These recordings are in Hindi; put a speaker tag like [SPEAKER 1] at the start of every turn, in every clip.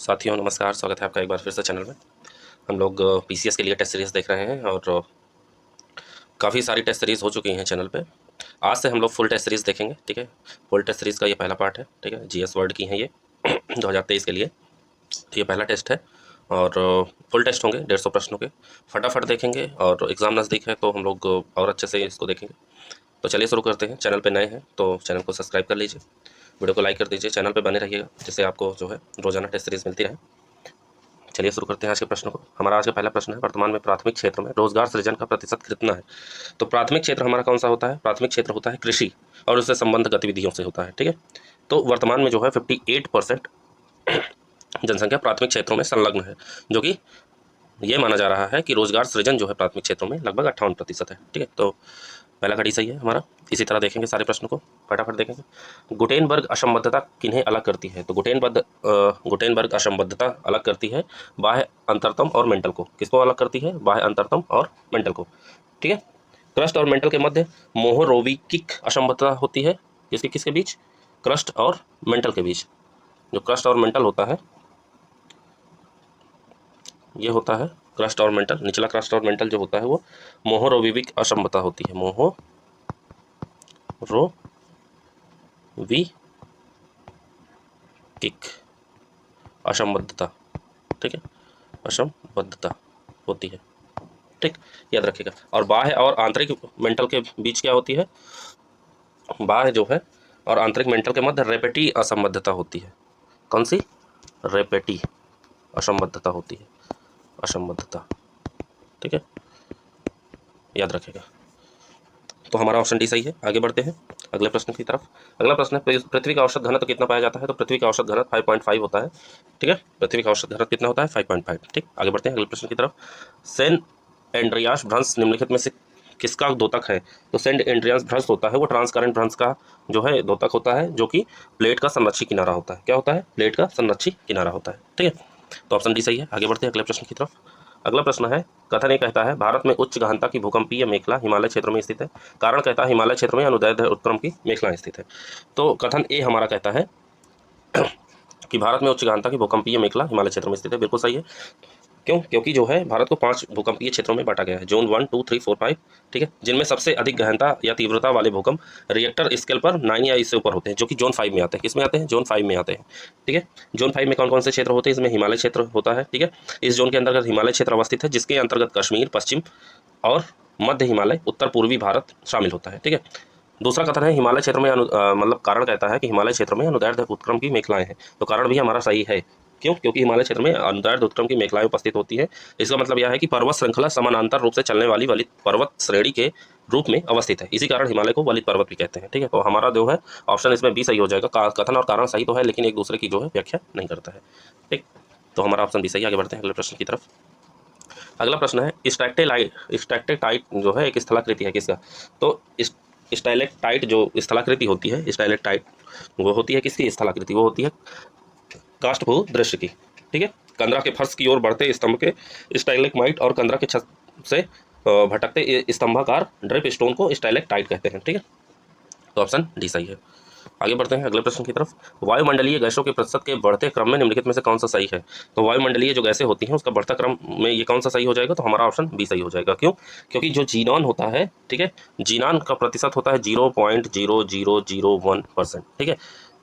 [SPEAKER 1] साथियों नमस्कार, स्वागत है आपका एक बार फिर से चैनल में। हम लोग पीसीएस के लिए टेस्ट सीरीज़ देख रहे हैं और काफ़ी सारी टेस्ट सीरीज़ हो चुकी हैं चैनल पे। आज से हम लोग फुल टेस्ट सीरीज़ देखेंगे, ठीक है। फुल टेस्ट सीरीज़ का ये पहला पार्ट है, ठीक है। जीएस वर्ड की हैं ये 2023 के लिए। तो ये पहला टेस्ट है और फुल टेस्ट होंगे 150 प्रश्नों के। फटाफट देखेंगे और एग्ज़ाम नज़दीक है तो हम लोग और अच्छे से इसको देखेंगे। तो चलिए शुरू करते हैं। चैनल पे नए हैं तो चैनल को सब्सक्राइब कर लीजिए, वीडियो को लाइक कर दीजिए, चैनल पे बने रहिएगा जिससे आपको जो है रोज़ाना टेस्ट सीरीज़ मिलती रहे। चलिए शुरू करते हैं आज के प्रश्न को। हमारा आज का पहला प्रश्न है, वर्तमान में प्राथमिक क्षेत्र में रोजगार सृजन का प्रतिशत कितना है। तो प्राथमिक क्षेत्र हमारा कौन सा होता है? प्राथमिक क्षेत्र होता है कृषि और उससे संबंध गतिविधियों से होता है, ठीक है। तो वर्तमान में जो है 58% जनसंख्या प्राथमिक क्षेत्रों में संलग्न है, जो कि ये माना जा रहा है कि रोजगार सृजन जो है प्राथमिक क्षेत्रों में लगभग 58% है, ठीक है। तो पहला घड़ी सही है हमारा। इसी तरह देखेंगे सारे प्रश्नों को, फटाफट देखेंगे। गुटेनबर्ग असंबद्धता किन्हें अलग करती है? तो गुटेनबर्ग असंबद्धता अलग करती है बाह्य अंतरतम और मेंटल को। किसको अलग करती है? बाह्य अंतरतम और मेंटल को, ठीक है। क्रस्ट और मेंटल के मध्य मोहोरोविकिक असंबद्धता होती है। किसके किसके बीच? क्रस्ट और मेंटल के बीच। जो क्रस्ट और मेंटल होता है ये होता है क्रस्ट और मेंटल, निचला क्रस्ट और मेंटल जो होता है वो मोहोरोविक असंबद्धता होती है। मोहोरोविक असंबद्धता, ठीक है, असंबद्धता होती है, ठीक, याद रखिएगा। और बाह्य और आंतरिक मेंटल के बीच क्या होती है? बाह्य जो है और आंतरिक मेंटल के मध्य रेपेटी असंबद्धता होती है। कौन सी? रेपेटी असंबद्धता होती है, असंबद्धता, ठीक है, याद रखिएगा। तो हमारा ऑप्शन डी सही है। आगे बढ़ते हैं अगले प्रश्न की तरफ। अगला प्रश्न है, पृथ्वी का औसत घनत्व कितना पाया जाता है? तो पृथ्वी का औसत घनत्व 5.5 होता है, ठीक है। पृथ्वी का औसत घनत्व कितना होता है? 5.5, ठीक। आगे बढ़ते हैं अगले प्रश्न की तरफ। सेंट एंड्रियास भ्रंश निम्नलिखित में से किसका द्योतक है? तो सेंट एंड्रियास भ्रंश होता है वो ट्रांसकरेंट भ्रंश का जो है द्योतक होता है, जो कि प्लेट का संरक्षी किनारा होता है। क्या होता है? प्लेट का संरक्षी किनारा होता है, ठीक है। तो ऑप्शन डी सही है। आगे बढ़ते हैं अगले प्रश्न की तरफ। अगला प्रश्न है, कथन ये कहता है भारत में उच्च गहनता की भूकंपीय मेखला हिमालय क्षेत्र में स्थित है। कारण कहता है हिमालय क्षेत्र में अनुदैर्ध्य उत्क्रम की मेखला स्थित है। तो कथन ए हमारा कहता है कि भारत में उच्च गहनता की भूकंपीय मेखला हिमालय क्षेत्र में स्थित है। बिल्कुल सही है। क्यों? क्योंकि जो है भारत को 5 भूकंपीय क्षेत्रों में बांटा गया है, जोन 1, 2, 3, 4, 5, ठीक है, जिनमें सबसे अधिक गहनता या तीव्रता वाले भूकंप रिएक्टर स्केल पर 9 या इससे ऊपर होते हैं, जो कि जोन 5 में आते हैं। किसमें आते हैं? जोन 5 में आते हैं, ठीक है। जोन 5 में कौन कौन से क्षेत्र होते हैं? इसमें हिमालय क्षेत्र होता है, ठीक है। इस जोन के अंतर्गत हिमालय क्षेत्र अवस्थित है, जिसके अंतर्गत कश्मीर, पश्चिम और मध्य हिमालय, उत्तर पूर्वी भारत शामिल होता है, ठीक है। दूसरा कथन है हिमालय क्षेत्र में मतलब कारण कहता है कि हिमालय क्षेत्र में अनुदैर्ध्य उत्क्रम की मेखलाएं हैं। तो कारण भी हमारा सही है। क्यों? क्योंकि हिमालय क्षेत्र में अनुदैर्ध्य उत्क्रम की मेखलाएं उपस्थित होती है। इसका मतलब यह है कि पर्वत श्रृंखला समानांतर रूप से चलने वाली वलित पर्वत श्रेणी के रूप में अवस्थित है। इसी कारण हिमालय को वलित पर्वत भी कहते हैं, ठीक है। तो हमारा जो है ऑप्शन इसमें बी सही हो जाएगा। कथन और कारण सही तो है, लेकिन एक दूसरे की जो है व्याख्या नहीं करता है, ठीक। तो हमारा ऑप्शन बी सही। आगे बढ़ते हैं अगले प्रश्न की तरफ। अगला प्रश्न है, स्टैलेक्टाइट जो है एक स्थलाकृति है किसका? तो स्टैलेक्टाइट जो स्थलाकृति होती है, स्टैलेक्टाइट वो होती है किसकी स्थलाकृति? वो होती है काष्ठभू दृश्य की, ठीक है। कंदरा के फर्श की ओर बढ़ते स्तंभ के स्टाइलेक्माइट और कंदरा के छत से भटकते स्तंभाकार ड्रिप स्टोन को स्टाइलेक्टाइट कहते हैं, ठीक है। तो ऑप्शन डी सही है। आगे बढ़ते हैं अगले प्रश्न की तरफ। वायुमंडलीय गैसों के प्रतिशत के बढ़ते क्रम में निम्नलिखित में से कौन सा सही है? तो वायुमंडलीय जो गैसें होती हैं उसका बढ़ता क्रम में ये कौन सा सही हो जाएगा? तो हमारा ऑप्शन बी सही हो जाएगा। क्यों? क्योंकि जो जीनॉन होता है, ठीक है, जीनॉन का प्रतिशत होता है 0.0001%, ठीक है।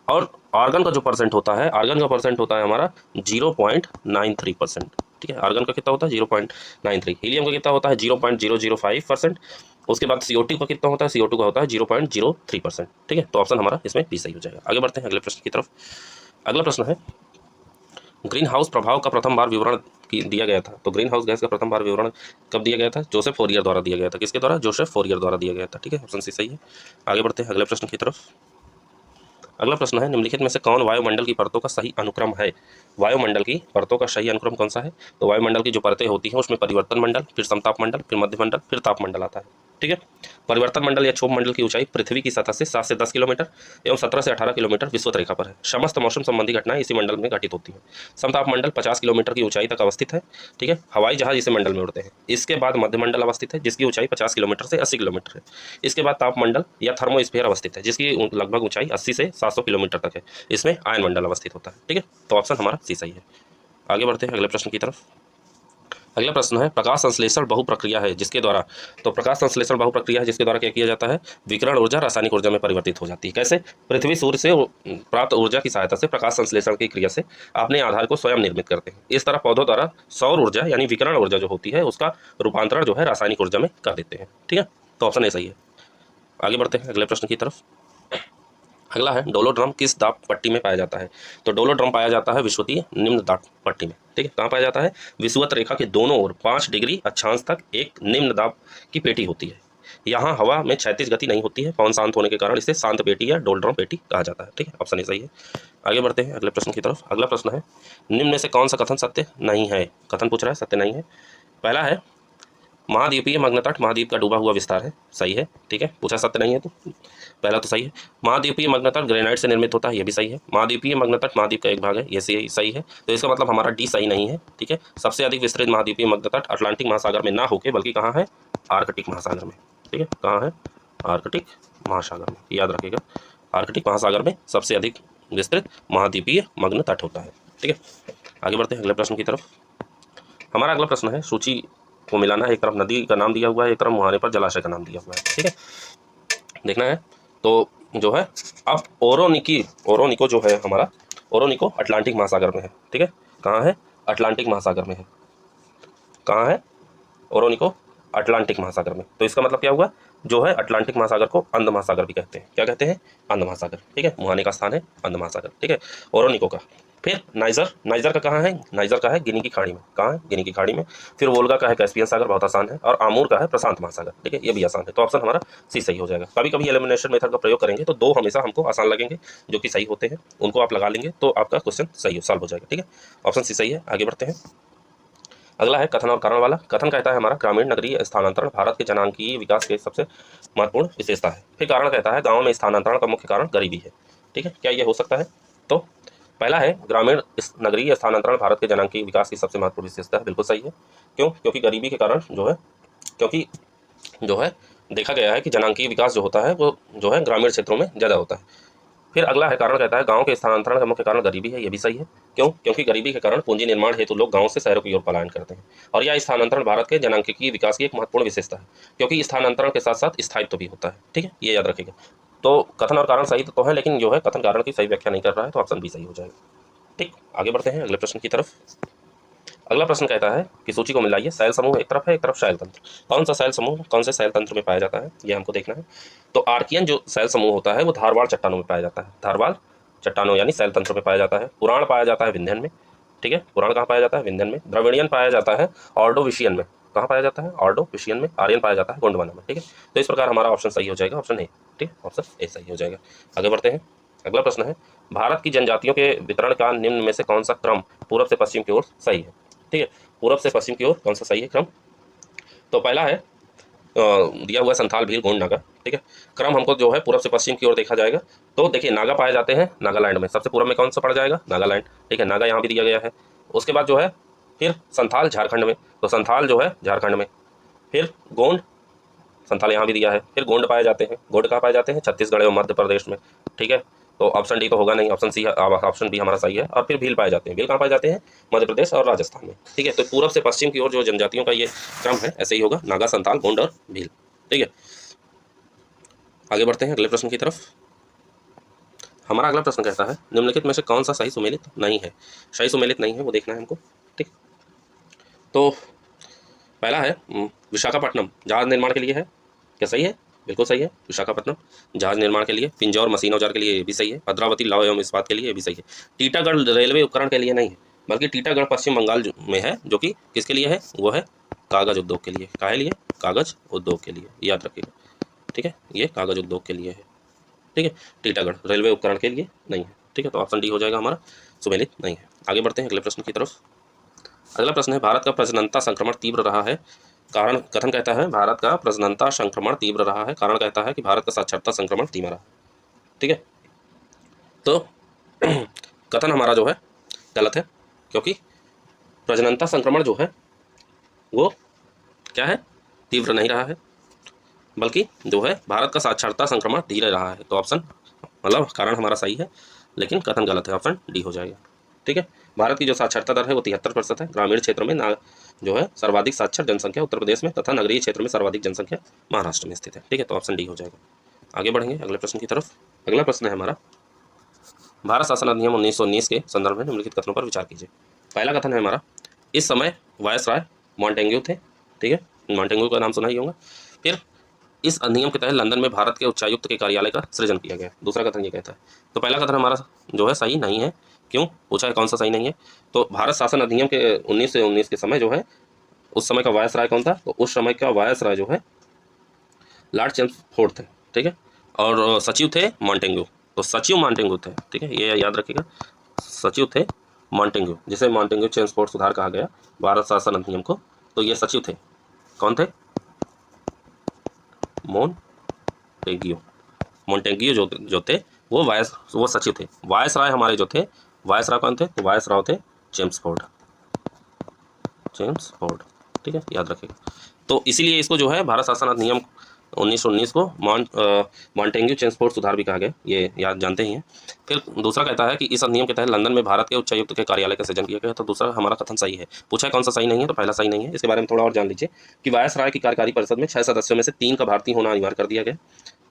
[SPEAKER 1] और आर्गन का जो परसेंट होता है, आर्गन का परसेंट होता है हमारा 0.93%, ठीक है। आर्गन का कितना होता है? 0.93। हीलियम का कितना होता है? 0.005%। उसके बाद CO2 का कितना होता है? CO2 का होता है 0.03%, ठीक है। तो ऑप्शन हमारा इसमें बी सही हो जाएगा। आगे बढ़ते हैं अगले प्रश्न की तरफ। अगला प्रश्न है, ग्रीन हाउस प्रभाव का प्रथम बार विवरण दिया गया था। तो ग्रीन हाउस गैस का प्रथम बार विवरण कब दिया गया था? जोसेफ फोरियर द्वारा दिया गया था। किसके द्वारा? जोसेफ फोरियर द्वारा दिया गया था, ठीक है। ऑप्शन सी सही है। आगे बढ़ते हैं अगले प्रश्न की तरफ। अगला प्रश्न है, निम्नलिखित में से कौन वायुमंडल की परतों का सही अनुक्रम है? वायुमंडल की परतों का सही अनुक्रम कौन सा है? तो वायुमंडल की जो परतें होती हैं उसमें परिवर्तन मंडल, फिर समताप मंडल, फिर मध्य मंडल, फिर ताप मंडल आता है, ठीक है। परिवर्तन मंडल या क्षोभ मंडल की ऊंचाई पृथ्वी की सतह से 7 से 10 किलोमीटर एवं 17 से 18 किलोमीटर विषुवत रेखा पर है। समस्त मौसम संबंधी घटनाएं इसी मंडल में घटित होती हैं। समताप मंडल 50 किलोमीटर की ऊंचाई तक अवस्थित है। ठीक है। हवाई जहाज इसी मंडल में उड़ते हैं। इसके बाद मध्य मंडल अवस्थित है, जिसकी ऊंचाई 50 किलोमीटर से 80 किलोमीटर है। इसके बाद ताप मंडल या थर्मोस्फीयर अवस्थित है, जिसकी लगभग ऊंचाई 80 से 700 किलोमीटर तक है। इसमें आयन मंडल अवस्थित होता है। ठीक है। तो ऑप्शन हमारा सी सही है। आगे बढ़ते हैं अगले प्रश्न की तरफ। अगला प्रश्न है, प्रकाश संश्लेषण बहुप्रक्रिया है जिसके द्वारा, तो प्रकाश संश्लेषण बहुप्रक्रिया है जिसके द्वारा क्या किया जाता है, विकिरण ऊर्जा रासायनिक ऊर्जा में परिवर्तित हो जाती है। कैसे? पृथ्वी सूर्य से प्राप्त ऊर्जा की सहायता से प्रकाश संश्लेषण की क्रिया से अपने आधार को स्वयं निर्मित करते हैं। इस तरह पौधों द्वारा सौर ऊर्जा यानी विकिरण ऊर्जा जो होती है उसका रूपांतरण जो है रासायनिक ऊर्जा में कर देते हैं। ठीक है। तो ऑप्शन ए सही है। आगे बढ़ते हैं अगले प्रश्न की तरफ। अगला है, डोलोड्रम किस दाब पट्टी में पाया जाता है, तो डोलोड्रम पाया जाता है विषुवतीय निम्न दाब पट्टी में। ठीक है। कहाँ पाया जाता है? विषुवत रेखा के दोनों ओर 5 डिग्री अक्षांश तक एक निम्न दाब की पेटी होती है। यहाँ हवा में क्षैतिज गति नहीं होती है। पवन शांत होने के कारण इसे शांत पेटी या डोलोड्रम पेटी कहा जाता है। ठीक है। ऑप्शन ए सही है। आगे बढ़ते हैं अगले प्रश्न की तरफ। अगला प्रश्न है, निम्न में से कौन सा कथन सत्य नहीं है? कथन पूछ रहा है, सत्य नहीं है। पहला है, महाद्वीपीय मग्न तट महाद्वीप का डूबा हुआ विस्तार है। सही है। ठीक है। पूछा सत्य नहीं है तो पहला तो सही है। महाद्वीपीय मग्न तट ग्रेनाइट से निर्मित होता है, ये भी सही है। महाद्वीपीय मग्न तट महाद्वीप का एक भाग है, ये सही है। तो इसका मतलब हमारा डी सही नहीं है। ठीक है। सबसे अधिक विस्तृत महाद्वीपीय मग्न तट अटलांटिक महासागर में ना होके बल्कि कहाँ है? आर्कटिक महासागर में। ठीक है। कहाँ है? आर्कटिक महासागर में, याद रखिएगा। आर्कटिक महासागर में सबसे अधिक विस्तृत महाद्वीपीय मग्न तट होता है। ठीक है। आगे बढ़ते हैं अगले प्रश्न की तरफ। हमारा अगला प्रश्न है, सूची को मिलाना है। एक तरफ नदी का नाम दिया हुआ है, एक तरफ मुहाने पर जलाशय का नाम दिया हुआ है। ठीक है। देखना है तो जो है, अब ओरोनिको जो है हमारा, ओरोनिको अटलांटिक महासागर में है। ठीक है। कहाँ है? अटलांटिक महासागर में है। कहाँ है? ओरोनिको अटलांटिक महासागर में। तो इसका मतलब क्या हुआ, जो है अटलांटिक महासागर को अंध महासागर भी कहते हैं। क्या कहते हैं? अंध महासागर। ठीक है। मुहाने का स्थान है अंध महासागर। ठीक है। ओरोनिको का। फिर नाइजर का कहाँ है? नाइजर का है गिनी की खाड़ी में। कहाँ है? गिनी की खाड़ी में। फिर वोल्गा का है कैस्पियन सागर, बहुत आसान है। और आमूर का है प्रशांत महासागर। ठीक है। ये भी आसान है। तो ऑप्शन हमारा सी सही हो जाएगा। कभी कभी एलिमिनेशन मेथड का प्रयोग करेंगे तो दो हमेशा हमको आसान लगेंगे, जो कि सही होते हैं, उनको आप लगा लेंगे तो आपका क्वेश्चन सही सॉल्व हो जाएगा। ठीक है। ऑप्शन सी सही है। आगे बढ़ते हैं। अगला है कथन और कारण वाला। कथन कहता है हमारा, ग्रामीण नगरीय स्थानांतरण भारत के जनांकीय विकास के सबसे महत्वपूर्ण विशेषता है। फिर कारण कहता है, गाँव में स्थानांतरण का मुख्य कारण गरीबी है। ठीक है। क्या ये हो सकता है? तो पहला है, ग्रामीण नगरीय स्थानांतरण भारत के जनांकीय विकास की सबसे महत्वपूर्ण विशेषता है। बिल्कुल सही है। क्यों? क्योंकि गरीबी के कारण जो है, क्योंकि जो है देखा गया है कि जनांकीय विकास जो होता है वो जो है ग्रामीण क्षेत्रों में ज़्यादा होता है। फिर अगला है, कारण कहता है गांव के स्थानांतरण का मुख्य कारण गरीबी है। ये भी सही है। क्यों? क्योंकि गरीबी के कारण पूंजी निर्माण हेतु लोग गांव से शहरों की ओर पलायन करते हैं। और यह स्थानांतरण भारत के जनांकीय विकास की एक महत्वपूर्ण विशेषता है, क्योंकि स्थानांतरण के साथ साथ स्थायित्व भी होता है। ठीक है। ये याद रखिएगा। तो कथन और कारण सही तो है, लेकिन जो है कथन कारण की सही व्याख्या नहीं कर रहा है, तो ऑप्शन बी सही हो जाएगा। ठीक। आगे बढ़ते हैं अगले प्रश्न की तरफ। अगला प्रश्न कहता है कि सूची को मिलाइए। शैल समूह एक तरफ है, एक तरफ शैल तंत्र। कौन सा शैल समूह कौन से शैल तंत्र में पाया जाता है, ये हमको देखना है। तो आर्कियन जो शैल समूह होता है वो धारवाड़ चट्टानों में पाया जाता है। धारवाड़ चट्टानों यानी शैल तंत्र में पाया जाता है। पुराण पाया जाता है विंध्यन में। ठीक है। पुराण कहाँ पाया जाता है? विंध्यन में। द्रविड़ियन पाया जाता है ऑर्डोविशियन में। कहाँ पाया जाता है? ऑर्डोविशियन में। आर्यन पाया जाता है गोंडवाना में। ठीक है। तो इस प्रकार हमारा ऑप्शन सही हो जाएगा, ऑप्शन ए। ठीक है। ऑप्शन ए सही हो जाएगा। आगे बढ़ते हैं। अगला प्रश्न है, भारत की जनजातियों के वितरण का निम्न में से कौन सा क्रम पूर्व से पश्चिम की ओर सही है? ठीक है। पूर्व से पश्चिम की ओर कौन सा सही है क्रम? तो पहला है दिया हुआ संथाल, भील, गोंड, नागा। ठीक है। क्रम हमको जो है पूर्व से पश्चिम की ओर देखा जाएगा तो देखिए, नागा पाए जाते हैं नागालैंड में। सबसे पूर्व में कौन सा पड़ जाएगा? नागालैंड। ठीक है। नागा यहाँ भी दिया गया है। उसके बाद जो है फिर संथाल झारखंड में, तो संथाल जो है झारखंड में। फिर गोंड, संथाल यहाँ भी दिया है। फिर गोंड पाए जाते हैं। गोंड कहाँ पाए जाते हैं? छत्तीसगढ़ एवं मध्य प्रदेश में। ठीक है। तो ऑप्शन डी तो होगा नहीं, ऑप्शन सी, ऑप्शन बी हमारा सही है। और फिर भील पाए जाते हैं। भील कहाँ पाए जाते हैं? मध्य प्रदेश और राजस्थान में। ठीक है। तो पूर्व से पश्चिम की ओर जो जनजातियों का ये क्रम है ऐसे ही होगा, नागा, संथाल, गोंड और भील। ठीक है। आगे बढ़ते हैं अगले प्रश्न की तरफ। हमारा अगला प्रश्न कहता है, निम्नलिखित में से कौन सा सही सुमेलित नहीं है? सही सुमेलित नहीं है वो देखना है हमको। ठीक। तो पहला है विशाखापट्टनम जहाज निर्माण के लिए है। क्या सही है? बिल्कुल सही है। विशाखापट्टनम जहाज निर्माण के लिए। पिंजौर मशीन औजार के लिए, ये भी सही है। भद्रावती लौह एवं इस्पात के लिए, ये भी सही है। टीटागढ़ रेलवे उपकरण के लिए नहीं है, बल्कि टीटागढ़ पश्चिम बंगाल में है, जो कि किसके लिए है? वो है कागज उद्योग के लिए। काहे लिए? कागज उद्योग के लिए, याद रखिएगा। ठीक है। ये कागज उद्योग के लिए है। ठीक है। टीटागढ़ रेलवे उपकरण के लिए नहीं है। ठीक है। तो ऑप्शन डी हो जाएगा हमारा, सुमेलित नहीं है। आगे बढ़ते हैं अगले प्रश्न की तरफ। अगला प्रश्न है, भारत का प्रजननता संक्रमण तीव्र रहा है कारण कथन कहता है भारत का प्रजननता संक्रमण तीव्र रहा है, कारण कहता है कि भारत का साक्षरता संक्रमण धीमा रहा। ठीक है, तो कथन हमारा जो है गलत है, क्योंकि प्रजननता संक्रमण जो है वो क्या है, तीव्र नहीं रहा है, बल्कि जो है भारत का साक्षरता संक्रमण धीरे रहा है। तो ऑप्शन मतलब कारण हमारा सही है, लेकिन कथन गलत है, ऑप्शन डी हो जाएगा। ठीक है, भारत की जो साक्षरता दर है वो 73% है। ग्रामीण क्षेत्र में ना जो है सर्वाधिक साक्षर जनसंख्या उत्तर प्रदेश में तथा नगरीय क्षेत्र में सर्वाधिक जनसंख्या महाराष्ट्र में स्थित है। ठीक है, तो ऑप्शन डी हो जाएगा। आगे बढ़ेंगे अगले प्रश्न की तरफ। अगला प्रश्न है हमारा, भारत शासन अधिनियम 1919 के संदर्भ में निम्नलिखित कथनों पर विचार कीजिए। पहला कथन है हमारा, इस समय वायसराय मॉन्टेग्यू थे। ठीक है, मॉन्टेग्यू का नाम सुना ही होगा। फिर इस अधिनियम के तहत लंदन में भारत के उच्चायुक्त के कार्यालय का सृजन किया गया। दूसरा कथन ये कहता है, तो पहला कथन हमारा जो है सही नहीं है। क्यों पूछा है, कौन सा सही नहीं है? तो भारत शासन अधिनियम के 1919 के समय जो है उस समय का वायसराय कौन था? तो उस समय का वायसराय जो है लॉर्ड चेम्सफोर्ड थे। ठीक है, और सचिव थे मॉन्टेग्यू। तो सचिव मॉन्टेग्यू थे। ठीक है, ये याद रखिएगा, सचिव थे मॉन्टेग्यू, जिसे मॉन्टेग्यू चेम्सफोर्ड सुधार कहा गया भारत शासन अधिनियम को। तो ये सचिव थे, कौन थे? मोन्टेग्यू। मोन्टेग्यू जो थे वो सचिव थे। वायसराय हमारे जो थे, वायसराय कौन थे? तो वायसराय थे चेम्सफोर्ड। चेम्सफोर्ड, ठीक है, याद रखिएगा। तो इसीलिए इसको जो है भारत शासन अधिनियम 1919 को मॉन्टेग्यू चेम्सफोर्ड सुधार भी कहा गया, ये याद जानते ही हैं। फिर दूसरा कहता है कि इस अधिनियम के तहत लंदन में भारत के उच्चायुक्त के कार्यालय का सृजन किया गया। तो दूसरा हमारा कथन सही है। पूछा है कौन सा सही नहीं है? तो पहला सही नहीं है। इसके बारे में थोड़ा और जान लीजिए कि वायसराय की कार्यकारी परिषद में 6 सदस्यों में से 3 का भारतीय होना अनिवार्य कर दिया गया।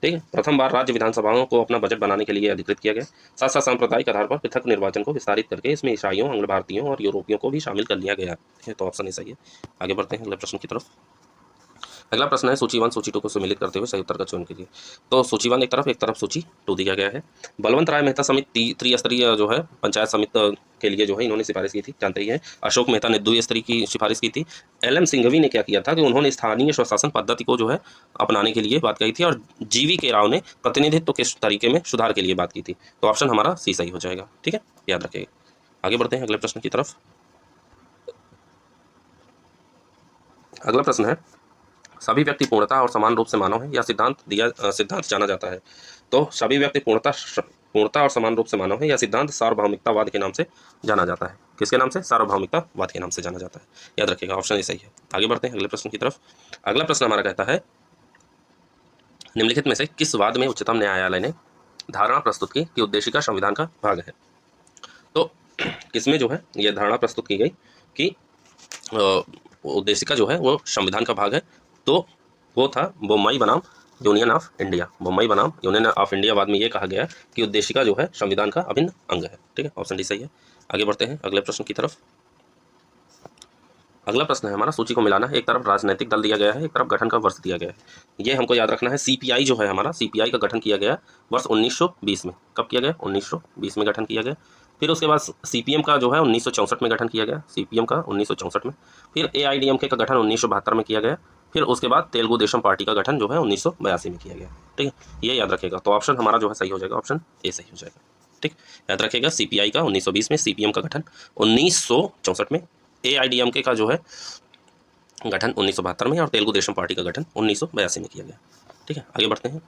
[SPEAKER 1] ठीक है, प्रथम बार राज्य विधानसभाओं को अपना बजट बनाने के लिए अधिकृत किया गया। साथ साथ सांप्रदायिक आधार पर पृथक निर्वाचन को विस्तारित करके इसमें ईसाइयों, अंग्ल भारतीयों और यूरोपियों को भी शामिल कर लिया गया है। तो ऑप्शन सही है। आगे बढ़ते हैं अगले प्रश्न की तरफ। अगला प्रश्न है, सूची 1 सूची 2 को सम्मिलित करते हुए सही उत्तर का चयन कीजिए। तो सूची 1 एक तरफ सूची 2 दिया गया है। बलवंत राय मेहता समिति त्रिस्तरीय जो है पंचायत समिति के लिए जो है इन्होंने सिफारिश की थी, जानते ही है। अशोक मेहता ने द्विस्तरीय की सिफारिश की थी। एल एम सिंघवी ने क्या किया था कि उन्होंने स्थानीय स्वशासन पद्धति को जो है अपनाने के लिए बात कही थी, और जीवी के राव ने प्रतिनिधित्व के तरीके में सुधार के लिए बात की थी। तो ऑप्शन हमारा सी सही हो जाएगा। ठीक है, याद रखिएगा। आगे बढ़ते हैं अगले प्रश्न की तरफ। अगला प्रश्न है, सभी व्यक्ति पूर्णता और समान रूप से मानव है, यह सिद्धांत जाना जाता है। तो सभी व्यक्ति पूर्णता और समान रूप से मानव है, यह सिद्धांत सार्वभौमिकतावाद के नाम से जाना जाता है। किसके नाम से? सार्वभौमिकतावाद के नाम से जाना जाता है। याद रखिएगा, ऑप्शन ए सही है। आगे बढ़ते हैं अगले प्रश्न की तरफ। अगला प्रश्न हमारा कहता है, निम्नलिखित में से किस वाद में उच्चतम न्यायालय ने धारणा प्रस्तुत की कि उद्देशिका संविधान का भाग है? तो किसमें जो है यह धारणा प्रस्तुत की गई कि उद्देशिका जो है वो संविधान का भाग है? तो वो था बोम्मई बनाम यूनियन ऑफ इंडिया। बोम्मई बनाम यूनियन ऑफ इंडिया वाद में ये कहा गया कि उद्देशिका जो है संविधान का अभिन्न अंग है। ठीक है, ऑप्शन डी सही है। आगे बढ़ते हैं अगले प्रश्न की तरफ। अगला प्रश्न है हमारा, सूची को मिलाना है। एक तरफ राजनीतिक दल दिया गया है, एक तरफ गठन का वर्ष दिया गया है। ये हमको याद रखना है। सीपीआई जो है हमारा, सीपीआई का गठन किया गया वर्ष 1920 में। कब किया गया? 1920 में गठन किया गया। फिर उसके बाद सीपीएम का जो है 1964 में गठन किया गया, सीपीएम का 1964 में। फिर एआईडीएमके का गठन 1972 में किया गया। फिर उसके बाद तेलुगु देशम पार्टी का गठन जो है 1982 में किया गया। ठीक है, ये याद रखिएगा। तो ऑप्शन हमारा जो है सही हो जाएगा, ऑप्शन ए सही हो जाएगा। ठीक, याद रखिएगा, सीपीआई का 1920 में, सीपीएम का गठन 1964 में, एआईडीएमके का जो है गठन 1972 में, और तेलुगु देशम पार्टी का गठन 1982 में किया गया। ठीक है, आगे बढ़ते हैं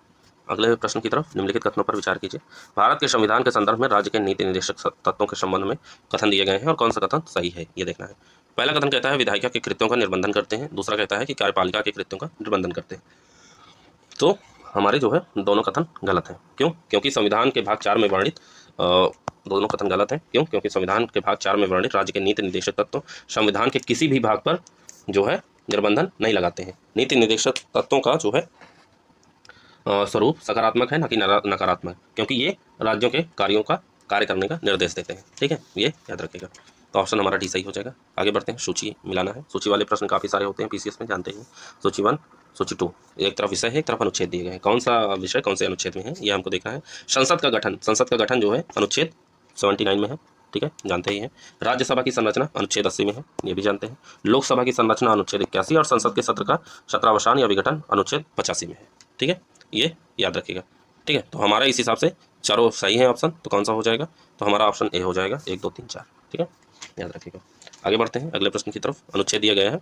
[SPEAKER 1] अगले प्रश्न की तरफ। निम्नलिखित कथनों पर विचार कीजिए। भारत के संविधान के संदर्भ में राज्य के नीति निर्देशक तत्वों के संबंध में कथन दिए गए हैं और कौन सा कथन सही है ये देखना है। पहला कथन कहता है विधायिका के कृत्यों का निर्बंधन करते हैं। दूसरा कहता है कि कार्यपालिका के कृत्यों का निर्बंधन करते हैं। तो हमारे जो है दोनों कथन गलत हैं। क्यों? क्योंकि संविधान के भाग 4 में वर्णित दोनों कथन गलत हैं। क्यों? क्योंकि संविधान के भाग 4 में वर्णित राज्य के नीति निर्देशक तत्व संविधान के किसी भी भाग पर जो है निर्बंधन नहीं लगाते हैं। नीति निर्देशक तत्वों का जो है स्वरूप सकारात्मक है, न कि नकारात्मक, क्योंकि ये राज्यों के कार्यों का कार्य करने का निर्देश देते हैं। ठीक है, ये याद रखिएगा। तो ऑप्शन हमारा डी सही हो जाएगा। आगे बढ़ते हैं, सूची मिलाना है। सूची वाले प्रश्न काफ़ी सारे होते हैं पीसीएस में, जानते हैं। सूची 1 सूची 2, एक तरफ विषय है, एक तरफ अनुच्छेद दिए गए हैं। कौन सा विषय कौन से अनुच्छेद में है ये हमको देखना है। संसद का गठन जो है अनुच्छेद 79 में है। ठीक है, जानते ही हैं। राज्यसभा की संरचना अनुच्छेद 80 में है, ये भी जानते हैं। लोकसभा की संरचना अनुच्छेद 81, और संसद के सत्र का सत्रावसान या विघटन अनुच्छेद 85 में है। ठीक है, ये याद रखिएगा। ठीक है, तो हमारा इस हिसाब से चारों सही है ऑप्शन। तो कौन सा हो जाएगा? तो हमारा ऑप्शन ए हो जाएगा, 1 2 3 4। ठीक है, याद रखिएगा। आगे बढ़ते हैं अगले प्रश्न की तरफ। अनुच्छेद दिया गया है,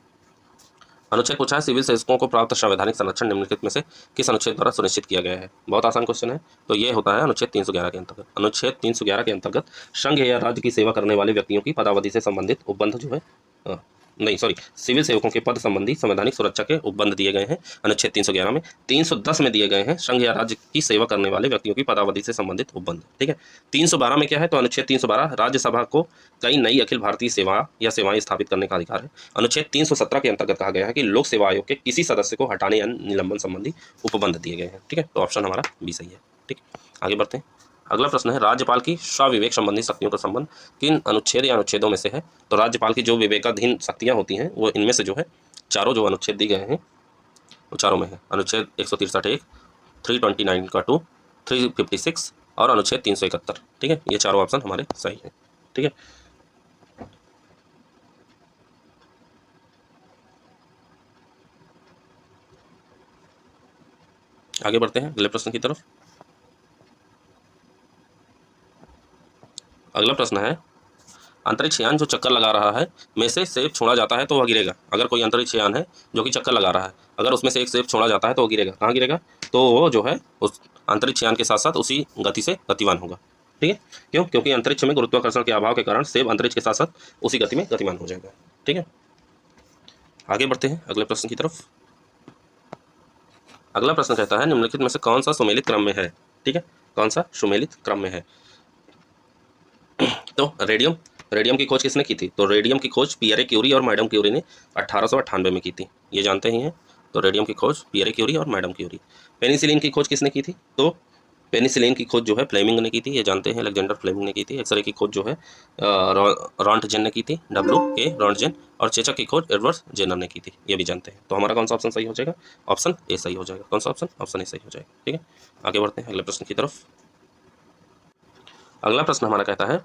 [SPEAKER 1] अनुच्छेद पूछा है, सिविल सेवकों को प्राप्त संवैधानिक संरक्षण निम्नलिखित में से किस अनुच्छेद द्वारा सुनिश्चित किया गया है। बहुत आसान क्वेश्चन है, तो ये होता है अनुच्छेद 311 के अंतर्गत। अनुच्छेद 311 के अंतर्गत संघ या राज्य की सेवा करने वाले व्यक्तियों की पदावधि से संबंधित उपबंध जो है नहीं सॉरी सिविल सेवकों के पद संबंधी संवैधानिक सुरक्षा के उपबंध दिए गए हैं अनुच्छेद 311 में। 310 में दिए गए हैं संघ या राज्य की सेवा करने वाले व्यक्तियों की पदावधि से संबंधित उपबंध। ठीक है, 312 में क्या है, तो अनुच्छेद 312 राज्यसभा को कई नई अखिल भारतीय सेवा या सेवाएं स्थापित करने का अधिकार है। अनुच्छेद 317 के अंतर्गत कहा गया है कि लोक सेवा आयोग के किसी सदस्य को हटाने या निलंबन संबंधी उपबंध दिए गए हैं। ठीक है, तो ऑप्शन हमारा बी सही है। ठीक, आगे बढ़ते हैं। अगला प्रश्न है, राज्यपाल की स्वविवेक संबंधी शक्तियों का संबंध किन अनुच्छेद या अनुच्छेदों में से है। तो राज्यपाल की जो विवेकाधीन शक्तियां होती हैं वो इनमें से जो है चारों जो अनुच्छेद दिए गए हैं वो चारों में है। अनुच्छेद 163(1), 329 का 2, 356 और अनुच्छेद 371। ठीक है, ये चारों ऑप्शन हमारे सही है। ठीक है, आगे बढ़ते हैं अगले प्रश्न की तरफ। अगला प्रश्न है, अंतरिक्ष यान जो चक्कर लगा रहा है में से सेब छोड़ा जाता है तो वह गिरेगा। अगर कोई अंतरिक्ष यान है जो कि चक्कर लगा रहा है, अगर उसमें से एक सेब छोड़ा जाता है तो वो गिरेगा। कहाँ गिरेगा, तो वो जो है उस अंतरिक्ष यान के साथ साथ उसी गति से गतिमान होगा। ठीक है, क्यों, क्योंकि अंतरिक्ष में गुरुत्वाकर्षण के अभाव के कारण सेब अंतरिक्ष के साथ साथ उसी गति में गतिमान हो जाएगा। ठीक है, आगे बढ़ते हैं अगले प्रश्न की तरफ। अगला प्रश्न कहता है, निम्नलिखित में से कौन सा सुमेलित क्रम में है। ठीक है, कौन सा सुमेलित क्रम में है। तो रेडियम की खोज किसने की थी, तो रेडियम की खोज पियरे क्यूरी और मैडम क्यूरी ने 1898 में की थी, ये जानते ही हैं। तो रेडियम की खोज पियरे क्यूरी और मैडम क्यूरी। पेनिसिलिन की खोज किसने की थी, तो पेनिसिलिन की खोज जो है फ्लेमिंग ने की थी, ये जानते हैं, अलेक्जेंडर फ्लेमिंग ने की थी। एक्सरे की खोज जो है रॉन्टजेन ने की थी, WK रॉन्टजेन। और चेचक की खोज एडवर्ड जेनर ने की थी, ये भी जानते हैं। तो हमारा कौन सा ऑप्शन सही हो जाएगा, ऑप्शन ए सही हो जाएगा। कौन सा ऑप्शन, ऑप्शन ए सही हो जाएगा। ठीक है, आगे बढ़ते हैं अगले प्रश्न की तरफ। अगला प्रश्न हमारा कहता है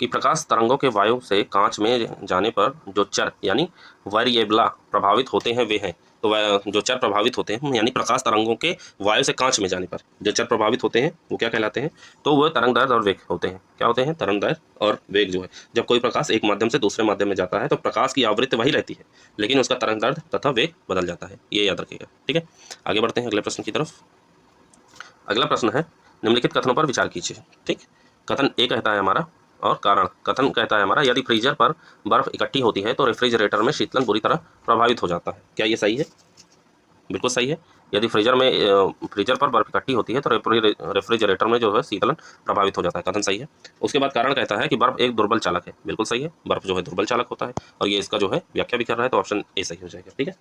[SPEAKER 1] कि प्रकाश तरंगों के वायु से कांच में जाने पर जो चर यानी वेरिएबला प्रभावित होते हैं वे हैं। तो जो चर प्रभावित होते हैं यानी प्रकाश तरंगों के वायु से कांच में जाने पर जो चर प्रभावित होते हैं वो क्या कहलाते हैं, तो वो तरंग दैर्ध्य और वेग होते हैं। क्या होते हैं, तरंग दैर्ध्य और वेग जो है। जब कोई प्रकाश एक माध्यम से दूसरे माध्यम में जाता है तो प्रकाश की आवृत्ति वही रहती है लेकिन उसका तरंग दैर्ध्य तथा वेग बदल जाता है, ये याद रखिएगा। ठीक है, आगे बढ़ते हैं अगले प्रश्न की तरफ। अगला प्रश्न है, निम्नलिखित कथनों पर विचार कीजिए। ठीक, कथन ए कहता है हमारा, और कारण कथन कहता है हमारा, यदि फ्रीजर पर बर्फ इकट्ठी होती है तो रेफ्रिजरेटर में शीतलन बुरी तरह प्रभावित हो जाता है। क्या ये सही है, बिल्कुल सही है। यदि फ्रीजर पर बर्फ इकट्ठी होती है तो रेफ्रिजरेटर में जो है शीतलन प्रभावित हो जाता है, कथन सही है। उसके बाद कारण कहता है कि बर्फ एक दुर्बल चालक है, बिल्कुल सही है, बर्फ जो है दुर्बल चालक होता है और ये इसका जो है व्याख्या भी कर रहा है, तो ऑप्शन ए सही हो जाएगा। ठीक है,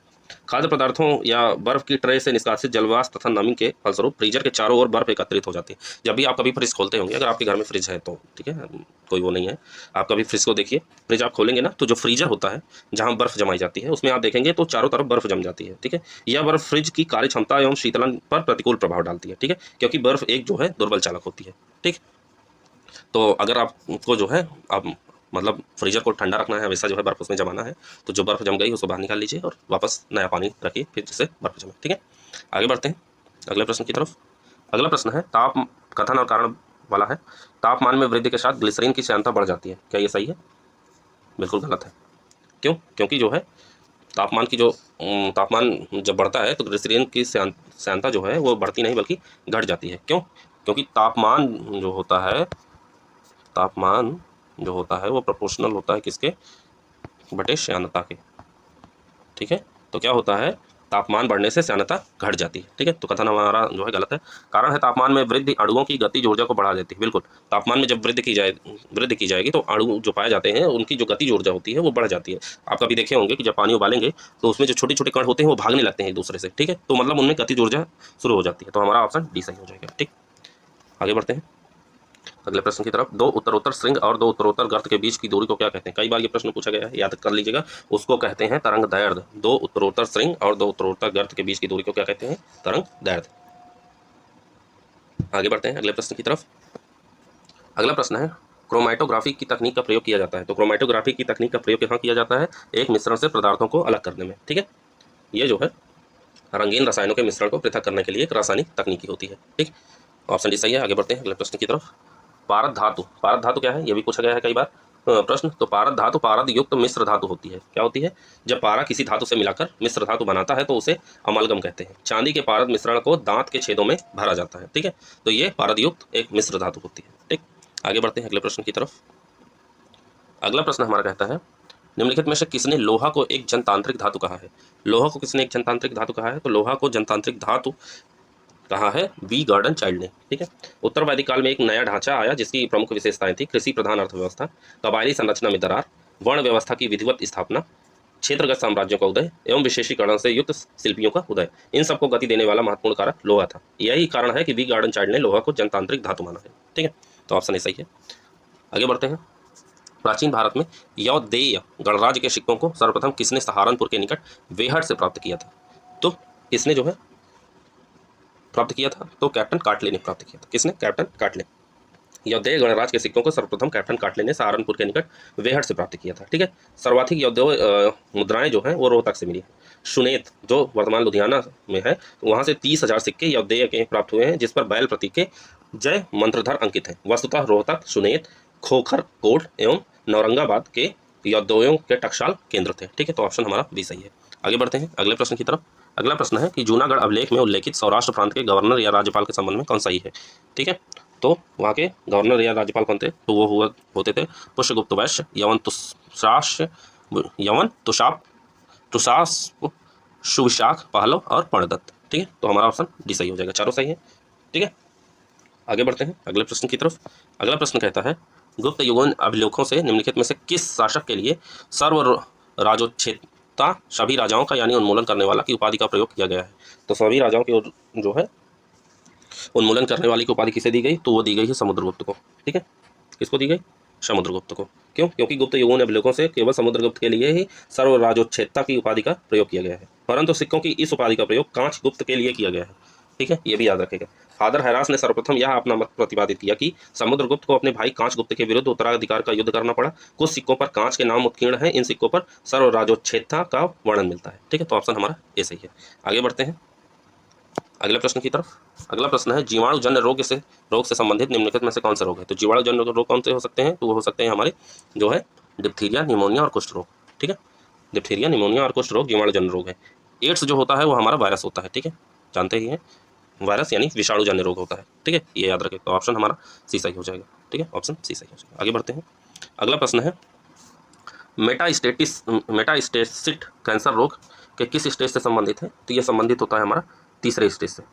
[SPEAKER 1] खाद्य पदार्थों या बर्फ की ट्रे से निष्कासित जलवाष्प तथा नमी के फलस्वरूप फ्रीजर के चारों ओर बर्फ एकत्रित हो जाती है। जब भी आप कभी फ्रिज खोलते होंगे, अगर आपके घर में फ्रिज है तो ठीक है, कोई वो नहीं है, आप कभी फ्रिज को देखिए, फ्रिज आप खोलेंगे ना तो जो फ्रीजर होता है जहाँ बर्फ जमाई जाती है उसमें आप देखेंगे तो चारों तरफ बर्फ जम जाती है। ठीक है, यह बर्फ फ्रिज की कार्य क्षमता एवं शीतलन पर प्रतिकूल प्रभाव डालती है। ठीक है, क्योंकि बर्फ एक जो है दुर्बल चालक होती है। ठीक, तो अगर आपको जो है आप मतलब फ्रीजर को ठंडा रखना है, हमेशा जो है बर्फ उसमें जमाना है, तो जो बर्फ जम गई उसको बाहर निकाल लीजिए और वापस नया पानी रखिए, फिर जिससे बर्फ जमे। ठीक है, आगे बढ़ते हैं अगले प्रश्न की तरफ। अगला प्रश्न है, ताप कथन और कारण वाला है। तापमान में वृद्धि के साथ ग्लिसरीन की श्यानता बढ़ जाती है। क्या ये सही है, बिल्कुल गलत है। क्यों, क्योंकि जो है तापमान जब बढ़ता है तो ग्लिसरीन की श्यानता जो है वो बढ़ती नहीं बल्कि घट जाती है। क्यों, क्योंकि तापमान जो होता है वो प्रोपोर्शनल होता है किसके, बटे श्यानता के। ठीक है, तो क्या होता है, तापमान बढ़ने से श्यानता घट जाती है। ठीक है, तो कथन हमारा जो है गलत है। कारण है, तापमान में वृद्धि अणुओं की गतिज ऊर्जा को बढ़ा देती है। बिल्कुल, तापमान में जब वृद्धि की जाएगी तो अणु जो पाए जाते हैं उनकी जो गतिज ऊर्जा होती है वो बढ़ जाती है। आप कभी देखे होंगे कि जब पानी उबालेंगे तो उसमें जो छोटे छोटे कण होते हैं वो भागने लगते हैं एक दूसरे से। ठीक है, तो मतलब उनमें गतिज ऊर्जा शुरू हो जाती है, तो हमारा ऑप्शन डी सही हो जाएगा। ठीक, आगे बढ़ते हैं अगले प्रश्न की तरफ। दो उत्तरोत्तर श्रृंग और दो उत्तरोत्तर गर्त के बीच की दूरी को क्या कहते हैं। कई बार ये प्रश्न पूछा गया है, याद कर लीजिएगा। उसको कहते हैं तरंग दैर्ध्य। दो उत्तरोत्तर श्रृंग और दो उत्तरोत्तर गर्त के बीच की दूरी को क्या कहते हैं, तरंग दैर्ध्य। आगे बढ़ते हैं अगले प्रश्न की तरफ। अगला प्रश्न है, क्रोमैटोग्राफी की तकनीक का प्रयोग किया जाता है। तो क्रोमैटोग्राफी की तकनीक का प्रयोग यहाँ किया जाता है एक मिश्रण से पदार्थों को अलग करने में। ठीक है, ये जो है रंगीन रसायनों के मिश्रण को पृथक करने के लिए एक रासायनिक तकनीकी होती है। ठीक, ऑप्शन डी सही है। आगे बढ़ते हैं अगले प्रश्न की तरफ। पारद धातु क्या है, ये भी पूछा गया है कई बार। प्रश्न, तो पारद धातु पारद युक्त मिश्र धातु होती है। क्या होती है? जब पारा किसी धातु से मिलाकर मिश्र धातु बनाता है तो उसे अमालगम कहते हैं। चांदी के पारद मिश्रण को दांत के छेदों में भरा जाता है। ठीक है, तो ये पारद युक्त एक मिश्र धातु होती है। ठीक, आगे बढ़ते हैं अगले प्रश्न की तरफ। अगला प्रश्न हमारा कहता है, निम्नलिखित में से किसने लोहा को एक जनतांत्रिक धातु कहा है? लोहा को किसने एक जनतांत्रिक धातु कहा है? तो लोहा को जनतांत्रिक धातु कहा है बी गॉर्डन चाइल्ड ने। ठीक है, उत्तर वैदिक काल में एक नया ढांचा आया जिसकी प्रमुख विशेषताएं थी कृषि प्रधान अर्थव्यवस्था, कबायली संरचना में दरार, वर्ण व्यवस्था की विधिवत स्थापना, क्षेत्रगत साम्राज्यों का उदय एवं विशेषीकरण से युक्त शिल्पियों का उदय। इन सबको गति देने वाला महत्वपूर्ण कारक लोहा था। यही कारण है कि बी गॉर्डन चाइल्ड ने लोहा को जनतांत्रिक धातु माना है। ठीक है, तो ऑप्शन ए सही है। आगे बढ़ते हैं। प्राचीन भारत में यौदेय गणराज्य के सिक्कों को सर्वप्रथम किसने सहारनपुर के निकट वेहट से प्राप्त किया था? तो किसने जो है प्राप्त किया था? तो कैप्टन काटले ने प्राप्त किया था। किसने? कैप्टन काटले। यौदेय गणराज्य के सिक्कों को सर्वप्रथम कैप्टन काटले ने सहारनपुर के निकट वेहट से प्राप्त किया था। ठीक है, सर्वाधिक यौदेय मुद्राएं जो हैं वो रोहतक से मिली है। सुनेत जो वर्तमान लुधियाना में है, तो वहाँ से 30,000 सिक्के यौदेय के प्राप्त हुए हैं, जिस पर बैल प्रतीक के जय मंत्रधर अंकित हैं। वस्तुतः रोहतक, सुनेत, खोखर कोट एवं नौरंगाबाद के यौदेयों के टकसाल केंद्र थे। ठीक है, तो ऑप्शन हमारा बी सही है। आगे बढ़ते हैं अगले प्रश्न की तरफ। अगला प्रश्न है कि जूनागढ़ अभिलेख में उल्लेखित सौराष्ट्र प्रांत के गवर्नर या राज्यपाल के संबंध में कौन सही है? ठीक है, तो वहाँ के गवर्नर या राज्यपाल कौन थे? तो वो होते थे पुष्यगुप्त वैश्य, यवन तुषास सुविशाख पहलव और पर्णदत्त। ठीक है, तो हमारा ऑप्शन डी सही हो जाएगा, चारों सही है। ठीक है, आगे बढ़ते हैं अगले प्रश्न की तरफ। अगला प्रश्न कहता है, गुप्त युगीन अभिलेखों से निम्नलिखित में से किस शासक के लिए सर्व राजोच्छेदता सभी राजाओं का यानी उन्मूलन करने वाला की उपाधि का प्रयोग किया गया है? तो सभी राजाओं की जो है उन्मूलन करने वाली की उपाधि किसे दी गई? तो वो दी गई है समुद्रगुप्त को। ठीक है, किसको दी गई? समुद्रगुप्त को। क्यों? क्योंकि गुप्त युगीन अभिलेखों से केवल समुद्रगुप्त के लिए ही सर्व राजोच्छेदता की उपाधि का प्रयोग किया गया है, परंतु सिक्कों की इस उपाधि का प्रयोग कांच गुप्त के लिए किया गया है। ठीक है, ये भी याद रखेगा। फादर हैरास ने सर्वप्रथम यह अपना मत प्रतिपादित किया कि समुद्रगुप्त को अपने भाई कांच गुप्त के विरुद्ध उत्तराधिकार का युद्ध करना पड़ा। कुछ सिक्कों पर कांच के नाम उत्कीर्ण हैं, इन सिक्कों पर सर्व राजोच्छेदता का वर्णन मिलता है। ठीक है, तो ऑप्शन हमारा ए सही है। आगे बढ़ते हैं अगले प्रश्न की तरफ। अगला प्रश्न है, जीवाणुजन्य रोग से संबंधित निम्नलिखित में से कौन सा रोग है? तो जीवाणुजन्य रोग कौन से हो सकते हैं? तो वो हो सकते हैं हमारे जो है डिप्थीरिया, निमोनिया और कुष्ठ रोग। ठीक है, डिप्थीरिया, निमोनिया और कुष्ठ रोग जीवाणुजन्य रोग है। एड्स जो होता है वो हमारा वायरस होता है। ठीक है, जानते ही हैं, वायरस यानी विषाणुजन्य रोग होता है। ठीक है, ये याद रखें। तो ऑप्शन हमारा सी सही हो जाएगा। ठीक है, ऑप्शन सी सही हो जाएगा। आगे बढ़ते हैं। अगला प्रश्न है, मेटास्टेसिस कैंसर रोग के किस स्टेज से संबंधित है? तो ये संबंधित होता है हमारा तीसरे स्टेज से।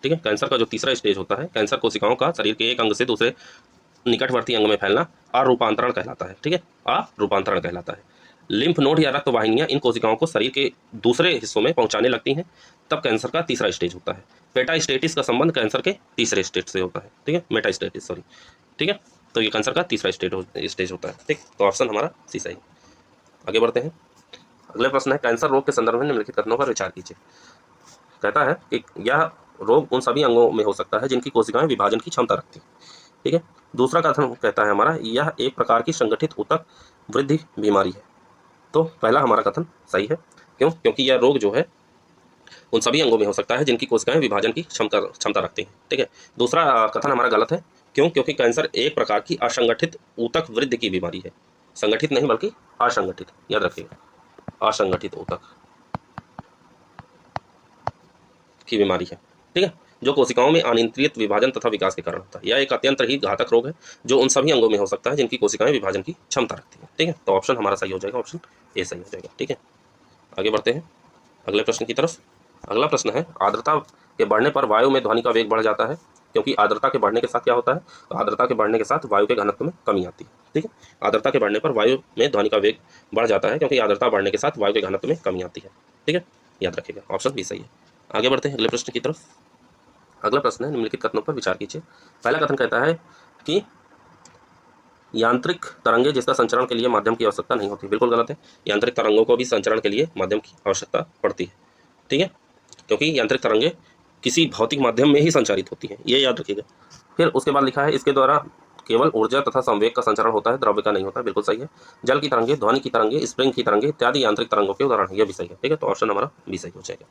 [SPEAKER 1] ठीक है, कैंसर का जो तीसरा स्टेज होता है, कैंसर कोशिकाओं का शरीर के एक अंग से दूसरे निकटवर्ती अंग में फैलना अरूपांतरण कहलाता है। ठीक है, अरूपांतरण कहलाता है। लिम्फ नोड या रक्त वाहिनियां इन कोशिकाओं को शरीर के दूसरे हिस्सों में पहुंचाने लगती हैं, तब कैंसर का तीसरा स्टेज होता है। मेटास्टेसिस का संबंध कैंसर के तीसरे स्टेज से होता है। ठीक है, मेटास्टेसिस सॉरी। ठीक है, तो ये कैंसर का तीसरा स्टेज होता है। ठीक, तो ऑप्शन हमारा सी सही। आगे बढ़ते हैं। अगले प्रश्न है, कैंसर रोग के संदर्भ में निम्नलिखित कथनों पर विचार कीजिए। कहता है कि यह रोग उन सभी अंगों में हो सकता है जिनकी कोशिकाएं विभाजन की क्षमता रखती हैं। ठीक है, दूसरा कथन कहता है हमारा, यह एक प्रकार की संगठित ऊतक वृद्धि बीमारी है। तो पहला हमारा कथन सही है। क्यों? क्योंकि यह रोग जो है उन सभी अंगों में हो सकता है जिनकी कोशिकाएं विभाजन की क्षमता रखती हैं। ठीक है, दूसरा कथन हमारा गलत है। क्यों? क्योंकि कैंसर एक प्रकार की असंगठित ऊतक वृद्धि की बीमारी है। संगठित नहीं बल्कि असंगठित, याद रखिएगा, असंगठित ऊतक की बीमारी है। ठीक है, जो कोशिकाओं में अनियंत्रित विभाजन तथा विकास के कारण होता है। यह एक अत्यंत ही घातक रोग है जो उन सभी अंगों में हो सकता है जिनकी कोशिकाएं विभाजन की क्षमता रखती हैं। ठीक है, तो ऑप्शन हमारा सही हो जाएगा, ऑप्शन ए सही हो जाएगा। ठीक है, आगे बढ़ते हैं अगले प्रश्न की तरफ। अगला प्रश्न है, आर्द्रता के बढ़ने पर वायु में ध्वनि का वेग बढ़ जाता है, क्योंकि आर्द्रता के बढ़ने के साथ क्या होता है? तो आर्द्रता के बढ़ने के साथ वायु के घनत्व में कमी आती है। ठीक है, आर्द्रता के बढ़ने पर वायु में ध्वनि का वेग बढ़ जाता है क्योंकि आर्द्रता बढ़ने के साथ वायु के घनत्व में कमी आती है। ठीक है, याद रखिएगा, ऑप्शन बी सही है। आगे बढ़ते हैं अगले प्रश्न की तरफ। अगला प्रश्न है, निम्नलिखित कथनों पर विचार कीजिए। पहला कथन कहता है कि यांत्रिक तरंगे जिसका संचरण के लिए माध्यम की आवश्यकता नहीं होती। बिल्कुल गलत है, यांत्रिक तरंगों को भी संचरण के लिए माध्यम की आवश्यकता पड़ती है। ठीक है, क्योंकि यांत्रिक तरंगे किसी भौतिक माध्यम में ही संचारित होती हैं, ये याद रखिएगा। फिर उसके बाद लिखा है, इसके द्वारा केवल ऊर्जा तथा संवेग का संचरण होता है, द्रव्य का नहीं होता। बिल्कुल सही है। जल की तरंगे, ध्वनि की तरंगे, स्प्रिंग की तरंगे इत्यादि यांत्रिक तरंगों के उदाहरण है, यह भी सही है। ठीक है, तो ऑप्शन हमारा बी सही हो जाएगा।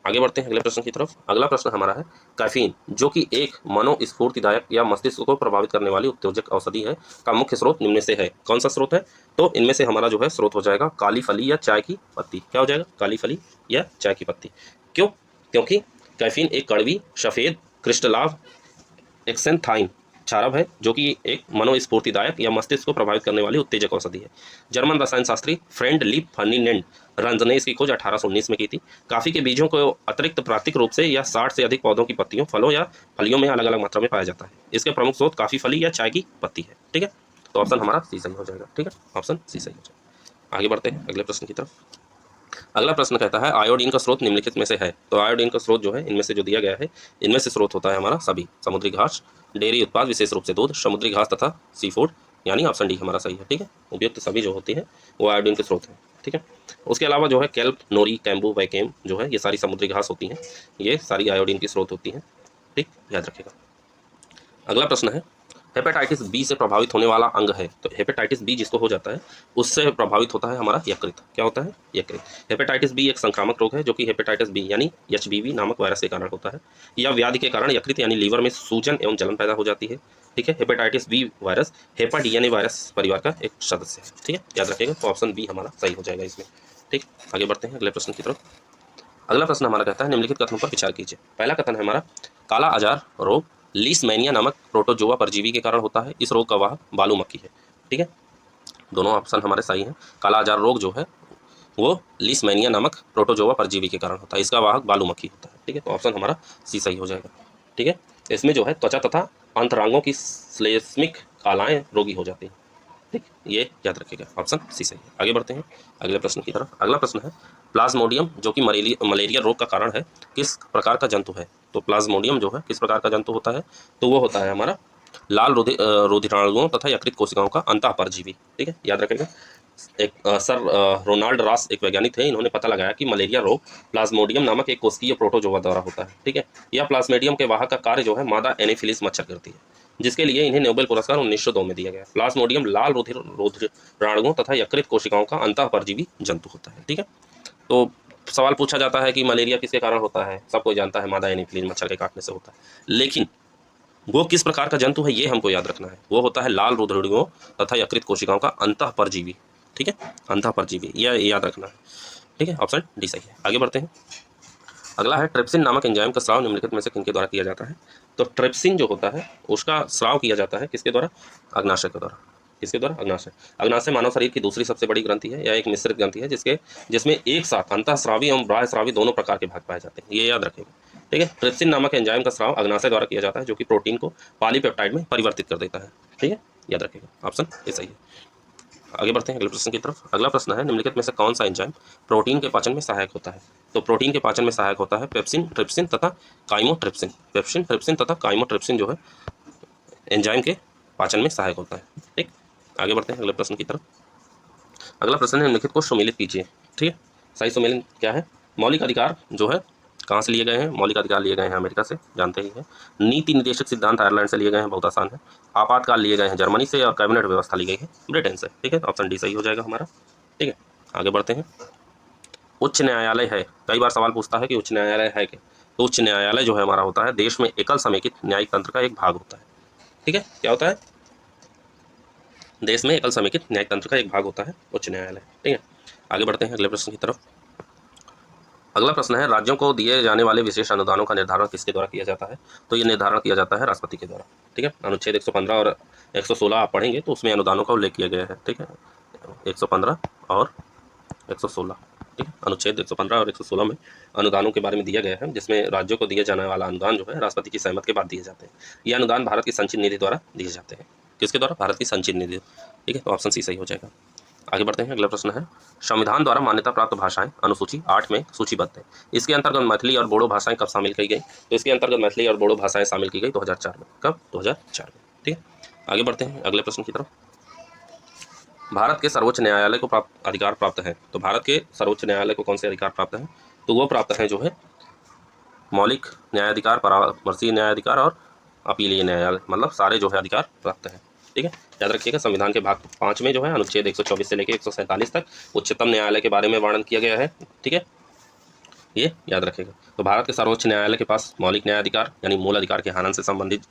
[SPEAKER 1] आगे बढ़ते हैं अगले प्रश्न की तरफ। अगला प्रश्न हमारा है, कैफीन जो कि एक मनोस्फूर्तिदायक या मस्तिष्क को प्रभावित करने वाली उत्तेजक औषधि है का मुख्य स्रोत निम्न में से है। कौन सा स्रोत है? तो इनमें से हमारा जो है स्रोत हो जाएगा काली फली या चाय की पत्ती। क्या हो जाएगा? काली फली या चाय की पत्ती। क्यों? क्योंकि कैफीन एक कड़वी सफेद क्रिस्टलाव एक्सेंथाइन क्षारक है जो कि एक मनोस्फूर्तिदायक या मस्तिष्क को प्रभावित करने वाली उत्तेजक औषधि है। जर्मन रसायन शास्त्री फ्रेंड लीप फर्डिनेंड रंज ने इसकी खोज 1819 में की थी। काफी के बीजों को अतिरिक्त प्राकृतिक रूप से या 60 से अधिक पौधों की पत्तियों, फलों या फलियों में अलग अलग मात्रा में पाया जाता है। इसके प्रमुख स्रोत काफी फली या चाय की पत्ती है। ठीक है, तो ऑप्शन हमारा सी सही हो जाएगा। ठीक है, ऑप्शन सी सही हो जाएगा। आगे बढ़ते हैं अगले प्रश्न की तरफ। अगला प्रश्न कहता है, आयोडीन का स्रोत निम्नलिखित में से है। तो आयोडीन का स्रोत जो है इनमें से जो दिया गया है, इनमें से स्रोत होता है हमारा सभी समुद्री घास, डेयरी उत्पाद विशेष रूप से दूध, समुद्री घास तथा सी फूड, यानी ऑप्शन डी हमारा सही है। ठीक है, उपयुक्त सभी जो होती है वो आयोडीन के स्रोत हैं। ठीक है, उसके अलावा जो है केल्प, नोरी, कैम्बू, वैकेम जो है ये सारी समुद्री घास होती हैं, ये सारी आयोडीन की स्रोत होती हैं। ठीक, याद रखिएगा। अगला प्रश्न है, हेपेटाइटिस बी से प्रभावित होने वाला अंग है। तो हेपेटाइटिस बी जिसको हो जाता है उससे प्रभावित होता है हमारा यकृत। क्या होता है? यकृत। हेपेटाइटिस बी एक संक्रामक रोग है जो कि हेपेटाइटिस बी यानी एचबीवी नामक वायरस के कारण होता है। यह व्याधि के कारण यकृत यानी लीवर में सूजन एवं जलन पैदा हो जाती है। ठीक है, hepatitis B virus hepa DNA virus परिवार का एक सदस्य है। ठीक है, याद रखिएगा। तो ऑप्शन बी हमारा सही हो जाएगा इसमें। ठीक, आगे बढ़ते हैं अगले प्रश्न की तरफ। अगला प्रश्न हमारा कहता है, निम्नलिखित कथनों पर विचार कीजिए। पहला कथन है हमारा, काला आजार रोग लीशमैनिया नामक प्रोटोजोआ परजीवी के कारण होता है। इस रोग का वाहक बालू मक्खी है। ठीक है, दोनों ऑप्शन हमारे सही हैं। काला आजार रोग जो है वो लीशमैनिया नामक प्रोटोजोआ परजीवी के कारण होता है, इसका वाहक बालू मक्खी होता है। ठीक है, तो ऑप्शन हमारा सी सही हो जाएगा। ठीक है, इसमें जो है त्वचा तथा अंतरांगों की श्लेष्मिक कालाएं रोगी हो जाती हैं। ठीक, ये याद रखिएगा। ऑप्शन सी सही है। आगे बढ़ते हैं अगले प्रश्न की तरफ। अगला प्रश्न है, प्लाज्मोडियम जो कि मलेरिया रोग का कारण है किस प्रकार का जंतु है। तो प्लाज्मोडियम जो है किस प्रकार का जंतु होता है? तो वो होता है हमारा लाल रुधिराणुओं तथा यकृत कोशिकाओं का अंतःपरजीवी। ठीक है, याद रखिएगा। एक सर रोनाल्ड रॉस एक वैज्ञानिक थे, इन्होंने पता लगाया कि मलेरिया रोग प्लाज्मोडियम नामक एक कोशिकीय प्रोटोजोआ द्वारा होता है। ठीक है, यह प्लाज्मोडियम के वाहक का कार्य जो है मादा एनोफिलिस मच्छर करती है, जिसके लिए इन्हें नोबेल पुरस्कार 1902 में दिया गया। प्लाज्मोडियम लाल रुधिराणुओं तथा यकृत कोशिकाओं का अंतःपरजीवी जंतु होता है। ठीक है, तो सवाल पूछा जाता है कि मलेरिया किसके कारण होता है? सब कोई जानता है मादा एनोफिलिस मच्छर के काटने से होता है, लेकिन वो किस प्रकार का जंतु है ये हमको याद रखना है। वो होता है लाल रुधिराणुओं तथा यकृत कोशिकाओं का अंतःपरजीवी। ठीक है, अंतःपरजीवी, यह याद रखना है। ठीक है, ऑप्शन डी सही है। आगे बढ़ते हैं। अगला है, ट्रिप्सिन नामक एंजाइम का स्राव निम्नलिखित में से किनके द्वारा किया जाता है। तो ट्रिप्सिन जो होता है उसका स्राव किया जाता है किसके द्वारा? अग्नाशय के द्वारा। किसके द्वारा? अग्नाशय। अग्नाशय मानव शरीर की दूसरी सबसे बड़ी ग्रंथि है या एक मिश्रित ग्रंथि है जिसमें एक साथ अंतःस्रावी एवं बाह्यस्रावी दोनों प्रकार के भाग पाए जाते हैं, ये याद रखेंगे। ठीक है, ट्रिप्सिन नामक एंजाइम का स्राव अग्नाशय द्वारा किया जाता है जो कि प्रोटीन को पॉलीपेप्टाइड में परिवर्तित कर देता है। ठीक है, याद रखेगा। ऑप्शन ए सही है। आगे बढ़ते हैं अगले प्रश्न की तरफ। अगला प्रश्न है, निम्नलिखित में से कौन सा एंजाइम प्रोटीन के पाचन में सहायक होता है। तो प्रोटीन के पाचन में सहायक होता है पेप्सिन, ट्रिप्सिन तथा काइमोट्रिप्सिन। पेप्सिन, ट्रिप्सिन तथा काइमोट्रिप्सिन जो है एंजाइम के पाचन में सहायक होता है। ठीक, आगे बढ़ते हैं अगले प्रश्न की तरफ। अगला प्रश्न है, निम्नलिखित को सुमेलित कीजिए। ठीक है, सही सुमेलित क्या है? मौलिक अधिकार जो है कहाँ से लिए गए हैं? मौलिक अधिकार लिए गए हैं अमेरिका से, जानते ही हैं। नीति निर्देशक सिद्धांत आयरलैंड से लिए गए हैं, बहुत आसान है। आपातकाल लिए गए हैं जर्मनी से, और कैबिनेट व्यवस्था ली गई है ब्रिटेन से। ठीक है, तो ऑप्शन डी सही हो जाएगा हमारा। ठीक है, आगे बढ़ते हैं। उच्च न्यायालय है, कई बार सवाल पूछता है कि उच्च न्यायालय है क्या। तो उच्च न्यायालय जो है हमारा होता है देश में एकल समेकित न्यायिक तंत्र का एक भाग होता है। ठीक है, क्या होता है? देश में एकल समेकित न्यायिक तंत्र का एक भाग होता है उच्च न्यायालय। ठीक है, आगे बढ़ते हैं अगले प्रश्न की तरफ। अगला प्रश्न है, राज्यों को दिए जाने वाले विशेष अनुदानों का निर्धारण किसके द्वारा किया जाता है। तो ये निर्धारण किया जाता है राष्ट्रपति के द्वारा। ठीक है, अनुच्छेद 115 और 116 आप पढ़ेंगे तो उसमें अनुदानों का उल्लेख किया गया है। ठीक है, 115 और 116। ठीक है, अनुच्छेद 115 और 116 में अनुदानों के बारे में दिया गया है, जिसमें राज्यों को दिए जाने वाला अनुदान जो है राष्ट्रपति की सहमति के बाद दिए जाते हैं। ये अनुदान भारत की संचित निधि द्वारा दिए जाते हैं। किसके द्वारा? भारत की संचित निधि। ठीक है, तो ऑप्शन सी सही हो जाएगा। आगे बढ़ते हैं। अगला प्रश्न है, संविधान द्वारा मान्यता प्राप्त भाषाएं अनुसूची 8 में सूचीबद्ध है। इसके अंतर्गत मैथिली और बोडो भाषाएं कब शामिल की गई। तो इसके अंतर्गत मैथिली और बोडो भाषाएं शामिल की गई 2004 में। कब? 2004 में। ठीक है, आगे बढ़ते हैं अगले प्रश्न की तरफ। भारत के सर्वोच्च न्यायालय को प्राप्त अधिकार प्राप्त है। तो भारत के सर्वोच्च न्यायालय को कौन से अधिकार प्राप्त है? तो वो प्राप्त है जो है मौलिक न्यायाधिकार, परामर्शी न्यायाधिकार और अपीलीय न्यायालय, मतलब सारे जो है अधिकार प्राप्त है। ठीक है, याद रखिएगा। संविधान के भाग 5 में जो है अनुच्छेद 124 से लेकर 147 तक उच्चतम न्यायालय के बारे में वर्णन किया गया है। ठीक है, ये याद रखेगा। तो भारत के सर्वोच्च न्यायालय के पास मौलिक न्यायाधिकार यानी मूल अधिकार के हनन से संबंधित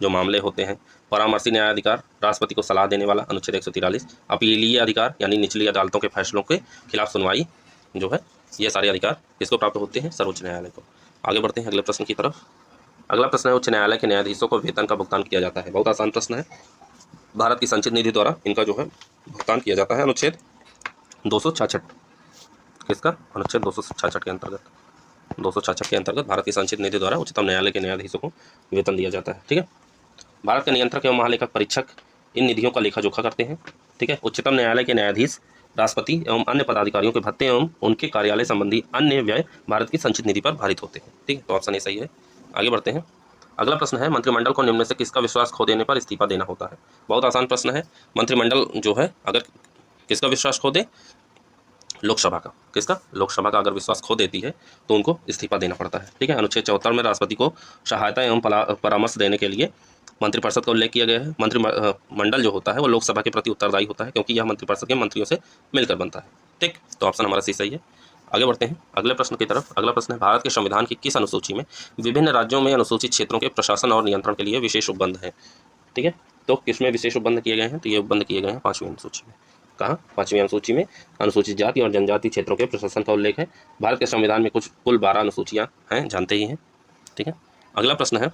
[SPEAKER 1] जो मामले होते हैं, परामर्शी न्यायाधिकार, राष्ट्रपति को सलाह देने वाला अनुच्छेद 143, अपीलीय अधिकार यानी निचली अदालतों के फैसलों के खिलाफ सुनवाई जो है, ये सारे अधिकार किसको प्राप्त होते हैं? सर्वोच्च न्यायालय को। आगे बढ़ते हैं अगले प्रश्न की तरफ। अगला प्रश्न है, उच्च न्यायालय के न्यायाधीशों को वेतन का भुगतान किया जाता है। बहुत आसान प्रश्न है। भारत की संचित निधि द्वारा इनका जो है भुगतान किया जाता है। अनुच्छेद 266 किसका? अनुच्छेद 266 के अंतर्गत, 266 के अंतर्गत भारत की संचित निधि द्वारा उच्चतम न्यायालय के न्यायाधीशों को वेतन दिया जाता है। ठीक है। भारत के नियंत्रक एवं महालेखक परीक्षक इन निधियों का लेखा जोखा करते हैं। ठीक है। उच्चतम न्यायालय के न्यायाधीश, राष्ट्रपति एवं अन्य पदाधिकारियों के भत्ते एवं उनके कार्यालय संबंधी अन्य व्यय भारत की संचित निधि पर भारित होते हैं। ठीक है, तो ऑप्शन ए सही है। आगे बढ़ते हैं। अगला प्रश्न है, मंत्रिमंडल को निम्न में से किसका विश्वास खो देने पर इस्तीफा देना होता है? बहुत आसान प्रश्न है। मंत्रिमंडल जो है अगर किसका विश्वास खो दे? लोकसभा का। किसका? लोकसभा का अगर विश्वास खो देती है तो उनको इस्तीफा देना पड़ता है। ठीक है। अनुच्छेद 74 में राष्ट्रपति को सहायता एवं परामर्श देने के लिए मंत्रिपरिषद का उल्लेख किया गया है। मंत्रिमंडल जो होता है वो लोकसभा के प्रति उत्तरदायी होता है, क्योंकि यह मंत्रिपरिषद के मंत्रियों से मिलकर बनता है। ठीक, तो ऑप्शन हमारा सी सही है। आगे बढ़ते हैं अगले प्रश्न की तरफ। अगला प्रश्न है, भारत के संविधान की किस अनुसूची में विभिन्न राज्यों में अनुसूचित क्षेत्रों के प्रशासन और नियंत्रण के लिए विशेष उपबंध है? ठीक है, तो किसमें विशेष उपबंध किए गए हैं? तो ये उपबंध किए गए हैं 5वीं अनुसूची में। कहाँ? 5वीं अनुसूची में अनुसूचित जाति और जनजाति क्षेत्रों के प्रशासन का उल्लेख है। भारत के संविधान में कुल 12 अनुसूचियाँ हैं, जानते ही हैं। ठीक है। अगला प्रश्न है,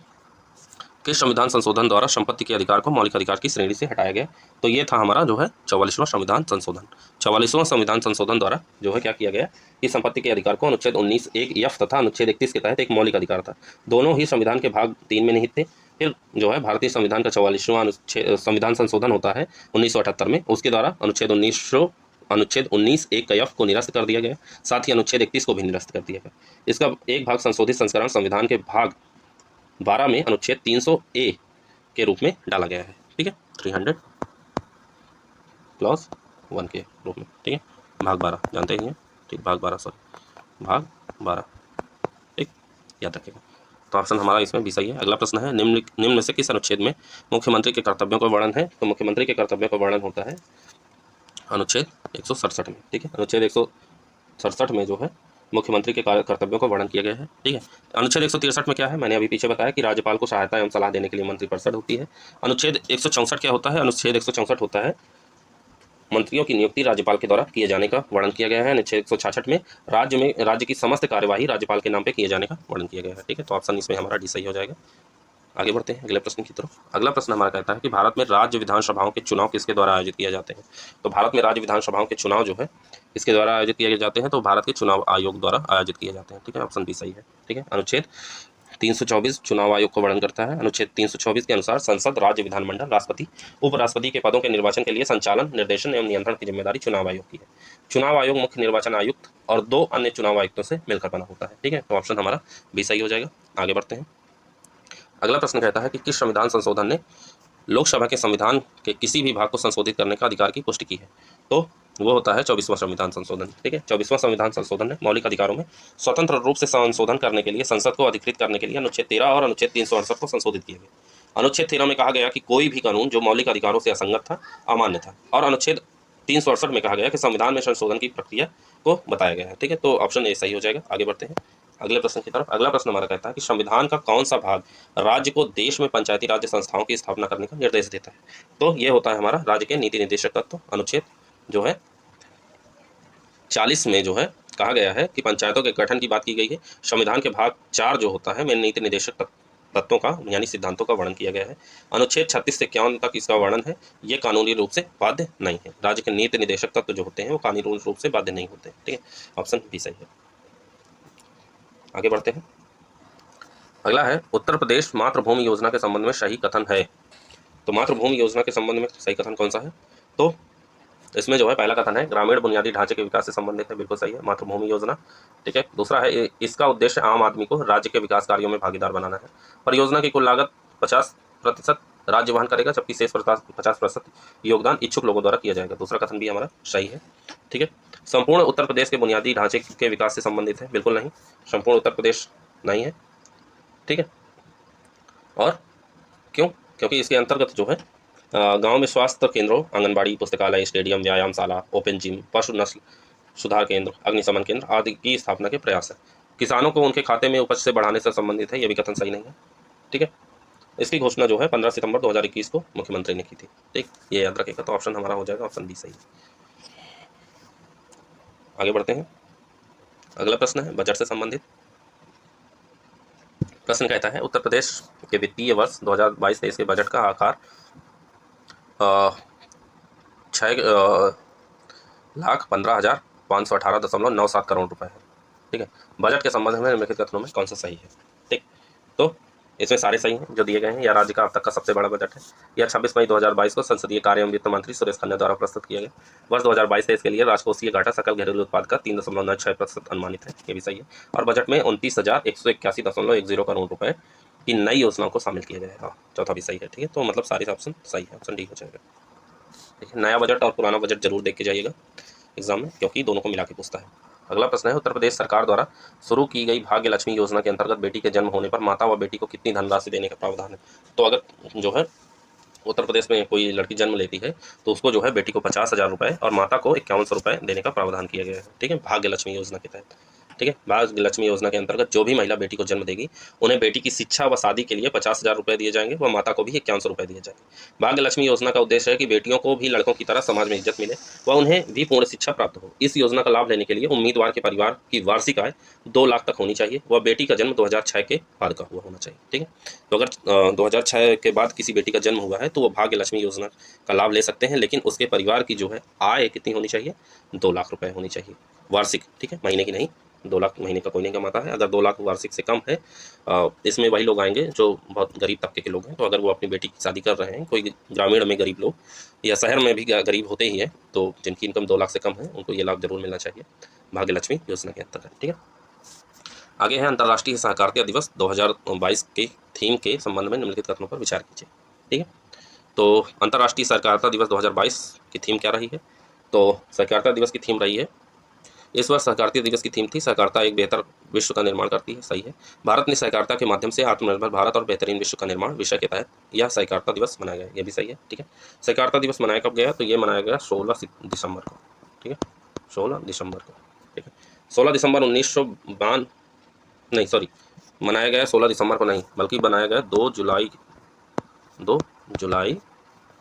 [SPEAKER 1] किस संविधान संशोधन द्वारा संपत्ति के अधिकार को मौलिक अधिकार की श्रेणी से हटाया गया? तो ये था हमारा जो है 44वां संविधान संशोधन। 44वां संविधान संशोधन द्वारा जो है क्या किया गया कि संपत्ति के अधिकार को अनुच्छेद 19(1)(f) तथा अनुच्छेद 31 के तहत एक मौलिक अधिकार था। दोनों ही संविधान के भाग 3 में निहित थे। फिर जो है भारतीय संविधान का 44वां संविधान संशोधन होता है 1978 में, उसके द्वारा अनुच्छेद 19(1)(f) को निरस्त कर दिया गया। साथ ही अनुच्छेद 31 को भी निरस्त कर दिया गया। इसका एक भाग संशोधित संस्करण संविधान के भाग 12 में अनुच्छेद 300A के रूप में डाला गया है। ठीक है, 300+1 के रूप में। ठीक है, भाग 12 जानते ही हैं। ठीक, भाग 12 भाग 12। ठीक, याद रखिएगा। तो ऑप्शन हमारा इसमें भी सही है। अगला प्रश्न है, निम्न में से किस अनुच्छेद में मुख्यमंत्री के कर्तव्यों का वर्णन है? तो मुख्यमंत्री के कर्तव्यों का वर्णन होता है अनुच्छेद 167 में। ठीक है, अनुच्छेद 167 में जो है मुख्यमंत्री के कर्तव्यों का वर्णन किया गया है। ठीक है। अनुच्छेद 163 में क्या है? मैंने अभी पीछे बताया कि राज्यपाल को सहायता एवं सलाह देने के लिए मंत्रिपरिषद होती है। अनुच्छेद 164 क्या होता है? अनुच्छेद 164 होता है मंत्रियों की नियुक्ति राज्यपाल के द्वारा किए जाने का वर्णन किया गया है। अनुच्छेद 166 में राज्य की समस्त कार्यवाही राज्यपाल के नाम पे किए जाने का वर्णन किया गया है। ठीक है, तो ऑप्शन इसमें हमारा डी सही हो जाएगा। आगे बढ़ते हैं अगले प्रश्न की तरफ। अगला प्रश्न हमारा कहता है कि भारत में राज्य विधानसभाओं के चुनाव किसके द्वारा आयोजित किए जाते हैं? तो भारत में राज्य विधानसभाओं के चुनाव जो है किसके द्वारा आयोजित किए जाते हैं? तो भारत के चुनाव आयोग द्वारा आयोजित किए जाते हैं। ठीक है, ऑप्शन बी सही है। ठीक है, अनुच्छेद 324 चुनाव आयोग को वर्णन करता है। अनुच्छेद 324 के अनुसार संसद, राज्य विधानमंडल, राष्ट्रपति, उपराष्ट्रपति के पदों के निर्वाचन के लिए संचालन, निर्देशन एवं नियंत्रण की जिम्मेदारी चुनाव आयोग की है। चुनाव आयोग मुख्य निर्वाचन आयुक्त और 2 अन्य चुनाव आयुक्तों से मिलकर बना होता है। ठीक है, तो ऑप्शन हमारा बी सही हो जाएगा। आगे बढ़ते हैं। अगला प्रश्न कहता है कि किस संविधान संशोधन ने लोकसभा के संविधान के किसी भी भाग को संशोधित करने का अधिकार की पुष्टि की है? तो वो होता है 24वां संविधान संशोधन। ठीक है, 24वां संविधान संशोधन ने मौलिक अधिकारों में स्वतंत्र रूप से संशोधन करने के लिए संसद को अधिकृत करने के लिए अनुच्छेद 13 और अनुच्छेद 368 को संशोधित किया गया। अनुच्छेद 13 में कहा गया कि कोई भी कानून जो मौलिक अधिकारों से असंगत था अमान्य था, और अनुच्छेद 368 में कहा गया कि संविधान में संशोधन की प्रक्रिया को बताया गया है। ठीक है, तो ऑप्शन ए सही हो जाएगा। आगे बढ़ते हैं अगले प्रश्न की तरफ। अगला प्रश्न हमारा कहता है कि संविधान का कौन सा भाग राज्य को देश में पंचायती राज्य संस्थाओं की स्थापना करने का निर्देश देता है? तो ये होता है हमारा राज्य के नीति निर्देशक तत्व। अनुच्छेद जो है 40 में जो है कहा गया है कि पंचायतों के गठन की बात की गई है। संविधान के भाग 4 जो होता है में नीति निर्देशक तत्वों का यानी सिद्धांतों का वर्णन किया गया है। अनुच्छेद 36 से 51 तक इसका वर्णन है। ये कानूनी रूप से बाध्य नहीं है। राज्य के नीति निर्देशक तत्व जो होते हैं वो कानूनी रूप से बाध्य नहीं होते। ठीक है, ऑप्शन बी सही है। आगे बढ़ते हैं। अगला है, उत्तर प्रदेश मातृभूमि योजना के संबंध में सही कथन है। तो मातृभूमि योजना के संबंध में सही कथन कौन सा है? तो इसमें जो है पहला कथन है ग्रामीण बुनियादी ढांचे के विकास से संबंधित है, बिल्कुल सही है, मातृभूमि योजना। ठीक है, दूसरा है इसका उद्देश्य आम आदमी को राज्य के विकास कार्यों में भागीदार बनाना है। परियोजना की कुल लागत 50% राज्य वहन करेगा, जबकि शेष 50% योगदान इच्छुक लोगों द्वारा किया जाएगा। दूसरा कथन भी हमारा सही है। ठीक है, संपूर्ण उत्तर प्रदेश के बुनियादी ढांचे के विकास से संबंधित है, बिल्कुल नहीं, संपूर्ण उत्तर प्रदेश नहीं है। ठीक है, और क्यों? क्योंकि इसके अंतर्गत जो है गांव में स्वास्थ्य केंद्रों, आंगनबाड़ी, पुस्तकालय, स्टेडियम, व्यायामशाला, ओपन जिम, पशु नस्ल सुधार केंद्र, अग्निशमन केंद्र आदि की स्थापना के प्रयास है। किसानों को उनके खाते में उपज से बढ़ाने से संबंधित है, यह भी कथन सही नहीं है। ठीक है, इसकी घोषणा जो है 15 सितंबर 2021 को मुख्यमंत्री ने की थी। ठीक, ये याद रखेगा। तो ऑप्शन हमारा हो जाएगा ऑप्शन बी सही है। आगे बढ़ते हैं। अगला प्रश्न है बजट से संबंधित। प्रश्न कहता है उत्तर प्रदेश के वित्तीय वर्ष 2022-23 के बजट का आकार 6,15,518.97 करोड़ रुपए है। ठीक है, बजट के संबंध में निम्नलिखित कथनों में कौन सा सही है? ठीक, तो इसमें सारे सही हैं जो दिए गए हैं। यह राज्य का अब तक का सबसे बड़ा बजट है। यह 26 मई 2022 को संसदीय कार्य एवं वित्त मंत्री सुरेश खन्ना द्वारा प्रस्तुत किया गया। वर्ष 2022-23 के लिए राजकोषीय घाटा सकल घरेलू उत्पाद का 3.96% अनुमानित है, ये भी सही है। और बजट में 29,181.10 करोड़ रुपए की नई योजनाओं को शामिल किया गया है। चौथा भी सही है। ठीक है, तो मतलब सारे ऑप्शन सही है, ऑप्शन डी हो जाएगा। ठीक है, नया बजट और पुराना बजट जरूर देख के जाइएगा एग्जाम में, क्योंकि दोनों को मिला के पूछता है। अगला प्रश्न है उत्तर प्रदेश सरकार द्वारा शुरू की गई भाग्य लक्ष्मी योजना के अंतर्गत बेटी के जन्म होने पर माता व बेटी को कितनी धनराशि देने का प्रावधान है? तो अगर जो है उत्तर प्रदेश में कोई लड़की जन्म लेती है तो उसको जो है बेटी को 50,000 रुपये और माता को 5100 रुपये देने का प्रावधान किया गया है। ठीक है, भाग्य लक्ष्मी योजना के तहत। ठीक है, भाग्य लक्ष्मी योजना के अंतर्गत जो भी महिला बेटी को जन्म देगी उन्हें बेटी की शिक्षा व शादी के लिए 50,000 रुपये दिए जाएंगे व माता को भी 5100 रुपये दिए जाएंगे। भाग्य लक्ष्मी योजना का उद्देश्य है कि बेटियों को भी लड़कों की तरह समाज में इज्जत मिले व उन्हें भी पूर्ण शिक्षा प्राप्त हो। इस योजना का लाभ लेने के लिए उम्मीदवार के परिवार की वार्षिक आय 2 लाख तक होनी चाहिए व बेटी का जन्म 2006 के बाद का हुआ होना चाहिए। ठीक है, तो अगर 2006 के बाद किसी बेटी का जन्म हुआ है तो वो भाग्य लक्ष्मी योजना का लाभ ले सकते हैं, लेकिन उसके परिवार की जो है आय कितनी होनी चाहिए? 2 लाख रुपए होनी चाहिए वार्षिक। ठीक है, महीने की नहीं, 2 लाख महीने का कोई नहीं कमाता है। अगर 2 लाख वार्षिक से कम है, इसमें वही लोग आएंगे जो बहुत गरीब तबके के लोग हैं। तो अगर वो अपनी बेटी की शादी कर रहे हैं, कोई ग्रामीण में गरीब लोग या शहर में भी गरीब होते ही है, तो जिनकी इनकम 2 लाख से कम है उनको ये लाभ जरूर मिलना चाहिए भाग्य लक्ष्मी योजना के अंतर्गत। ठीक है, आगे है अंतर्राष्ट्रीय सहकारिता दिवस 2022 के थीम के संबंध में निम्नलिखित कथनों पर विचार कीजिए। ठीक है, तो अंतर्राष्ट्रीय सहकारिता दिवस 2022 की थीम क्या रही है? तो सहकारिता दिवस की थीम रही है, इस वर्ष सहकारिता दिवस की थीम थी सहकारिता एक बेहतर विश्व का निर्माण करती है। सही है, भारत ने सहकारिता के माध्यम से आत्मनिर्भर भारत और बेहतरीन विश्व का निर्माण विषय के तहत यह सहकारिता दिवस मनाया गया, यह भी सही है। ठीक है, सहकारिता दिवस मनाया कब गया? तो ये मनाया गया 16 दिसंबर को। ठीक है, 16 दिसंबर को। ठीक है, 16 दिसंबर 1952 नहीं सॉरी, मनाया गया 16 दिसंबर को नहीं, बल्कि बनाया गया 2 जुलाई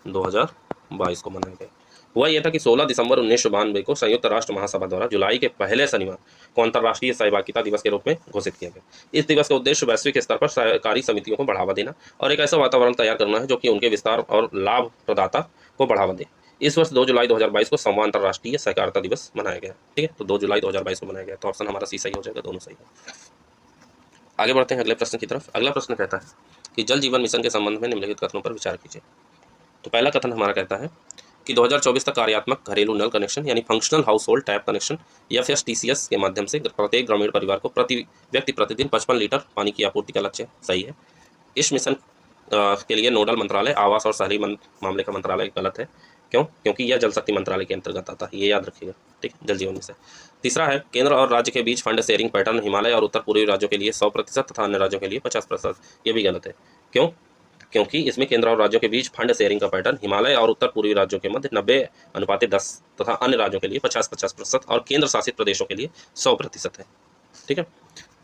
[SPEAKER 1] 2022 को मनाया गया। हुआ यह था कि 16 दिसंबर 1992 को संयुक्त राष्ट्र महासभा द्वारा जुलाई के पहले शनिवार को अंतर्राष्ट्रीय सहभागिता दिवस के रूप में घोषित किया गया। इस दिवस का उद्देश्य वैश्विक स्तर पर सहकारी समितियों को बढ़ावा देना और एक ऐसा वातावरण तैयार करना है जो कि उनके विस्तार और लाभ प्रदाता को बढ़ावा दे। इस वर्ष 2 जुलाई 2022 को 100वां अंतर्राष्ट्रीय सहकारिता दिवस मनाया गया। ठीक है, तो 2 जुलाई 2022 को मनाया गया, तो ऑप्शन हमारा सी सही हो जाएगा, दोनों सही है। आगे बढ़ते हैं अगले प्रश्न की तरफ। अगला प्रश्न कहता है कि जल जीवन मिशन के संबंध में निम्नलिखित कथनों पर विचार कीजिए। तो पहला कथन हमारा कहता है कि 2024 तक कार्यात्मक घरेलू नल कनेक्शन यानी functional house hold tap connection FSTCS के माध्यम से प्रत्येक ग्रामीण परिवार को प्रति व्यक्ति प्रतिदिन 55 लीटर पानी की आपूर्ति का लक्ष्य सही है। इस मिशन के लिए नोडल मंत्रालय आवास और शहरी मामले का मंत्रालय गलत है। क्यों? क्योंकि यह जल शक्ति मंत्रालय के अंतर्गत आता है, ये याद रखिएगा। ठीक, जल जीवन मिशन। तीसरा है केंद्र और राज्य के बीच फंड शेयरिंग पैटर्न हिमालय और उत्तर पूर्वी राज्यों के लिए 100% तथा अन्य राज्यों के लिए 50%, ये भी गलत है। क्यों? क्योंकि इसमें केंद्र और राज्यों के बीच फंड शेयरिंग का पैटर्न हिमालय और उत्तर पूर्वी राज्यों के मध्य 90:10 तथा अन्य राज्यों के लिए 50-50% और केंद्र शासित प्रदेशों के लिए 100% है। ठीक है,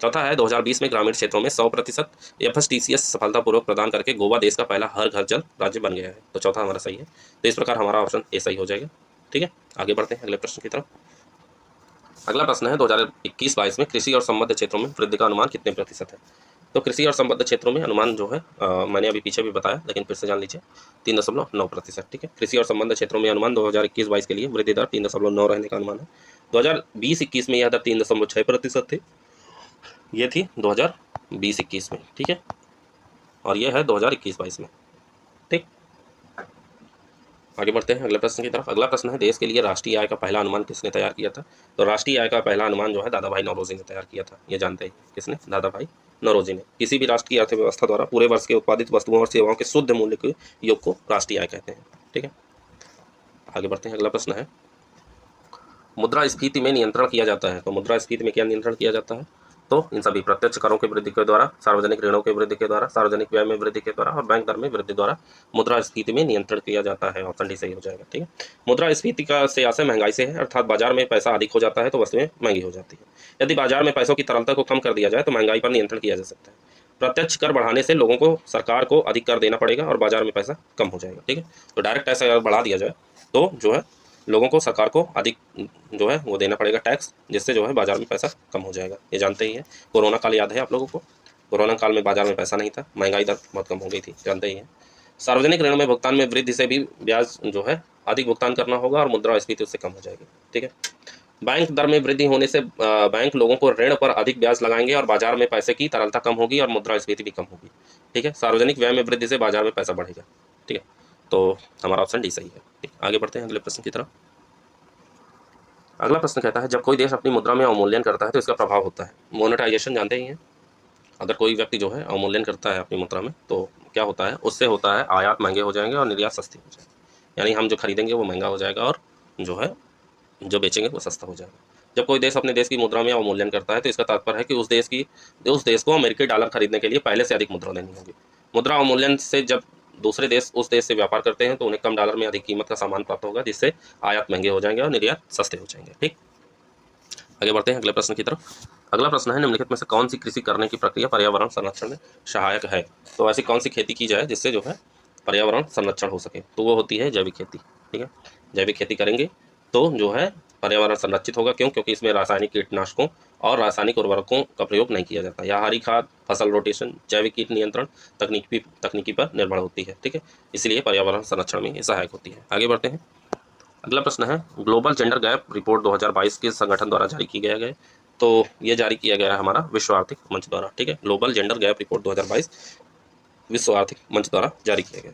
[SPEAKER 1] चौथा है 2020 में ग्रामीण क्षेत्रों में 100% FSTCS सफलतापूर्वक प्रदान करके गोवा देश का पहला हर घर जल राज्य बन गया है। तो चौथा हमारा सही है, तो इस प्रकार हमारा ऑप्शन ए सही हो जाएगा। ठीक है, आगे बढ़ते हैं अगले प्रश्न की तरफ। अगला प्रश्न है 2021-22 में कृषि और संबद्ध क्षेत्रों में वृद्धि का अनुमान कितने प्रतिशत है? तो कृषि और संबद्ध क्षेत्रों में अनुमान जो है मैंने अभी पीछे भी बताया, लेकिन फिर से जान लीजिए 3.9%। ठीक है, कृषि और संबद्ध क्षेत्रों में अनुमान 2021-22 के लिए वृद्धि दर 3.9 रहने का अनुमान है। 2020-21 में यह दर 3.6% थी, ये थी 2020-21 में। ठीक है, और यह है 2021-22 में। ठीक, आगे बढ़ते हैं अगले प्रश्न की तरफ। अगला प्रश्न है देश के लिए राष्ट्रीय आय का पहला अनुमान किसने तैयार किया था? तो राष्ट्रीय आय का पहला अनुमान जो है दादा भाई नौरोजी ने तैयार किया था, ये जानते हैं किसने? दादा भाई नौरोजी ने। किसी भी राष्ट्र की अर्थव्यवस्था द्वारा पूरे वर्ष के उत्पादित वस्तुओं और सेवाओं के शुद्ध मूल्य के योग को राष्ट्रीय आय कहते हैं। ठीक है, आगे बढ़ते हैं। अगला प्रश्न है मुद्रास्फीति में नियंत्रण किया जाता है। तो मुद्रास्फीति में क्या नियंत्रण किया जाता है? तो इन सभी प्रत्यक्ष करों की वृद्धि के द्वारा, सार्वजनिक ऋणों की वृद्धि के द्वारा, सार्वजनिक व्यय में वृद्धि के द्वारा और बैंक दर में वृद्धि द्वारा मुद्रास्फीति में नियंत्रण किया जाता है। ऑप्शन डी सही हो जाएगा। ठीक है, मुद्रास्फीति का से आशय महंगाई से है, अर्थात बाजार में पैसा अधिक हो जाता है तो वस्तुएं महंगी हो जाती है। यदि बाजार में पैसों की तरलता को कम कर दिया जाए तो महंगाई पर नियंत्रण किया जा सकता है। प्रत्यक्ष कर बढ़ाने से लोगों को, सरकार को अधिक कर देना पड़ेगा और बाजार में पैसा कम हो जाएगा। ठीक है, तो डायरेक्ट टैक्स अगर बढ़ा दिया जाए तो जो है लोगों को, सरकार को अधिक जो है वो देना पड़ेगा टैक्स, जिससे जो है बाजार में पैसा कम हो जाएगा। ये जानते ही हैं, कोरोना काल याद है आप लोगों को। कोरोना काल में बाजार में पैसा नहीं था, महंगाई दर बहुत कम हो गई थी, जानते ही हैं। सार्वजनिक ऋण में भुगतान में वृद्धि से भी ब्याज जो है अधिक भुगतान करना होगा और मुद्रास्फीति उससे कम हो जाएगी। ठीक है, बैंक दर में वृद्धि होने से बैंक लोगों को ऋण पर अधिक ब्याज लगाएंगे और बाजार में पैसे की तरलता कम होगी और मुद्रास्फीति भी कम होगी। ठीक है, सार्वजनिक व्यय में वृद्धि से बाजार में पैसा बढ़ेगा। ठीक है, तो हमारा ऑप्शन डी सही है। ठीक, आगे बढ़ते हैं अगले प्रश्न की तरफ। अगला प्रश्न कहता है, जब कोई देश अपनी मुद्रा में अवमूल्यन करता है तो इसका प्रभाव होता है। मोनेटाइजेशन जानते ही हैं। अगर कोई व्यक्ति जो है अवमूल्यन करता है अपनी मुद्रा में तो क्या होता है, उससे होता है आयात महंगे हो जाएंगे और निर्यात सस्ती हो जाएगी। यानी हम जो खरीदेंगे वो महंगा हो जाएगा और जो है जो बेचेंगे वो सस्ता हो जाएगा। जब कोई देश अपने देश की मुद्रा में अवमूल्यन करता है तो इसका तात्पर्य है कि उस देश को अमेरिकी डॉलर खरीदने के लिए पहले से अधिक मुद्रा लेनी होगी। मुद्रा अवमूल्यन से जब दूसरे देश उस देश से व्यापार करते हैं तो उन्हें कम डॉलर में अधिक कीमत का सामान प्राप्त होगा, जिससे आयात महंगे हो जाएंगे और निर्यात सस्ते हो जाएंगे। ठीक, आगे बढ़ते हैं अगले प्रश्न की तरफ। अगला प्रश्न है, निम्नलिखित में से कौन सी कृषि करने की प्रक्रिया पर्यावरण संरक्षण में सहायक है। तो ऐसी कौन सी खेती की जाए जिससे जो है पर्यावरण संरक्षण हो सके, तो वो होती है जैविक खेती। ठीक है, जैविक खेती करेंगे तो जो है पर्यावरण संरक्षित होगा। क्यों? क्योंकि इसमें रासायनिक कीटनाशकों और रासायनिक उर्वरकों का प्रयोग नहीं किया जाता। यह हरी खाद, फसल रोटेशन, जैविक कीट नियंत्रण तकनीकी पर निर्भर होती है। ठीक है, इसलिए पर्यावरण संरक्षण में ये सहायक होती है। आगे बढ़ते हैं। अगला प्रश्न है, ग्लोबल जेंडर गैप रिपोर्ट 2022 किस संगठन द्वारा जारी की गया है। तो ये जारी किया गया है हमारा विश्व आर्थिक मंच द्वारा। ठीक है, ग्लोबल जेंडर गैप रिपोर्ट 2022 विश्व आर्थिक मंच द्वारा जारी किया गया।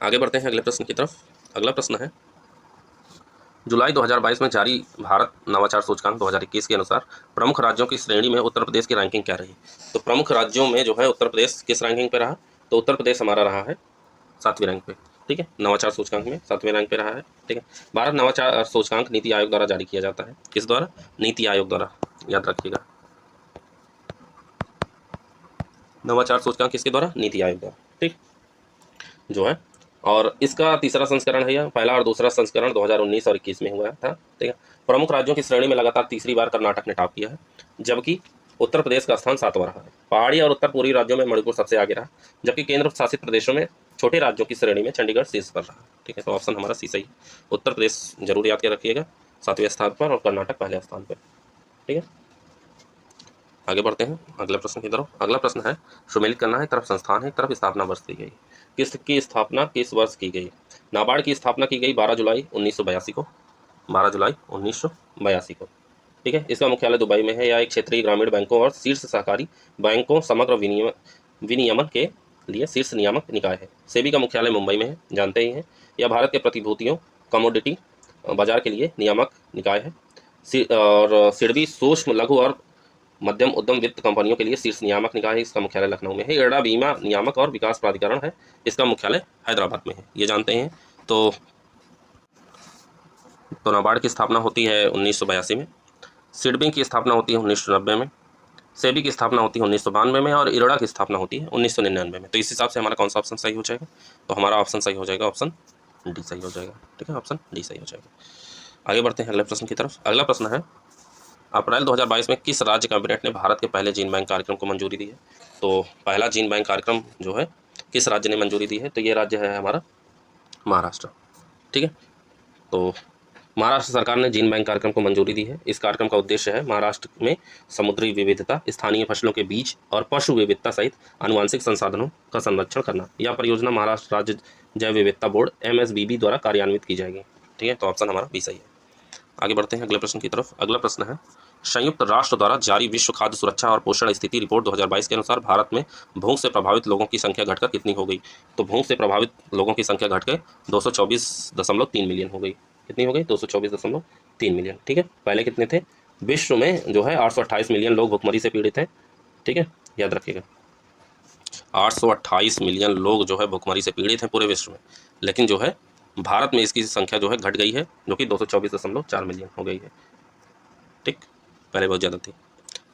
[SPEAKER 1] आगे बढ़ते हैं अगले प्रश्न की तरफ। अगला प्रश्न है, जुलाई 2022 में जारी भारत नवाचार सूचकांक 2021 के अनुसार प्रमुख राज्यों की श्रेणी में उत्तर प्रदेश की रैंकिंग क्या रही। तो प्रमुख राज्यों में जो है उत्तर प्रदेश किस रैंकिंग पे रहा, तो उत्तर प्रदेश हमारा रहा है 7वीं रैंक पे। ठीक है, नवाचार सूचकांक में 7वें रैंक पे रहा है। ठीक है, भारत नवाचार सूचकांक नीति आयोग द्वारा जारी किया जाता है। किस द्वारा? नीति आयोग द्वारा, याद रखिएगा। नवाचार सूचकांक किसके द्वारा? नीति आयोग द्वारा। ठीक, जो है और इसका तीसरा संस्करण है। यह पहला और दूसरा संस्करण 2019 और 21 में हुआ था। ठीक है, प्रमुख राज्यों की श्रेणी में लगातार तीसरी बार कर्नाटक ने टॉप किया है, जबकि उत्तर प्रदेश का स्थान 7वां रहा है। पहाड़ी और उत्तर पूर्वी राज्यों में मणिपुर सबसे आगे रहा, जबकि केंद्र शासित प्रदेशों में छोटे राज्यों की श्रेणी में चंडीगढ़ शीर्ष पर रहा। ठीक है, तो ऑप्शन हमारा सी सही। उत्तर प्रदेश जरूर याद के रखिएगा 7वें स्थान पर और कर्नाटक पहले स्थान पर। ठीक है, आगे बढ़ते हैं अगले प्रश्न की तरफ। अगला प्रश्न है, सुमेलित करना है, एक तरफ संस्थान है, एक तरफ स्थापना वर्ष दी गई। किसकी स्थापना किस वर्ष की गई? नाबार्ड की स्थापना की गई 12 जुलाई 1982 को। 12 जुलाई 1982 को। ठीक है, इसका मुख्यालय दुबई में है। यह एक क्षेत्रीय ग्रामीण बैंकों और शीर्ष सहकारी बैंकों समग्र विनियमन के लिए शीर्ष नियामक निकाय है। सेबी का मुख्यालय मुंबई में है, जानते ही हैं। यह भारत के प्रतिभूतियों कमोडिटी बाजार के लिए नियामक निकाय है। और सिडबी सूक्ष्म लघु और मध्यम उद्यम वित्त कंपनियों के लिए शीर्ष नियामक निकाय है। इसका मुख्यालय लखनऊ में है। इरडा बीमा नियामक और विकास प्राधिकरण है, इसका मुख्यालय हैदराबाद में है, ये जानते हैं। तो नाबार्ड की स्थापना होती है 1982 में, सिडबी की स्थापना होती है 1990 में, सेबी की स्थापना होती है 1992 में और इरडा की स्थापना होती है 1999 में। तो इस हिसाब से हमारा कौन सा ऑप्शन सही हो जाएगा? तो हमारा ऑप्शन सही हो जाएगा, ऑप्शन डी सही हो जाएगा। ठीक है, ऑप्शन डी सही हो जाएगा। आगे बढ़ते हैं अगले प्रश्न की तरफ। अगला प्रश्न है, अप्रैल 2022 में किस राज्य कैबिनेट ने भारत के पहले जीन बैंक कार्यक्रम को मंजूरी दी है? तो पहला जीन बैंक कार्यक्रम जो है किस राज्य ने मंजूरी दी है? तो ये राज्य है हमारा महाराष्ट्र। ठीक है, तो महाराष्ट्र सरकार ने जीन बैंक कार्यक्रम को मंजूरी दी है। इस कार्यक्रम का उद्देश्य है महाराष्ट्र में समुद्री विविधता, स्थानीय फसलों के बीज और पशु विविधता सहित आनुवांशिक संसाधनों का संरक्षण करना। यह परियोजना महाराष्ट्र राज्य जैव विविधता बोर्ड MSBB द्वारा कार्यान्वित की जाएगी। ठीक है, तो ऑप्शन हमारा बी सही है। आगे बढ़ते हैं अगले प्रश्न की तरफ। अगला प्रश्न है, संयुक्त राष्ट्र द्वारा जारी विश्व खाद्य सुरक्षा और पोषण स्थिति रिपोर्ट 2022 के अनुसार भारत में भूख से प्रभावित लोगों की संख्या घटकर कितनी हो गई? तो भूख से प्रभावित लोगों की संख्या घटकर 224.3 मिलियन हो गई। कितनी हो गई? 224.3 मिलियन। ठीक है, पहले कितने थे? विश्व में जो है 828 मिलियन लोग भुखमरी से पीड़ित हैं। ठीक है, याद रखिएगा 828 मिलियन लोग जो है भुखमरी से पीड़ित हैं पूरे विश्व में, लेकिन जो है भारत में इसकी संख्या जो है घट गई है, जो कि 224.4 मिलियन हो गई है। ठीक, पहले बहुत ज़्यादा थी।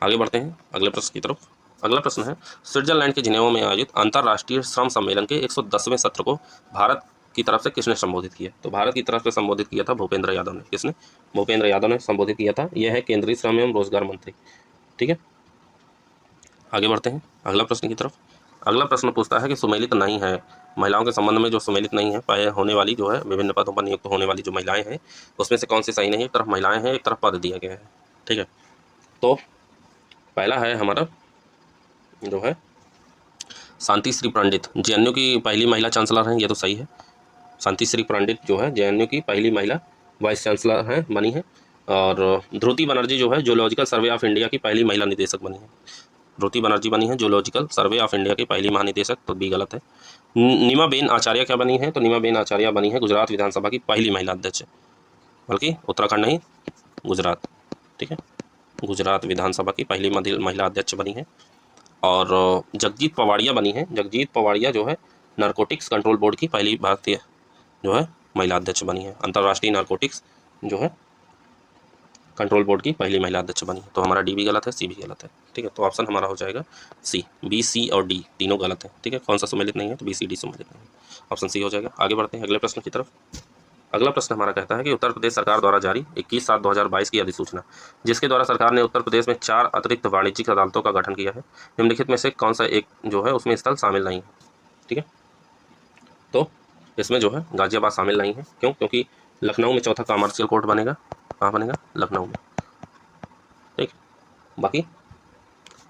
[SPEAKER 1] आगे बढ़ते हैं अगले प्रश्न की तरफ। अगला प्रश्न है, स्विट्जरलैंड के जिनेवा में आयोजित अंतर्राष्ट्रीय श्रम सम्मेलन के 110वें सत्र को भारत की तरफ से किसने संबोधित किया? तो भारत की तरफ से संबोधित किया था भूपेंद्र यादव ने। किसने? भूपेंद्र यादव ने संबोधित किया था। यह है केंद्रीय श्रम एवं रोजगार मंत्री। ठीक है, आगे बढ़ते हैं अगला प्रश्न की तरफ। अगला प्रश्न पूछता है कि सुमेलित नहीं है, महिलाओं के संबंध में जो सुमेलित नहीं है, पाए होने वाली जो है विभिन्न पदों पर नियुक्त होने वाली जो महिलाएं हैं उसमें से कौन सी सही नहीं है? एक तरफ महिलाएं हैं, एक तरफ पद दिया गया है। ठीक है, तो पहला है हमारा जो है शांति श्री पंडित, जेएनयू की पहली महिला चांसलर हैं, ये तो सही है। शांति श्री पंडित जो है जेएनयू की पहली महिला वाइस चांसलर हैं, बनी है। और ध्रुति बनर्जी जो है जूलॉजिकल सर्वे ऑफ इंडिया की पहली महिला निदेशक बनी है। ध्रुति बनर्जी बनी है जूलॉजिकल सर्वे ऑफ इंडिया की पहली महानिदेशक, तो बी गलत है। नीमाबेन आचार्य क्या बनी है? तो नीमाबेन आचार्य बनी है गुजरात विधानसभा की पहली महिला अध्यक्ष, बल्कि उत्तराखंड नहीं, गुजरात। ठीक है, गुजरात विधानसभा की पहली महिला अध्यक्ष बनी है। और जगजीत पवाड़िया बनी है, जगजीत पवाड़िया जो है नारकोटिक्स कंट्रोल बोर्ड की पहली भारतीय जो है महिला अध्यक्ष बनी है। अंतर्राष्ट्रीय नारकोटिक्स जो है कंट्रोल बोर्ड की पहली महिला अध्यक्ष बनी है। तो हमारा डी भी गलत है, सी भी गलत है। ठीक है, तो ऑप्शन हमारा हो जाएगा सी। बी, सी और डी तीनों गलत है। ठीक है, कौन सा सम्मिलित नहीं है? तो बी, सी, डी सम्मिलित नहीं है, ऑप्शन सी हो जाएगा। आगे बढ़ते हैं अगले प्रश्न की तरफ। अगला प्रश्न हमारा कहता है कि उत्तर प्रदेश सरकार द्वारा जारी 21/7/2022 की अधिसूचना, जिसके द्वारा सरकार ने उत्तर प्रदेश में 4 अतिरिक्त वाणिज्यिक अदालतों का गठन किया है, निम्नलिखित में से कौन सा एक जो है उसमें स्थल शामिल नहीं है? ठीक है, तो इसमें जो है गाजियाबाद शामिल नहीं है। क्यों? क्योंकि लखनऊ में चौथा कमर्शियल कोर्ट बनेगा। कहाँ बनेगा? लखनऊ में। ठीक, बाकी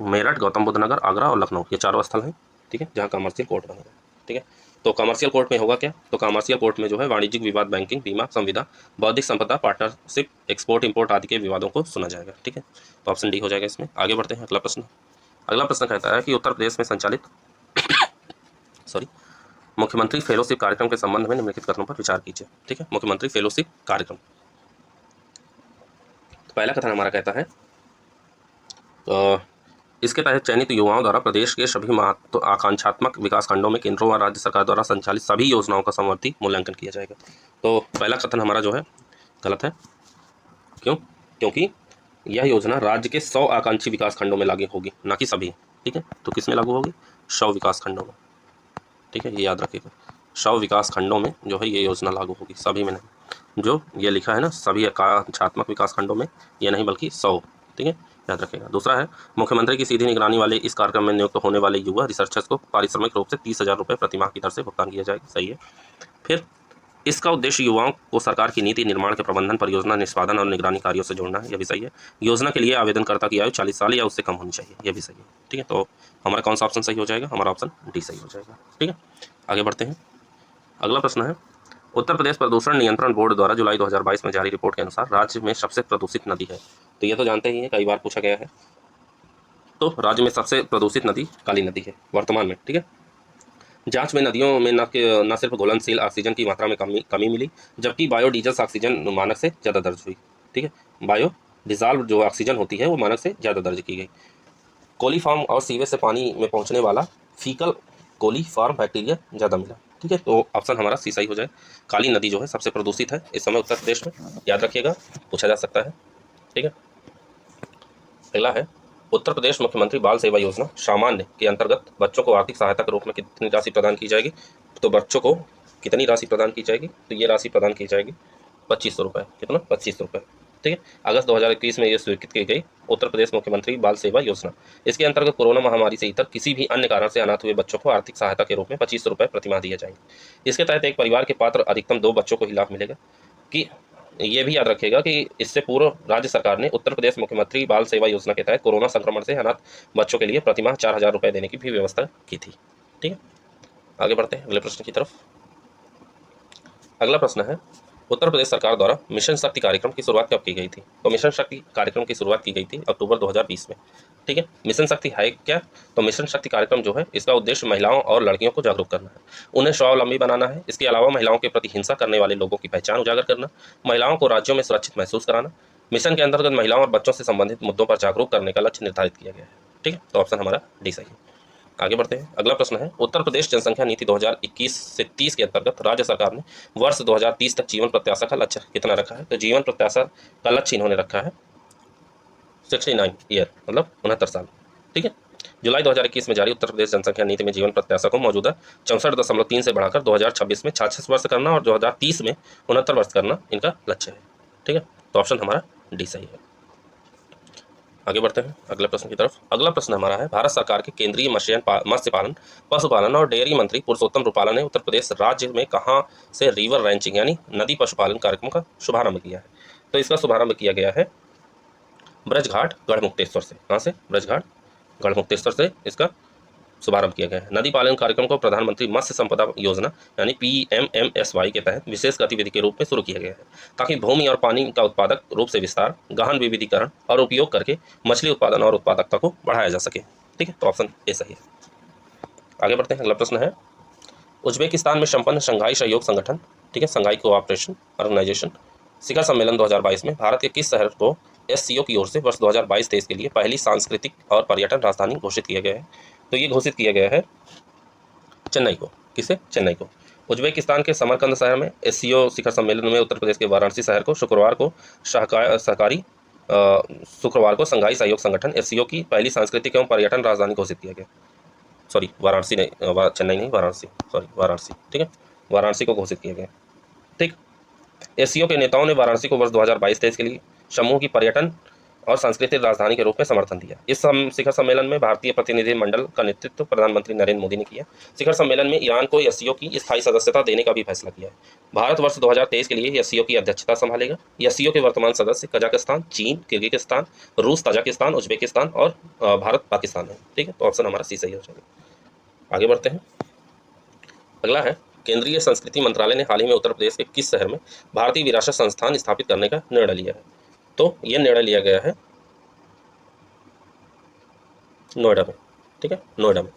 [SPEAKER 1] मेरठ, गौतम बुद्ध नगर, आगरा और लखनऊ, ये चारों स्थल हैं। ठीक है, जहाँ कमर्शियल कोर्ट बनेगा। ठीक है, तो कमर्शियल कोर्ट में होगा क्या? तो कमर्शियल कोर्ट में जो है वाणिज्यिक विवाद, बैंकिंग, बीमा, संविदा, बौद्धिक संपदा, पार्टनरशिप, एक्सपोर्ट इंपोर्ट आदि के विवादों को सुना जाएगा। ठीक है, तो ऑप्शन डी हो जाएगा इसमें। आगे बढ़ते हैं अगला प्रश्न। अगला प्रश्न कहता है कि उत्तर प्रदेश में संचालित मुख्यमंत्री फेलोशिप कार्यक्रम के संबंध में निम्नलिखित कथनों पर विचार कीजिए। ठीक है, मुख्यमंत्री फेलोशिप कार्यक्रम, तो पहला कथन हमारा कहता है इसके तहत चयनित युवाओं द्वारा प्रदेश के सभी महत्व आकांक्षात्मक विकास खंडों में केंद्रों व राज्य सरकार द्वारा संचालित सभी योजनाओं का समवर्ती मूल्यांकन किया जाएगा। तो पहला कथन हमारा जो है गलत है। क्यों? क्योंकि यह योजना राज्य के 100 आकांक्षी विकास खंडों में लागू होगी, ना कि सभी। ठीक है, तो किस में लागू होगी? 100 विकास खंडों में। ठीक है, ये याद रखिएगा, 100 विकास खंडों में जो है ये योजना लागू होगी, सभी में नहीं। जो ये लिखा है ना सभी आकांक्षात्मक विकास खंडों में, ये नहीं बल्कि 100। ठीक है, याद रखिएगा। दूसरा है मुख्यमंत्री की सीधी निगरानी वाले इस कार्यक्रम में नियुक्त होने वाले युवा रिसर्चर्स को पारिश्रमिक रूप से 30,000 रुपये प्रतिमाह की दर से भुगतान किया जाएगा। सही है। फिर इसका उद्देश्य युवाओं को सरकार की नीति निर्माण के प्रबंधन, परियोजना निष्पादन और निगरानी कार्यों से जोड़ना है। यह भी सही है। योजना के लिए आवेदनकर्ता की आयु 40 साल या उससे कम होनी चाहिए। यह भी सही है। ठीक है, तो हमारा कौन सा ऑप्शन सही हो जाएगा? हमारा ऑप्शन डी सही हो जाएगा। ठीक है, आगे बढ़ते हैं। अगला प्रश्न है उत्तर प्रदेश प्रदूषण नियंत्रण बोर्ड द्वारा जुलाई 2022 में जारी रिपोर्ट के अनुसार राज्य में सबसे प्रदूषित नदी है। तो ये तो जानते ही हैं, कई बार पूछा गया है। तो राज्य में सबसे प्रदूषित नदी काली नदी है वर्तमान में। ठीक है, जांच में नदियों में न सिर्फ घुलनशील ऑक्सीजन की मात्रा में कमी मिली, जबकि बायोडीजल ऑक्सीजन मानक से ज़्यादा दर्ज हुई। ठीक है, बायो डिजॉल्व जो ऑक्सीजन होती है वो मानक से ज़्यादा दर्ज की गई। कोलीफॉर्म और सीवेज से पानी में पहुंचने वाला फीकल कोलीफॉर्म बैक्टीरिया ज़्यादा मिला। ठीक है, तो ऑप्शन हमारा सी सही हो जाए। काली नदी जो है सबसे प्रदूषित है इस समय उत्तर प्रदेश में, याद रखिएगा, पूछा जा सकता है। ठीक है, अगला है उत्तर प्रदेश मुख्यमंत्री बाल सेवा योजना सामान्य के अंतर्गत बच्चों को आर्थिक सहायता के रूप में कितनी राशि प्रदान की जाएगी? तो बच्चों को कितनी राशि प्रदान की जाएगी? तो ये राशि प्रदान की जाएगी 2500 रुपये। कितना? 2500 रुपये। ठीक है, अगस्त 2021 में ये स्वीकृत की गई उत्तर प्रदेश मुख्यमंत्री बाल सेवा योजना। इसके अंतर्गत कोरोना महामारी से इतर किसी भी अन्य कारण से अनाथ हुए बच्चों को आर्थिक सहायता के रूप में 2500 रुपये प्रतिमाह दिए जाएंगे। इसके तहत एक परिवार के पात्र अधिकतम 2 बच्चों को ही लाभ मिलेगा। कि ये भी याद रखिएगा कि इससे पूर्व राज्य सरकार ने उत्तर प्रदेश मुख्यमंत्री बाल सेवा योजना के तहत कोरोना संक्रमण से अनाथ बच्चों के लिए प्रतिमाह 4,000 रुपये देने की भी व्यवस्था की थी। ठीक है, आगे बढ़ते हैं अगले प्रश्न की तरफ। अगला प्रश्न है उत्तर प्रदेश सरकार द्वारा मिशन शक्ति कार्यक्रम की शुरुआत कब की गई थी? तो मिशन शक्ति कार्यक्रम की शुरुआत की गई थी अक्टूबर 2020 में। ठीक है, मिशन शक्ति है क्या? तो मिशन शक्ति कार्यक्रम जो है इसका उद्देश्य महिलाओं और लड़कियों को जागरूक करना है, उन्हें स्वावलंबी बनाना है। इसके अलावा महिलाओं के प्रति हिंसा करने वाले लोगों की पहचान उजागर करना, महिलाओं को राज्यों में सुरक्षित महसूस कराना। मिशन के अंतर्गत महिलाओं और बच्चों से संबंधित मुद्दों पर जागरूक करने का लक्ष्य निर्धारित किया गया है। ठीक है, तो ऑप्शन हमारा डी सही है। आगे बढ़ते हैं। अगला प्रश्न है उत्तर प्रदेश जनसंख्या नीति 2021 से 30 के अंतर्गत राज्य सरकार ने वर्ष 2030 तक जीवन प्रत्याशा का लक्ष्य कितना रखा है? तो जीवन प्रत्याशा का लक्ष्य इन्होंने रखा है 69 ईयर, मतलब 69 साल। ठीक है। जुलाई 2021 में जारी उत्तर प्रदेश जनसंख्या नीति में जीवन प्रत्याशा को मौजूदा 64.3 से बढ़ाकर 2026 में 66 वर्ष करना और 2030 में 69 वर्ष करना इनका लक्ष्य है। ठीक है, तो ऑप्शन हमारा डी सही है। आगे बढ़ते हैं अगले प्रश्न की तरफ। अगला प्रश्न हमारा है, भारत सरकार के केंद्रीय मत्स्य पालन, पशुपालन और डेयरी मंत्री पुरुषोत्तम रूपाला ने उत्तर प्रदेश राज्य में कहाँ से रिवर रैंचिंग यानी नदी पशुपालन कार्यक्रम का शुभारंभ किया है? तो इसका शुभारंभ किया गया है ब्रजघाट गढ़मुक्तेश्वर से। कहाँ से? ब्रजघाट गढ़मुक्तेश्वर से इसका शुभारंभ किया गया है। नदी पालन कार्यक्रम को प्रधानमंत्री मत्स्य संपदा योजना यानी PMMSY के तहत विशेष गतिविधि के रूप में शुरू किया गया है, ताकि भूमि और पानी का उत्पादक रूप से विस्तार, गहन विविधीकरण और उपयोग करके मछली उत्पादन और उत्पादकता को बढ़ाया जा सके। ठीक है, तो ऑप्शन ए सही है। आगे बढ़ते हैं। अगला प्रश्न है, उज्बेकिस्तान में संपन्न शंघाई सहयोग संगठन, ठीक है, शंघाई कोऑपरेशन ऑर्गेनाइजेशन शिखर सम्मेलन 2022 में भारत के किस शहर को SCO की ओर से वर्ष 2022-23 के लिए पहली सांस्कृतिक और पर्यटन राजधानी घोषित किया गया है? तो ये घोषित किया गया है चेन्नई को। किसे? चेन्नई को। उज्बेकिस्तान के समरकंद शहर में SCO शिखर सम्मेलन में उत्तर प्रदेश के वाराणसी शहर को शुक्रवार को शंघाई सहयोग संगठन SCO की पहली सांस्कृतिक एवं पर्यटन राजधानी घोषित किया गया। सॉरी, वाराणसी नहीं, चेन्नई नहीं, वाराणसी, सॉरी वाराणसी। ठीक है, वाराणसी को घोषित किया गया। ठीक, SCO के नेताओं ने वाराणसी को वर्ष 2022-23 के लिए समूह की पर्यटन और सांस्कृतिक राजधानी के रूप में समर्थन दिया। इस शिखर सम्मेलन में भारतीय प्रतिनिधि मंडल का नेतृत्व प्रधानमंत्री नरेंद्र मोदी ने किया। शिखर सम्मेलन में ईरान को SCO की स्थायी सदस्यता देने का भी फैसला किया है। भारत वर्ष 2023 के लिए SCO की अध्यक्षता संभालेगा। SCO के वर्तमान सदस्य कजाकिस्तान, चीन, किर्गिस्तान, रूस, ताजिकिस्तान, उज्बेकिस्तान और भारत पाकिस्तान है। ठीक है, तो ऑप्शन हमारा सी सही हो जाएगा। आगे बढ़ते हैं। अगला है, केंद्रीय संस्कृति मंत्रालय ने हाल ही में उत्तर प्रदेश के किस शहर में भारतीय विरासत संस्थान स्थापित करने का निर्णय लिया है? तो यह निर्णय लिया गया है नोएडा में। ठीक है, नोएडा में।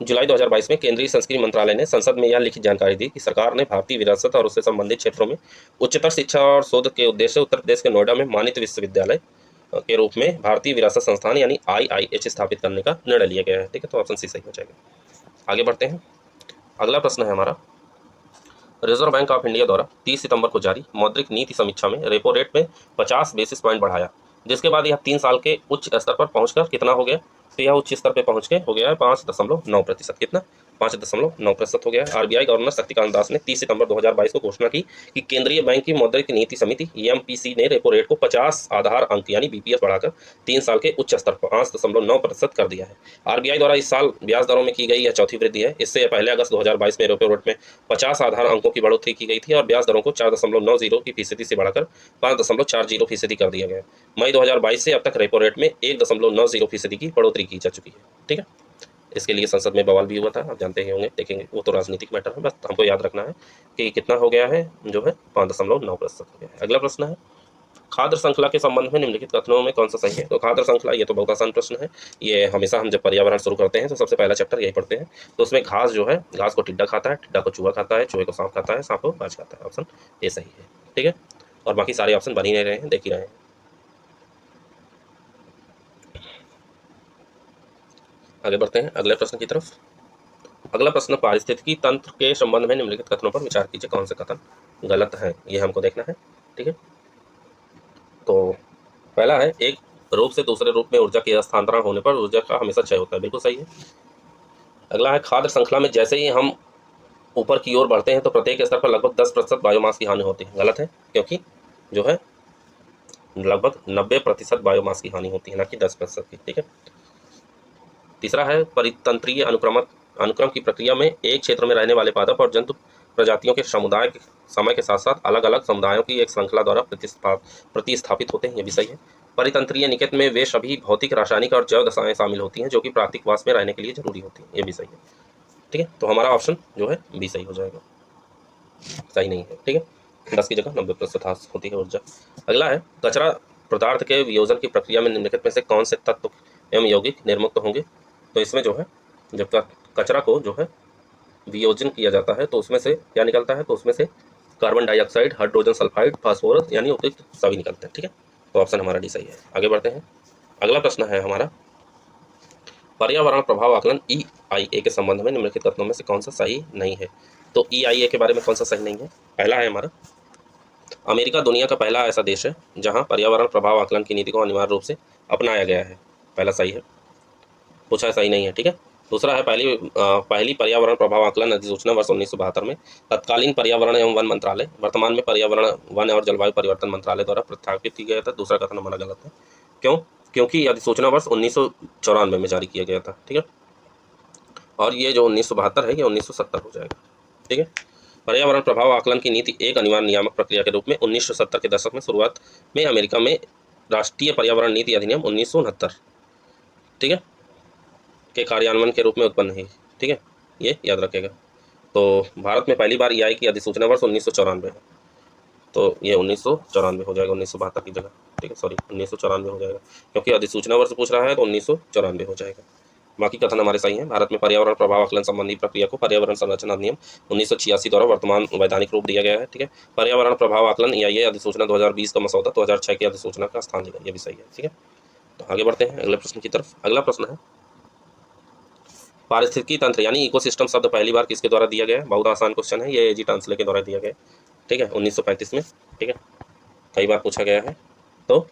[SPEAKER 1] जुलाई 2022 में केंद्रीय संस्कृति मंत्रालय ने संसद में यह लिखित जानकारी दी कि सरकार ने भारतीय विरासत और उससे संबंधित क्षेत्रों में उच्चतर शिक्षा और शोध के उद्देश्य से उत्तर प्रदेश के नोएडा में मानित विश्वविद्यालय के रूप में भारतीय विरासत संस्थान यानी IIH स्थापित करने का निर्णय लिया गया है। ठीक है, तो ऑप्शन सी सही हो जाएगा। आगे बढ़ते हैं। अगला प्रश्न है हमारा, रिजर्व बैंक ऑफ इंडिया द्वारा 30 सितंबर को जारी मौद्रिक नीति समीक्षा में रेपो रेट में 50 बेसिस पॉइंट बढ़ाया, जिसके बाद यह 3 साल के उच्च स्तर पर पहुंचकर कितना हो गया? तो यह उच्च स्तर पर पहुंच के हो गया है 5.9%। कितना? 5.9% हो गया है। RBI गवर्नर शक्तिकांत दास ने 30 सितंबर 2022 को घोषणा की कि केंद्रीय बैंक की मौद्रिक नीति समिति MPC ने रेपो रेट को 50 आधार अंक यानी BPS बढ़ाकर 3 साल के उच्च स्तर पर 5.9% कर दिया है। RBI द्वारा इस साल ब्याज दरों में की गई यह चौथी वृद्धि है। इससे पहले अगस्त 2022 में रेपो रेट में 50 आधार अंकों की बढ़ोतरी की गई थी और ब्याज दरों को 4.90% से बढ़ाकर 5.40% कर दिया गया। मई 2022 से अब तक रेपो रेट में 1.90% की बढ़ोतरी की जा चुकी है। ठीक है, इसके लिए संसद में बवाल भी हुआ था, आप जानते ही होंगे, देखेंगे, वो तो राजनीतिक मैटर है, बस हमको याद रखना है कि कितना हो गया है, जो है 5.9% हो गया है। अगला प्रश्न है, खाद्य श्रृंखला के संबंध में निम्नलिखित कथनों में कौन सा सही है? तो खाद्य श्रृंखला, ये तो बहुत आसान प्रश्न है। ये हमेशा हम जब पर्यावरण शुरू करते हैं तो सबसे पहला चैप्टर यही पढ़ते हैं। तो उसमें घास जो है, घास को टिड्डा खाता है, टिड्डा को चूहा खाता है, चूहे को सांप खाता है, सांप को बाज खाता है। ऑप्शन ए सही है। ठीक है, और बाकी सारे ऑप्शन बन ही नहीं रहे हैं, देख ही रहे हैं। आगे बढ़ते हैं अगले प्रश्न की तरफ। अगला प्रश्न, पारिस्थितिकी तंत्र के संबंध में निम्नलिखित कथनों पर विचार कीजिए, कौन से कथन गलत है, ये हमको देखना है। ठीक है, तो पहला है, एक रूप से दूसरे रूप में ऊर्जा के हस्तांतरण होने पर ऊर्जा का हमेशा क्षय होता है। बिल्कुल सही है। अगला है, खाद्य श्रृंखला में जैसे ही हम ऊपर की ओर बढ़ते हैं तो प्रत्येक स्तर पर लगभग 10% बायोमास की हानि होती है। गलत है, क्योंकि जो है लगभग 90% बायोमास की हानि होती है, ना कि 10% की। ठीक है। तीसरा है, परितंत्रीय अनुक्रम की प्रक्रिया में एक क्षेत्र में रहने वाले पादप और जंतु प्रजातियों के समुदाय के समय के साथ साथ अलग अलग समुदायों की एक श्रृंखला द्वारा प्रतिस्थापित होते हैं। ये भी सही है। परितंत्रीय निकेत में वे सभी भौतिक, रासायनिक और जैव दशाएं शामिल होती हैं जो कि प्राकृतिकवास में रहने के लिए जरूरी होती हैं। ये भी सही है। ठीक है, तो हमारा ऑप्शन जो है बी सही हो जाएगा, सही नहीं है। ठीक है, 10 की जगह 90% होती है ऊर्जा। अगला है, कचरा पदार्थ के वियोजन की प्रक्रिया में निम्नलिखित में से कौन से तत्व एवं यौगिक निर्मुक्त होंगे? तो इसमें जो है, जब कचरा को जो है वियोजन किया जाता है तो उसमें से क्या निकलता है? तो उसमें से carbon dioxide, hydrogen sulphide, phosphorus यानी उपयुक्त सभी निकलते हैं। ठीक है, तो ऑप्शन हमारा डी सही है। आगे बढ़ते हैं। अगला प्रश्न है हमारा, पर्यावरण प्रभाव आकलन EIA के संबंध में निम्नलिखित कथनों में से कौन सा सही नहीं है? तो EIA के बारे में कौन सा सही नहीं है? पहला है हमारा, अमेरिका दुनिया का पहला ऐसा देश है जहां पर्यावरण प्रभाव आकलन की नीति को अनिवार्य रूप से अपनाया गया है। पहला सही है, पूछा है सही नहीं है, ठीक है। दूसरा है पहली पर्यावरण प्रभाव आकलन अधिसूचना वर्ष 1972 में तत्कालीन पर्यावरण एवं वन मंत्रालय, वर्तमान में पर्यावरण वन और जलवायु परिवर्तन मंत्रालय द्वारा प्रस्थापित किया गया था। दूसरा कथन हमारा गलत है। क्यों? क्योंकि यह अधिसूचना वर्ष 1994 में जारी किया गया था, ठीक है। और ये जो 1972 है ये 1970 हो जाएगा, ठीक है। पर्यावरण प्रभाव आकलन की नीति एक अनिवार्य नियामक प्रक्रिया के रूप में 1970 के दशक में शुरुआत में अमेरिका में राष्ट्रीय पर्यावरण नीति अधिनियम 1969, ठीक है, के कार्यान्वयन के रूप में उत्पन्न हुई, ठीक है, ये याद रखेगा। तो भारत में पहली बार EI की अधिसूचना वर्ष 1994 है, तो ये 1994 हो जाएगा, 1972 की जगह, ठीक है, सॉरी 1994 हो जाएगा, क्योंकि अधिसूचना वर्ष पूछ रहा है तो 1994 हो जाएगा। बाकी कथन हमारे सही हैं। भारत में पर्यावरण प्रभाव आकलन संबंधी प्रक्रिया को पर्यावरण संरचना अधिनियम 1986 द्वारा वर्तमान वैधानिक रूप दिया गया है, ठीक है। पर्यावरण प्रभाव आकलन EIA अधिसूचना 2020 का मसौदा 2006 की अधिसूचना का स्थान लेगा, ये भी सही है, ठीक है। तो आगे बढ़ते हैं अगले प्रश्न की तरफ। अगला प्रश्न है पारिस्थितिकी तंत्र यानी इकोसिस्टम शब्द पहली बार किसके द्वारा दिया गया है? बहुत आसान क्वेश्चन है, ये AG टांसले के द्वारा दिया गया है, ठीक है, 1935 में, ठीक है, कई बार पूछा गया है। तो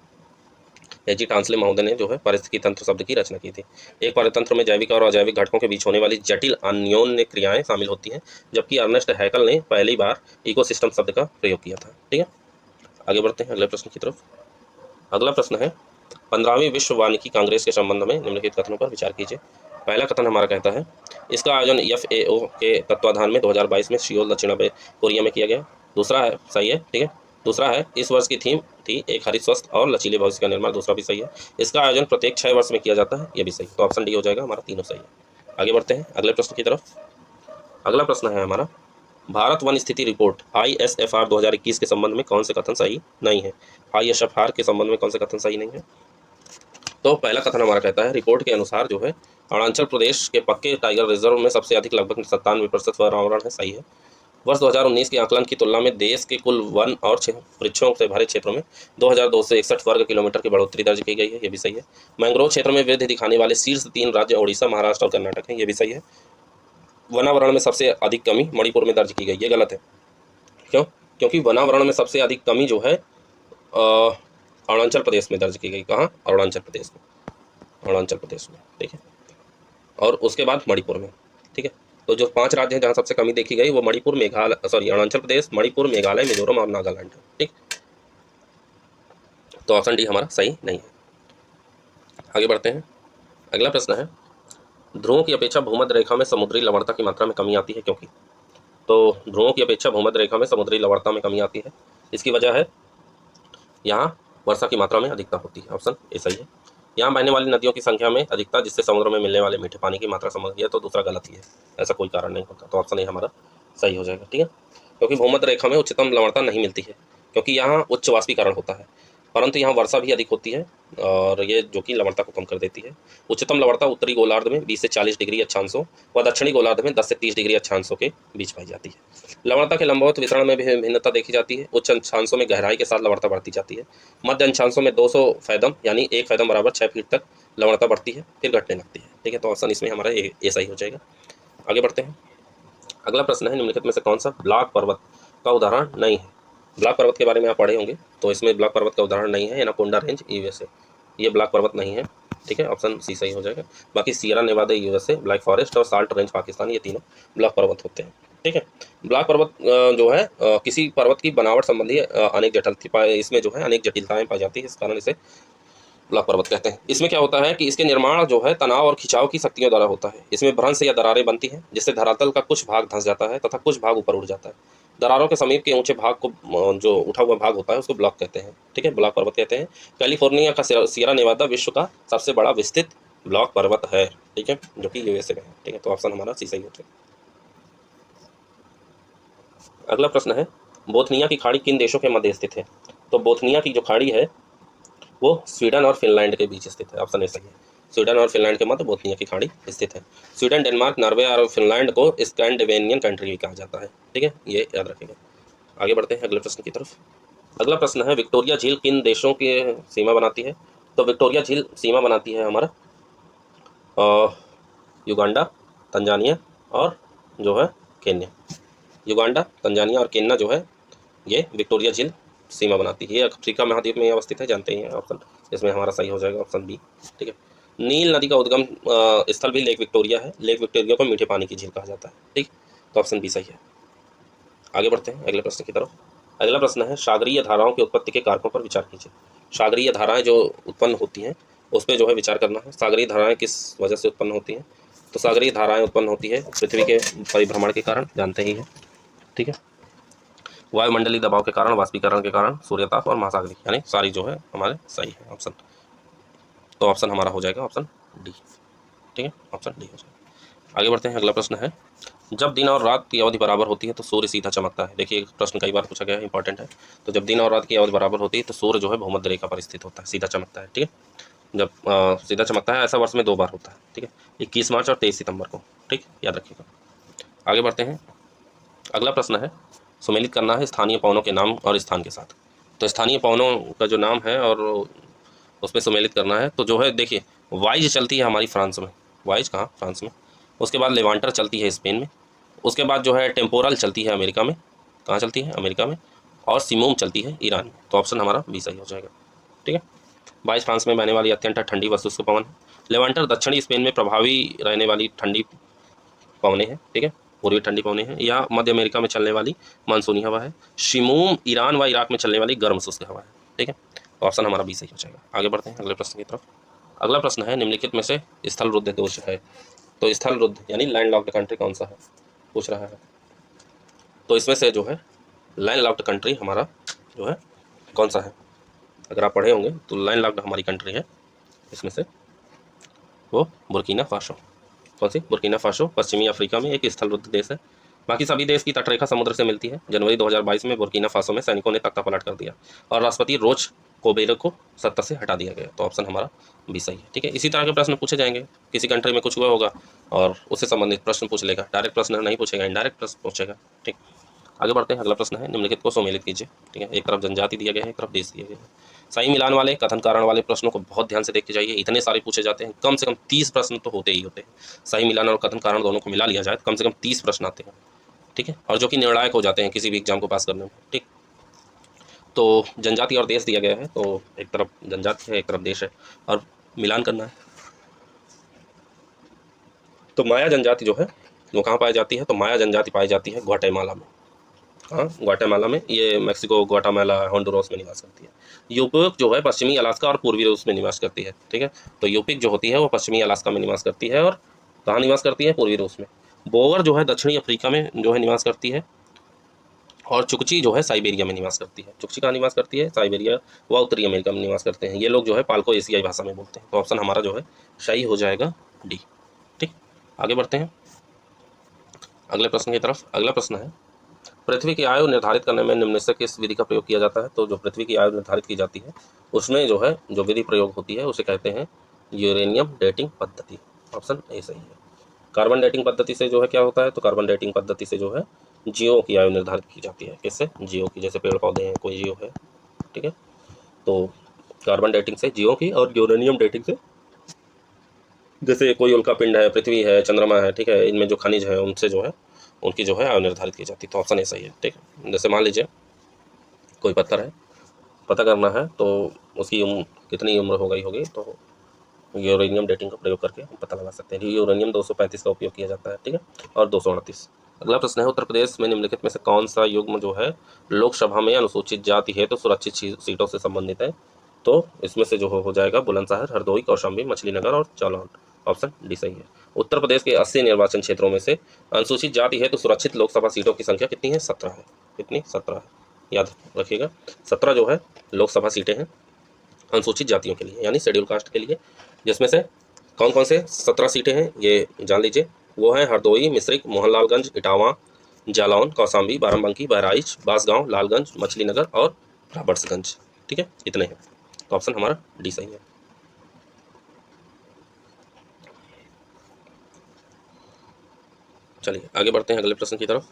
[SPEAKER 1] AG टांसले महोदय ने जो है पारिस्थितिकी तंत्र शब्द की रचना की थी। एक पारितंत्र में जैविक और अजैविक घटकों के बीच होने वाली जटिल अन्योन्य क्रियाएं शामिल होती हैं, जबकि अर्नेस्ट हैकल ने पहली बार इकोसिस्टम शब्द का प्रयोग किया था, ठीक है। आगे बढ़ते हैं अगले प्रश्न की तरफ। अगला प्रश्न है 15वीं विश्व वानिकी कांग्रेस के संबंध में निम्नलिखित कथनों पर विचार कीजिए। पहला कथन हमारा कहता है इसका आयोजन FAO के तत्वाधान में 2022 में सियोल दक्षिण कोरिया में किया गया। दूसरा है सही है, ठीक है। दूसरा है इस वर्ष की थीम थी एक हरित स्वस्थ और लचीले भविष्य का निर्माण, दूसरा भी सही है। इसका आयोजन प्रत्येक 6 वर्ष में किया जाता है, ये भी सही, तो ऑप्शन डी हो जाएगा हमारा, तीनों सही है। आगे बढ़ते हैं अगले प्रश्न की तरफ। अगला प्रश्न है हमारा भारत वन स्थिति रिपोर्ट ISFR 2021 के संबंध में कौन से कथन सही नहीं है? ISFR के संबंध में कौन से कथन सही नहीं है? तो पहला कथन हमारा कहता है रिपोर्ट के अनुसार जो है अरुणाचल प्रदेश के पक्के टाइगर रिजर्व में सबसे अधिक लगभग 97% वनावरण है, सही है। वर्ष 2019 के आकलन की तुलना में देश के कुल वन और वृक्षों से भरे क्षेत्रों में 2261 वर्ग किलोमीटर की बढ़ोतरी दर्ज की गई है, ये भी सही है। मैंग्रोव क्षेत्र में वृद्धि दिखाने वाले शीर्ष 3 राज्य ओडिशा, महाराष्ट्र और कर्नाटक हैं, ये भी सही है। वनावरण में सबसे अधिक कमी मणिपुर में दर्ज की गई, ये गलत है। क्यों? क्योंकि वनावरण में सबसे अधिक कमी जो है अरुणाचल प्रदेश में दर्ज की गई। कहाँ? अरुणाचल प्रदेश में, अरुणाचल प्रदेश में, ठीक है, और उसके बाद मणिपुर में, ठीक है। तो जो 5 राज्य हैं जहाँ सबसे कमी देखी गई वो मणिपुर, मेघालय, सॉरी अरुणाचल प्रदेश, मणिपुर, मेघालय, मिजोरम और नागालैंड है, ठीक। तो ऑप्शन डी हमारा सही नहीं है। आगे बढ़ते हैं अगला प्रश्न है ध्रुवों की अपेक्षा भूमध्य रेखा में समुद्री लवणता की मात्रा में कमी आती है क्योंकि? तो ध्रुवों की अपेक्षा भूमध्य रेखा में समुद्री लवणता में कमी आती है, इसकी वजह है यहाँ वर्षा की मात्रा में अधिकता होती है, ऑप्शन ए सही है। यहाँ बहने वाली नदियों की संख्या में अधिकता जिससे समुद्र में मिलने वाले मीठे पानी की मात्रा समझ गया, तो दूसरा गलत ही है, ऐसा कोई कारण नहीं होता, तो ऑप्शन ए हमारा सही हो जाएगा, ठीक है। क्योंकि भूमध्य रेखा में उच्चतम लवणता नहीं मिलती है क्योंकि यहाँ उच्च वाष्पीकरण होता है, परंतु यहाँ वर्षा भी अधिक होती है और ये जो कि लवणता को कम कर देती है। उच्चतम लवणता उत्तरी गोलार्ध में 20 से 40 डिग्री अक्षांशों व दक्षिणी गोलार्ध में 10 से 30 डिग्री अक्षांशों के बीच पाई जाती है। लवणता के लंबवत वितरण में भी भिन्नता देखी जाती है। उच्च अक्षांशों में गहराई के साथ लवणता बढ़ती जाती है। मध्य अक्षांशों में 200 फैदम यानी 1 फैदम बराबर 6 फीट तक लवणता बढ़ती है, फिर घटने लगती है, ठीक है। तो ऑप्शन इसमें हमारा ए सही हो जाएगा। आगे बढ़ते हैं अगला प्रश्न है निम्नलिखित में से कौन सा ब्लॉक पर्वत का उदाहरण नहीं है? ब्लॉक पर्वत के बारे में आप पढ़े होंगे, तो इसमें ब्लॉक पर्वत का उदाहरण नहीं है एनाकोंडा रेंज USA, ये ब्लॉक पर्वत नहीं है, ठीक है, ऑप्शन सी सही हो जाएगा। बाकी Sierra Nevada USA, Black Forest और साल्ट रेंज पाकिस्तान, ये तीनों ब्लॉक पर्वत होते हैं, ठीक है। ब्लॉक पर्वत जो है किसी पर्वत की बनावट संबंधी अनेक जटिलता, इसमें जो है अनेक जटिलताएं पाई जाती है, इस कारण इसे ब्लॉक पर्वत कहते हैं। इसमें क्या होता है कि इसके निर्माण जो है तनाव और खिंचाव की शक्तियों द्वारा होता है। इसमें भ्रंश या दरारें बनती हैं जिससे धरातल का कुछ भाग धंस जाता है तथा कुछ भाग ऊपर उठ जाता है। दरारों के समीप के ऊंचे भाग को जो उठा हुआ भाग होता है उसको ब्लॉक कहते हैं, ठीक है, ब्लॉक पर्वत कहते हैं। कैलिफोर्निया का सियरा नेवादा विश्व का सबसे बड़ा विस्तृत ब्लॉक पर्वत है, ठीक है, जो कि USA में है, ठीक है। तो ऑप्शन हमारा सी सही हो जाएगा। अगला प्रश्न है बोथनिया की खाड़ी किन देशों के मध्य स्थित है? तो बोथनिया की जो खाड़ी है वो स्वीडन और फिनलैंड के बीच स्थित है, ऑप्शन ए सही है। स्वीडन और फिनलैंड के मध्य बोथनिया की खाड़ी स्थित है। स्वीडन, डेनमार्क, नॉर्वे और फिनलैंड को स्कैंडिनेवियन कंट्री भी कहा जाता है, ठीक है, ये याद रखेगा। आगे बढ़ते हैं अगले प्रश्न की तरफ। अगला प्रश्न है विक्टोरिया झील किन देशों की सीमा बनाती है? तो विक्टोरिया झील सीमा बनाती है हमारा युगांडा, तंजानिया और जो है केन्या। युगांडा, तंजानिया और केन्या जो है ये विक्टोरिया झील सीमा बनाती है। ये अफ्रीका महाद्वीप में अवस्थित है, जानते ही हैं ऑप्शन, इसमें हमारा सही हो जाएगा ऑप्शन बी। ठीक है, नील नदी का उद्गम स्थल भी लेक विक्टोरिया है। लेक विक्टोरिया को मीठे पानी की झील कहा जाता है। ठीक, तो ऑप्शन बी सही है। आगे बढ़ते हैं अगले प्रश्न की तरफ। अगला प्रश्न है सागरीय धाराओं की उत्पत्ति के कारकों पर विचार कीजिए। सागरीय धाराएं जो उत्पन्न होती हैं उस पर जो है विचार करना है। सागरीय धाराएं किस वजह से उत्पन्न होती हैं? तो सागरीय धाराएं उत्पन्न होती है पृथ्वी के परिभ्रमण के कारण, जानते ही हैं। ठीक है, वायुमंडलीय दबाव के कारण, वाष्पीकरण के कारण, सूर्यताप और महासागरीय, यानी सारी जो है हमारे सही है ऑप्शन। तो ऑप्शन हमारा हो जाएगा ऑप्शन डी। ठीक है, ऑप्शन डी हो जाएगा। आगे बढ़ते हैं। अगला प्रश्न है जब दिन और रात की अवधि बराबर होती है तो सूर्य सीधा चमकता है। देखिए प्रश्न कई बार पूछा गया है, इंपॉर्टेंट है। तो जब दिन और रात की अवधि बराबर होती है तो सूर्य जो है भूमध्य रेखा पर स्थित होता है, सीधा चमकता है। ठीक है, जब सीधा चमकता है ऐसा वर्ष में 2 बार होता है। ठीक है, 21 मार्च और 23 सितंबर को। ठीक, याद रखिएगा। आगे बढ़ते हैं। अगला प्रश्न है सुमेलित करना है स्थानीय पवनों के नाम और स्थान के साथ। तो स्थानीय पवनों का जो नाम है और उसमें सुमेलित करना है। तो जो है देखिए वाइज चलती है हमारी फ्रांस में, वाइज कहाँ, फ्रांस में। उसके बाद लेवांटर चलती है स्पेन में। उसके बाद जो है टेम्पोरल चलती है अमेरिका में। कहाँ चलती है? अमेरिका में। और सिमोम चलती है ईरान में। तो ऑप्शन हमारा बी सही हो जाएगा। ठीक है, वाइज फ्रांस में बहने वाली अत्यंत ठंडी वस्तु पवन है। लेवांटर दक्षिणी स्पेन में प्रभावी रहने वाली ठंडी पवने हैं। ठीक है, पूर्वी ठंडी पवने हैं। या मध्य अमेरिका में चलने वाली मानसूनी हवा है। शिमोम ईरान व इराक में चलने वाली गर्म शुष्क हवा है। ठीक है, तो ऑप्शन हमारा बी सही हो जाएगा। आगे बढ़ते हैं अगले प्रश्न की तरफ। अगला प्रश्न है निम्नलिखित में से स्थल रुद्ध दोष है। तो स्थल रुद्ध यानी लैंड लॉक्ड कंट्री कौन सा है, पूछ रहा है। तो इसमें से जो है लैंड लॉक्ड कंट्री हमारा जो है कौन सा है? अगर आप पढ़े होंगे तो लैंड लॉक्ड हमारी कंट्री है इसमें से वो बुर्किना फासो। कौन सी? बुर्किना फासो पश्चिमी अफ्रीका में एक स्थल रुद्ध देश है। बाकी सभी देश की तटरेखा समुद्र से मिलती है। जनवरी 2022 में बुर्किना फासो में सैनिकों ने तख्ता पलट कर दिया और राष्ट्रपति रोच कोबेरो को सत्ता से हटा दिया गया। तो ऑप्शन हमारा बी सही है। ठीक है, इसी तरह के प्रश्न पूछे जाएंगे। किसी कंट्री में कुछ हुआ होगा और उससे संबंधित प्रश्न पूछ लेगा। डायरेक्ट प्रश्न नहीं पूछेगा, इनडायरेक्ट प्रश्न पूछेगा। ठीक, आगे बढ़ते हैं। अगला प्रश्न है निम्नलिखित को सम्मिलित कीजिए। ठीक है, एक तरफ जनजाति दिया गया है, एक तरफ देश दिया गया है। सही मिलान वाले कथन कारण वाले प्रश्नों को बहुत ध्यान से देख के जाइए। इतने सारे पूछे जाते हैं, कम से कम 30 प्रश्न तो होते ही होते हैं। सही मिलान और कथन कारण दोनों को मिला लिया जाए तो कम से कम 30 प्रश्न आते हैं। ठीक है, और जो कि निर्णायक हो जाते हैं किसी भी एग्जाम को पास करने में। ठीक, तो जनजाति और देश दिया गया है। तो एक तरफ जनजाति है, एक तरफ देश है और मिलान करना है। तो माया जनजाति जो है वो कहाँ पाई जाती है? तो माया जनजाति पाई जाती है ग्वाटेमाला में। हाँ, ग्वाटेमाला में। ये मैक्सिको, ग्वाटेमाला, होंडुरास में निवास करती है। यूपिक जो है पश्चिमी अलास्का और पूर्वी रूस में निवास करती है। ठीक है, तो यूपिक जो होती है वो पश्चिमी अलास्का में निवास करती है और कहाँ निवास करती है? पूर्वी रूस में। बोगर जो है दक्षिणी अफ्रीका में जो है निवास करती है और चुकची जो है साइबेरिया में निवास करती है। चुकची कहाँ निवास करती है? साइबेरिया व उत्तरी अमेरिका में निवास करते हैं। ये लोग जो है पाल्को एशियाई भाषा में बोलते हैं। तो ऑप्शन हमारा जो है सही हो जाएगा डी। ठीक, आगे बढ़ते हैं अगले प्रश्न की तरफ। अगला प्रश्न है पृथ्वी की आयु निर्धारित करने में निम्न से किस विधि का प्रयोग किया जाता है? तो जो पृथ्वी की आयु निर्धारित की जाती है उसमें जो है जो विधि प्रयोग होती है उसे कहते हैं यूरेनियम डेटिंग पद्धति। ऑप्शन ए सही है। कार्बन डेटिंग पद्धति से जो है क्या होता है? तो कार्बन डेटिंग पद्धति से जो है जीवों की आयु निर्धारित की जाती है। किससे? जीवों की। जैसे पेड़ पौधे हैं, कोई जीव है। ठीक है, तो कार्बन डेटिंग से जीवों की और यूरेनियम डेटिंग से जैसे कोई उल्का पिंड है, पृथ्वी है, चंद्रमा है। ठीक है, इनमें जो खनिज है उनसे जो है उनकी जो है आयु निर्धारित की जाती है। तो ऑप्शन ए सही है। ठीक है, जैसे मान लीजिए कोई पत्थर है, पता करना है तो उसकी उम्र कितनी उम्र हो गई होगी, तो यूरेनियम डेटिंग का प्रयोग करके हम पता लगा सकते हैं। यूरेनियम 235 का उपयोग किया जाता है। ठीक है, और 238। अगला प्रश्न है उत्तर प्रदेश में निम्नलिखित में से कौन सा युग्म जो है लोकसभा में अनुसूचित जाति है तो सुरक्षित सीटों से संबंधित है? तो इसमें से जो हो जाएगा बुलंदशहर, हरदोई, कौशाम्बी, मछलीनगर और जालौन। ऑप्शन डी सही है। उत्तर प्रदेश के 80 निर्वाचन क्षेत्रों में से अनुसूचित जाति है तो सुरक्षित लोकसभा सीटों की संख्या कितनी है? 17 है। कितनी? 17 है, याद रखिएगा। 17 जो है लोकसभा सीटें हैं अनुसूचित जातियों के लिए, यानी शेड्यूल कास्ट के लिए। जिसमें से कौन कौन से 17 सीटें हैं ये जान लीजिए। वो है हरदोई, मिश्रिक, मोहनलालगंज, इटावा, जालौन, कौशाम्बी, बाराबंकी, बहराइच, बांसगांव, लालगंज, मछलीनगर और रॉबर्ट्सगंज। ठीक है, इतने हैं। तो ऑप्शन हमारा डी सही है। चलिए आगे बढ़ते हैं अगले प्रश्न की तरफ।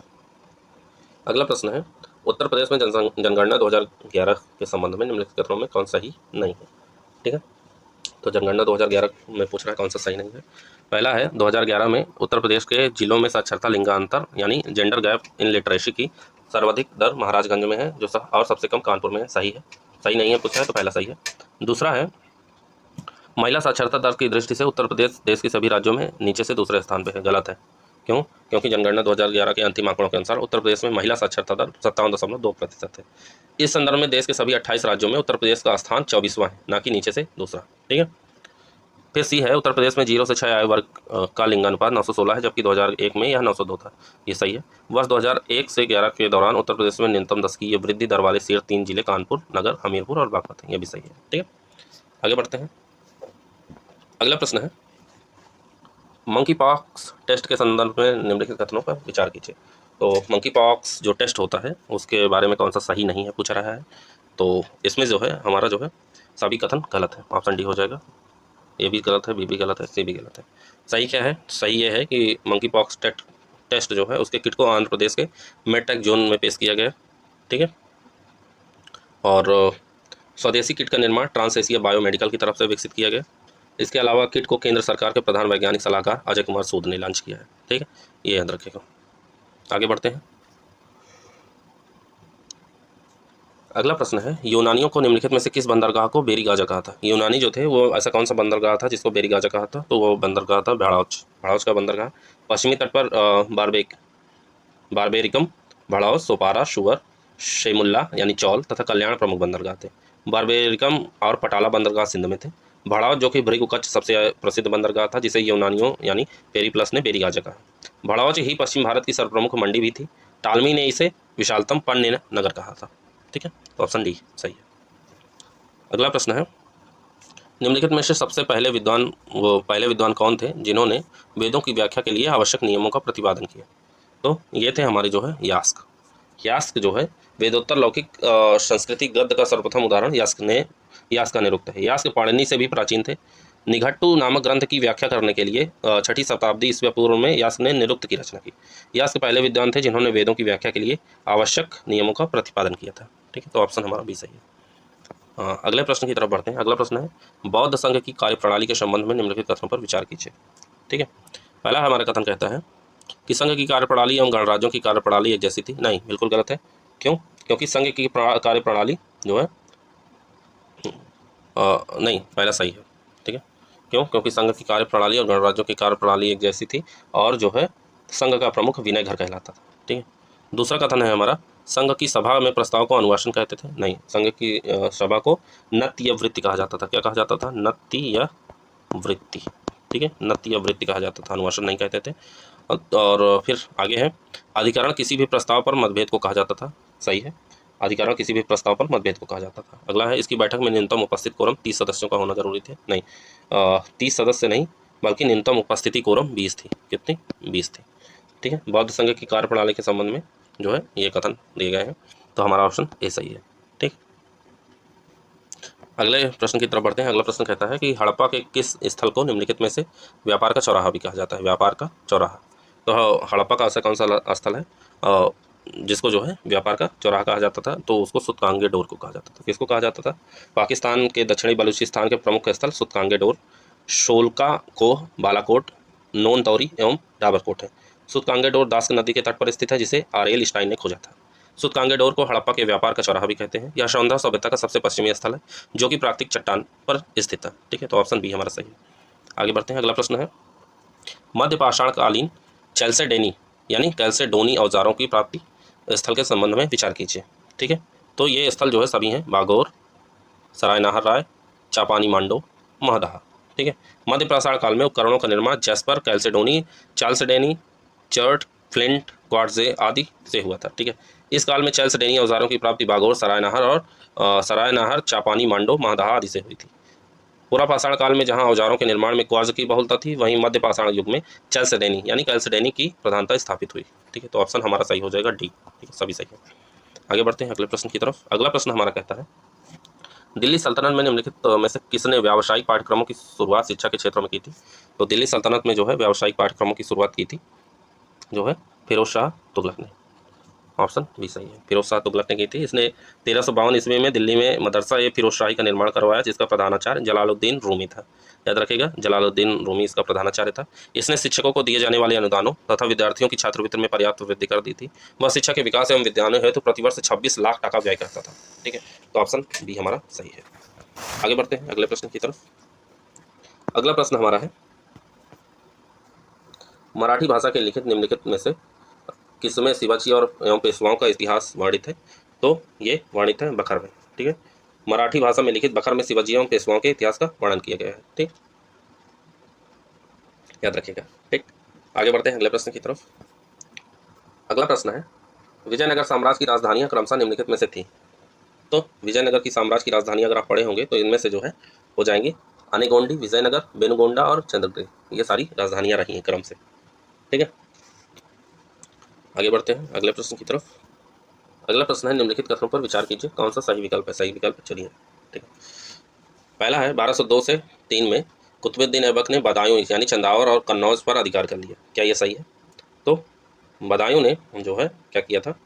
[SPEAKER 1] अगला प्रश्न है उत्तर प्रदेश में जनगणना 2011 के संबंध में निम्नलिखित कथनों में कौन सही नहीं है? ठीक है, तो जनगणना 2011 में पूछ रहा है कौन सा सही नहीं है। पहला है 2011 में उत्तर प्रदेश के जिलों में साक्षरता लिंगांतर यानी जेंडर गैप इन लिटरेसी की सर्वाधिक दर महाराजगंज में है और सबसे कम कानपुर में है। सही है, सही नहीं है पूछा है तो पहला सही है। दूसरा है महिला साक्षरता दर की दृष्टि से उत्तर प्रदेश देश के सभी राज्यों में नीचे से दूसरे स्थान पर है। गलत है। क्यों? क्योंकि जनगणना 2011 के अंतिम आंकड़ों के अनुसार उत्तर प्रदेश में महिला साक्षरता दर 57.2% है। इस संदर्भ में देश के सभी 28 राज्यों में उत्तर प्रदेश का स्थान 24वां है, ना कि नीचे से दूसरा। ठीक है। फिर सी है उत्तर प्रदेश में 0 से 6 आयु वर्ग का लिंगानुपात 916 है, जबकि 2001 में यह 902 था। ये सही है। वर्ष 2001 से 11 के दौरान उत्तर प्रदेश में न्यूनतम 10 की वृद्धि दर वाले शीर्ष 3 जिले कानपुर, नगर, हमीरपुर और बागपत हैं। ये भी सही है। ठीक है, आगे बढ़ते हैं। अगला प्रश्न है मंकी पॉक्स टेस्ट के संदर्भ में निम्नलिखित कथनों पर विचार कीजिए। तो मंकी पॉक्स जो टेस्ट होता है उसके बारे में कौन सा सही नहीं है पूछ रहा है। तो इसमें जो है हमारा जो है सभी कथन गलत है। ऑप्शन डी हो जाएगा। ए भी गलत है, बी भी गलत है, सी भी गलत है। सही क्या है? सही ये है कि मंकी पॉक्स टेस्ट जो है उसके किट को आंध्र प्रदेश के मेडटेक जोन में पेश किया गया। ठीक है। और स्वदेशी किट का निर्माण ट्रांस एशिया बायोमेडिकल की तरफ से विकसित किया गया। इसके अलावा किट को केंद्र सरकार के प्रधान वैज्ञानिक सलाहकार अजय कुमार सूद ने लॉन्च किया है। ठीक है, ये याद रखिएगा। आगे बढ़ते हैं। अगला प्रश्न है यूनानियों को निम्नलिखित में से किस बंदरगाह को बेरीगाजा कहा था? यूनानी जो थे वो ऐसा कौन सा बंदरगाह था जिसको बेरीगाजा कहा था? तो वो बंदरगाह था भड़ाउच का बंदरगाह। पश्चिमी तट पर बारबेरिकम, भड़ाउच, सोपारा, शुअर, शेमुल्ला यानी चौल तथा कल्याण प्रमुख बंदरगाह थे। बारबेरिकम और पटाला बंदरगाह सिंध में थे। भड़ाउच जो कि भृगु कच्छ सबसे प्रसिद्ध बंदरगाह था जिसे यूनानियों यानी पेरीप्लस ने बेरीगाजा कहा। भड़ाउच ही पश्चिम भारत की सर्वप्रमुख मंडी भी थी। टालमी ने इसे विशालतम पण्य नगर कहा था। ठीक है, तो ऑप्शन डी सही है। अगला प्रश्न है निम्नलिखित में से सबसे पहले विद्वान कौन थे जिन्होंने वेदों की व्याख्या के लिए आवश्यक नियमों का प्रतिपादन किया? तो ये थे हमारे जो है यास्क। यास्क जो है वेदोत्तर लौकिक संस्कृति गद्य का सर्वप्रथम उदाहरण यास्क का निरुक्त है। यास्क पाणिनि से भी प्राचीन थे। निघट्टू नामक ग्रंथ की व्याख्या करने के लिए 6ठी शताब्दी ईस्वी पूर्व में यास्क ने निरुक्त की रचना की। यास्क पहले विद्वान थे जिन्होंने वेदों की व्याख्या के लिए आवश्यक नियमों का प्रतिपादन किया था। ठीक है, तो ऑप्शन हमारा बी सही है। अगले प्रश्न की तरफ बढ़ते हैं। अगला प्रश्न है बौद्ध संघ की कार्यप्रणाली के संबंध में निम्नलिखित कथनों पर विचार कीजिए। ठीक है, पहला हमारा कथन कहता है कि संघ की कार्यप्रणाली एवं गणराज्यों की कार्यप्रणाली एक जैसी थी। नहीं, बिल्कुल गलत है। क्यों? क्योंकि संघ की कार्यप्रणाली जो है नहीं, पहला सही है। ठीक है, क्यों? क्योंकि संघ की कार्यप्रणाली और गणराज्यों की कार्यप्रणाली एक जैसी थी और जो है संघ का प्रमुख विनय घर कहलाता था। ठीक है। दूसरा कथन है हमारा संघ की सभा में प्रस्ताव को अनुवासन कहते थे। नहीं, संघ की सभा को नत्य वृत्ति कहा जाता था। क्या कहा जाता था? नत्य वृत्ति। ठीक है, नत्य वृत्ति कहा जाता था, अनुवासन नहीं कहते थे। और फिर आगे है अधिकरण किसी भी प्रस्ताव पर मतभेद को कहा जाता था। सही है, अधिकरण किसी भी प्रस्ताव पर मतभेद को कहा जाता था। अगला है इसकी बैठक में न्यूनतम उपस्थित कोरम 30 सदस्यों का होना जरूरी थे। नहीं, 30 सदस्य नहीं बल्कि न्यूनतम उपस्थिति कोरम 20 थी। कितनी? 20 थी। ठीक है, बौद्ध संघ की कार्यप्रणाली के संबंध में जो है ये कथन दिए गए हैं, तो हमारा ऑप्शन ए सही है। ठीक, अगले प्रश्न की तरफ बढ़ते हैं। अगला प्रश्न कहता है कि हड़प्पा के किस स्थल को निम्नलिखित में से व्यापार का चौराहा भी कहा जाता है? व्यापार का चौराहा। तो हड़प्पा का ऐसा कौन सा स्थल है जिसको जो है व्यापार का चौराहा कहा जाता था? तो उसको सुतकांगे डोर को कहा जाता था। किसको कहा जाता था? पाकिस्तान के दक्षिणी बलूचिस्तान के प्रमुख स्थल सुतकांगे डोर, शोलका कोह, बालाकोट, नोन तौरी एवं डाबरकोट है। सुतकांगे डोर दास नदी के तट पर स्थित है जिसे आरएल स्टाइन ने खोजा था। सुतकांगे डोर को हड़प्पा के व्यापार का चौराहा भी कहते हैं। यह सौंधा सभ्यता का सबसे पश्चिमी स्थल है जो कि प्राकृतिक चट्टान पर स्थित है। ठीक है, तो ऑप्शन बी हमारा सही है। आगे बढ़ते हैं। अगला प्रश्न है मध्य पाषाणकालीन चैल्सेडोनी यानी कैल्सेडोनी औजारों की प्राप्ति स्थल के संबंध में विचार कीजिए। ठीक है, तो ये स्थल जो है सभी हैं बागोर, सरायनाहर राय, चापानी मांडो, महदहा। ठीक है, मध्य पाषाण काल में उपकरणों का निर्माण जैस्पर, कैल्सेडोनी, चाल्सडेनी, चर्ट, फ्लिंट, क्वार्ट्जे आदि से हुआ था। ठीक है, इस काल में चैल्सडेनी औजारों की प्राप्ति बागोर, सरायनाहर, चापानी मांडो, महदहा आदि से हुई थी। पूरा पाषाण काल में जहां औजारों के निर्माण में क्वार्ट्ज की बहुलता थी, वहीं मध्य पाषाण युग में चैल्सडेनी यानी कैल्सडेनी की प्रधानता स्थापित हुई। ठीक है, तो ऑप्शन हमारा सही हो जाएगा डी। ठीक है, सभी सही है। आगे बढ़ते हैं अगले प्रश्न की तरफ। अगला प्रश्न हमारा कहता है दिल्ली सल्तनत में निम्नलिखित में से किसने व्यावसायिक पाठ्यक्रमों की शुरुआत शिक्षा के क्षेत्र में की थी? तो दिल्ली सल्तनत में जो है व्यावसायिक पाठ्यक्रमों की शुरुआत की थी जो है फिरोज शाह तुगलक ने। ऑप्शन बी सही है। फिरोज शाह तुगलक ने की थी। इसने 1352 ईस्वी में दिल्ली में मदरसा ए फिरोज शाही का निर्माण करवाया, जिसका प्रधानाचार्य जलालुद्दीन रूमी था। याद रखिएगा, जलालुद्दीन रूमी इसका प्रधानाचार्य था। इसने शिक्षकों को दिए जाने वाले अनुदानों तथा विद्यार्थियों की छात्रवृत्ति में पर्याप्त वृद्धि कर दी थी। वह शिक्षा के विकास एवं विद्यालयों हेतु प्रतिवर्ष 26 लाख टका व्यय करता था। ठीक है, तो ऑप्शन बी हमारा सही है। आगे बढ़ते हैं अगले प्रश्न की तरफ। अगला प्रश्न हमारा है, मराठी भाषा के लिखित निम्नलिखित में से किसमें शिवाजी और एवं पेशवाओं का इतिहास वर्णित है? तो ये वर्णित है बखर में। ठीक है, मराठी भाषा में लिखित बखर में शिवाजी एवं पेशवाओं के इतिहास का वर्णन किया गया है। ठीक, याद रखिएगा। ठीक, आगे बढ़ते हैं अगले प्रश्न की तरफ। अगला प्रश्न है, विजयनगर साम्राज्य की राजधानियां क्रमशः निम्नलिखित में से थी। तो विजयनगर की साम्राज्य की राजधानी अगर आप पढ़े होंगे तो इनमें से जो है हो जाएंगी अनेगोंडी, विजयनगर, बेनुगोंडा और चंद्रगिरी। ये सारी राजधानियां रही हैं क्रम से। ठीक है, आगे बढ़ते हैं अगले प्रश्न की तरफ। अगला प्रश्न है, निम्नलिखित कथनों पर विचार कीजिए, कौन सा सही विकल्प है? सही विकल्प चलिए। ठीक है, पहला है 1202 से 3 में कुतुबुद्दीन ऐबक ने बदायूं यानी चंदावर और कन्नौज पर अधिकार कर लिया। क्या ये सही है? तो बदायूं ने जो है क्या किया था,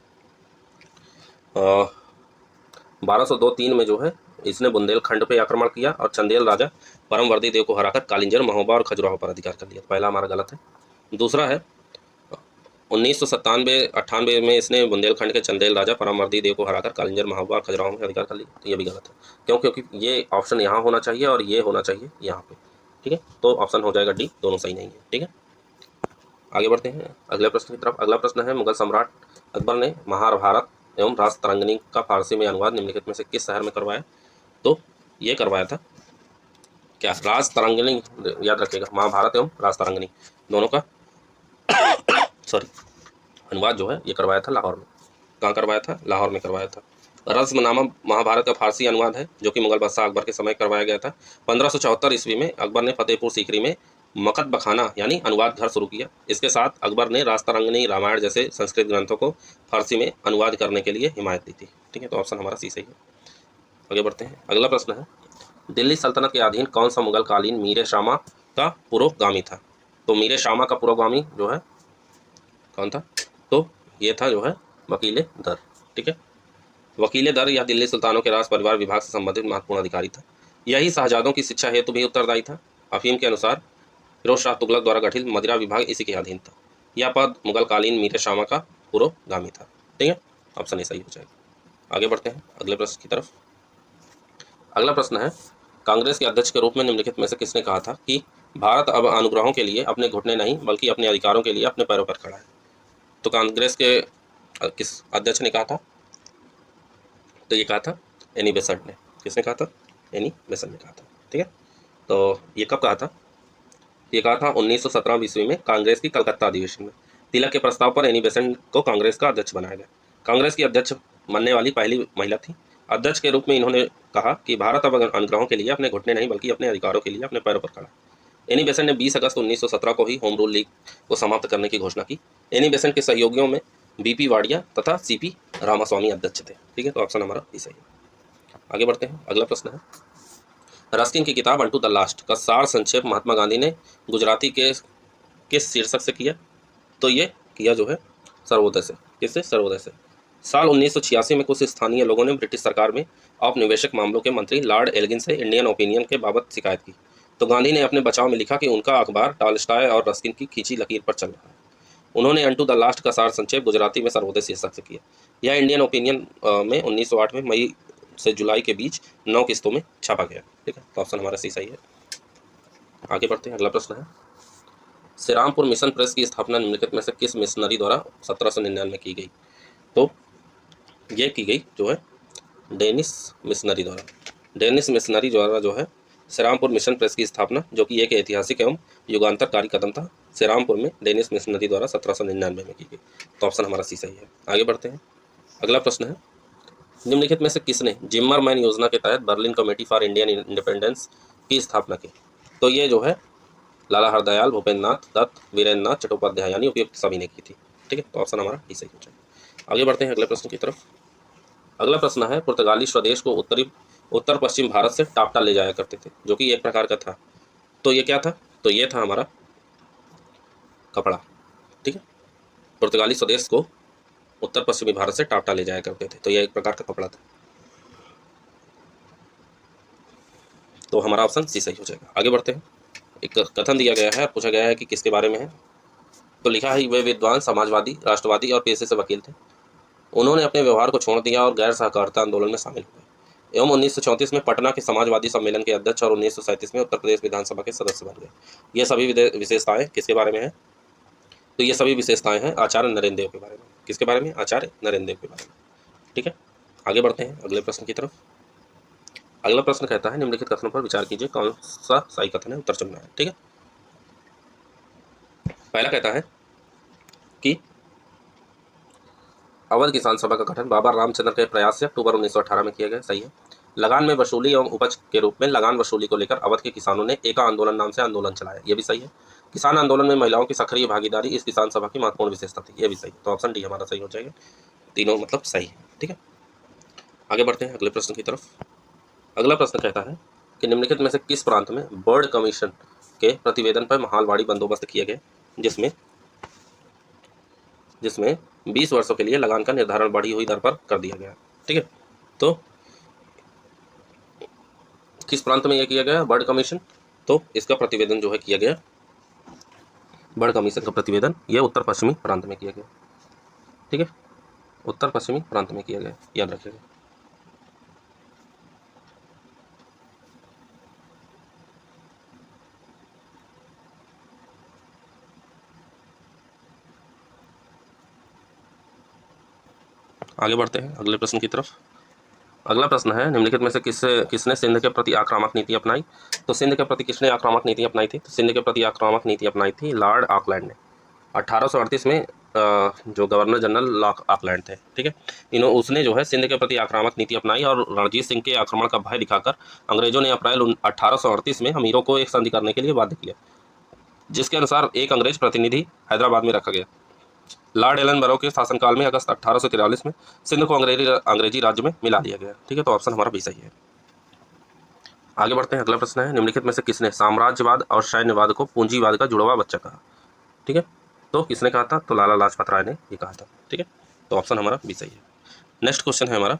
[SPEAKER 1] 1202-3 में जो है इसने बुंदेलखंड पे आक्रमण किया और चंदेल राजा परमवर्दी देव को हराकर कालिंजर, महोबा और खजुराहो पर अधिकार कर लिया। पहला हमारा गलत है। दूसरा है 1997-98 में इसने बुंदेलखंड के चंदेल राजा परमवर्दी देव को हराकर कालिंजर, महोबा और खजुराहो में अधिकार कर लिया। तो ये भी गलत है, क्यों? क्योंकि ये ऑप्शन यहाँ होना चाहिए और ये होना चाहिए यहाँ पे। ठीक है, तो ऑप्शन हो जाएगा डी, दोनों सही नहीं है। ठीक है, आगे बढ़ते हैं अगले प्रश्न की तरफ। अगला प्रश्न है, मुगल सम्राट अकबर ने महाभारत एवं राजतरंगिणी का फारसी में अनुवाद निम्नलिखित में से किस शहर में करवाया? तो ये करवाया था क्या, राजतरंगिणी। याद रखिएगा, महाभारत एवं राजतरंगिणी दोनों का सॉरी अनुवाद जो है ये करवाया था लाहौर में। कहाँ करवाया था? लाहौर में करवाया था। रज़्मनामा महाभारत का फारसी अनुवाद है, जो कि मुगल बादशाह अकबर के समय करवाया गया था। 1574 ईस्वी में अकबर ने फतेहपुर सीकरी में मकत बखाना यानी अनुवाद घर शुरू किया। इसके साथ अकबर ने राजतरंगिणी, रामायण जैसे संस्कृत ग्रंथों को फारसी में अनुवाद करने के लिए हिमायत दी थी। ठीक है, तो ऑप्शन हमारा सी सही है। आगे बढ़ते हैं अगला प्रश्न है, दिल्ली सल्तनत के अधीन कौन सा मुगल कालीन मीर शामा का पुरोगामी था? तो मीर शामा का पुरोगामी जो है कौन था? तो ये था जो है वकील दर। ठीक है, वकील दर या दिल्ली सुल्तानों के राज परिवार विभाग से संबंधित महत्वपूर्ण अधिकारी था। यही शाहजादों की शिक्षा हेतु भी उत्तरदायी था। अफीम के अनुसार फिरोज शाह तुगलक द्वारा गठित मदिरा विभाग इसी के अधीन था। यह पद मुगलकालीन मीर शामा का पुरोगामी था। ठीक है, ऑप्शन ए सही हो जाएगा। आगे बढ़ते हैं अगले प्रश्न की तरफ। अगला प्रश्न है, कांग्रेस के अध्यक्ष के रूप में निम्नलिखित में से किसने कहा था कि भारत अब अनुग्रहों के लिए अपने घुटने नहीं बल्कि अपने अधिकारों के लिए अपने पैरों पर खड़ा है? तो कांग्रेस के किस अध्यक्ष ने कहा था? तो ये कहा था एनी बेसेंट ने। किसने कहा था? एनी बेसेंट ने कहा था। ठीक है, तो ये कब कहा था? ये कहा था 1917 ईस्वी में कांग्रेस की कलकत्ता अधिवेशन में। तिलक के प्रस्ताव पर एनी बेसेंट को कांग्रेस का अध्यक्ष बनाया गया। कांग्रेस की अध्यक्ष बनने वाली पहली महिला थी। अध्यक्ष के रूप में इन्होंने कहा कि भारत अब अनुग्रहों के लिए अपने घुटने नहीं बल्कि अपने अधिकारों के लिए अपने पैरों पर खड़ा है। एनी बेसेंट ने 20 अगस्त 1917 को ही होम रूल लीग को समाप्त करने की घोषणा की। एनी बेसेंट के सहयोगियों में बीपी वाडिया तथा सीपी रामास्वामी अध्यक्ष थे। ठीक है, तो ऑप्शन हमारा भी सही है। आगे बढ़ते हैं अगला प्रश्न है, रस्किन की किताब अनटू द लास्ट का सार संक्षेप महात्मा गांधी ने गुजराती के किस शीर्षक से किया? तो ये किया जो है सर्वोदय से। किससे? सर्वोदय से। साल 1986 में कुछ स्थानीय लोगों ने ब्रिटिश सरकार में औपनिवेशिक मामलों के मंत्री लॉर्ड एल्गिन से इंडियन ओपिनियन के बाबत शिकायत की। तो गांधी ने अपने बचाव में लिखा कि उनका अखबार टॉलस्टॉय और रस्किन की खींची लकीर पर चल रहा है। उन्होंने अनटू द लास्ट का सार संक्षेप गुजराती में सर्वोदय शीर्षक से किया। यह इंडियन ओपिनियन में 1908 में मई से जुलाई के बीच 9 किस्तों में छापा गया। ठीक है, तो ऑप्शन हमारा सी सही है। आगे बढ़ते हैं अगला प्रश्न है, श्रीरामपुर मिशन प्रेस की स्थापना निम्नलिखित में से किस मिशनरी द्वारा 1799 में की गई? तो ये की गई जो है डेनिस मिशनरी द्वारा। डेनिस मिशनरी द्वारा जो है श्रीरामपुर मिशन प्रेस की स्थापना, जो कि एक ऐतिहासिक एवं युगांतरकारी कदम था, श्रीरामपुर में डेनिस मिशनरी द्वारा 1799 में की गई। तो ऑप्शन हमारा सी सही है। आगे बढ़ते हैं अगला प्रश्न है, निम्नलिखित में से किसने जिम्मरमैन योजना के तहत Berlin committee for Indian independence की स्थापना की? तो ये जो है लाला हरदयाल, भूपेंद्र नाथ दत्त, वीरेंद्र नाथ चट्टोपाध्याय यानी उपयुक्त सभी ने की थी। ठीक है, तो ऑप्शन हमारा डी सही हो जाएगा। आगे बढ़ते हैं अगले प्रश्न की तरफ। अगला प्रश्न है, पुर्तगाली स्वदेश को उत्तर पश्चिम भारत से टापटा ले जाया करते थे, जो कि एक प्रकार का था। तो ये क्या था? तो ये था हमारा कपड़ा। ठीक है, पुर्तगाली स्वदेश को उत्तर पश्चिमी भारत से टापटा ले जाया करते थे। तो यह एक प्रकार का कपड़ा था। तो हमारा ऑप्शन सी सही हो जाएगा। आगे बढ़ते हैं। एक कथन दिया गया है, पूछा गया है कि किसके बारे में है। तो लिखा है वे विद्वान, समाजवादी, राष्ट्रवादी और पेशे से वकील थे। उन्होंने अपने व्यवहार को छोड़ दिया और गैर सहकारिता आंदोलन में शामिल हुए एवं 1934 में पटना के समाजवादी सम्मेलन के अध्यक्ष और 1937 में उत्तर प्रदेश विधानसभा के सदस्य बन गए। ये सभी विशेषताएं किसके बारे में है? तो ये सभी विशेषताएं हैं आचार्य नरेंद्र देव के बारे में। किसके बारे में? आचार्य नरेंद्र देव के बारे में। ठीक है, आगे बढ़ते हैं अगले प्रश्न की तरफ। अगला प्रश्न कहता है निम्नलिखित कथनों पर विचार कीजिए, कौन सा सही कथन है, उत्तर चुनना है। ठीक है, पहला कहता है कि अवध किसान सभा का गठन बाबा रामचंद्र के प्रयास से अक्टूबर 1918 में किया गया। सही है। लगान में वसूली एवं उपज के रूप में लगान वसूली को लेकर अवध के किसानों ने एका आंदोलन नाम से आंदोलन चलाया। यह भी सही है। किसान आंदोलन में महिलाओं की सक्रिय भागीदारी इस किसान सभा की महत्वपूर्ण विशेषता थी। यह भी सही है। तो ऑप्शन डी हमारा सही हो जाएगा। तीनों मतलब सही है। ठीक है, आगे बढ़ते हैं अगले प्रश्न की तरफ। अगला प्रश्न कहता है कि निम्नलिखित में से किस प्रांत में बर्ड कमीशन के प्रतिवेदन पर महालवाड़ी बंदोबस्त किया गया, जिसमें 20 वर्षों के लिए लगान का निर्धारण बढ़ी हुई दर पर कर दिया गया। ठीक है, तो किस प्रांत में यह किया गया बर्ड कमीशन? तो इसका प्रतिवेदन जो है किया गया, बर्ड कमीशन का प्रतिवेदन यह उत्तर पश्चिमी प्रांत में किया गया। ठीक है, उत्तर पश्चिमी प्रांत में किया गया, याद रखिएगा। आगे बढ़ते हैं अगले प्रश्न की तरफ। अगला प्रश्न है निम्नलिखित में से किसने सिंध के प्रति आक्रामक नीति अपनाई? तो सिंध के प्रति किसने आक्रामक नीति अपनाई थी? तो सिंध के प्रति आक्रामक नीति अपनाई थी लॉर्ड ऑकलैंड ने 1838 में। जो गवर्नर जनरल लॉर्ड ऑकलैंड थे, ठीक है, उसने जो है सिंध के प्रति आक्रामक नीति अपनाई और रणजीत सिंह के आक्रमण का भय दिखाकर अंग्रेजों ने अप्रैल 1838 में अमीरों को एक संधि करने के लिए बाध्य किया, जिसके अनुसार एक अंग्रेज प्रतिनिधि हैदराबाद में रखा गया। लॉर्ड एलनबरो के शासनकाल में अगस्त 1843 में सिंध को अंग्रेजी राज्य में मिला दिया गया। ठीक है, तो ऑप्शन हमारा भी सही है। आगे बढ़ते हैं। अगला प्रश्न है निम्नलिखित में से किसने साम्राज्यवाद और सैन्यवाद को पूंजीवाद का जुड़वा बच्चा कहा? ठीक है, तो किसने कहा था? तो लाला लाजपत राय ने ये कहा था। ठीक है, तो ऑप्शन हमारा भी सही है। नेक्स्ट क्वेश्चन है हमारा,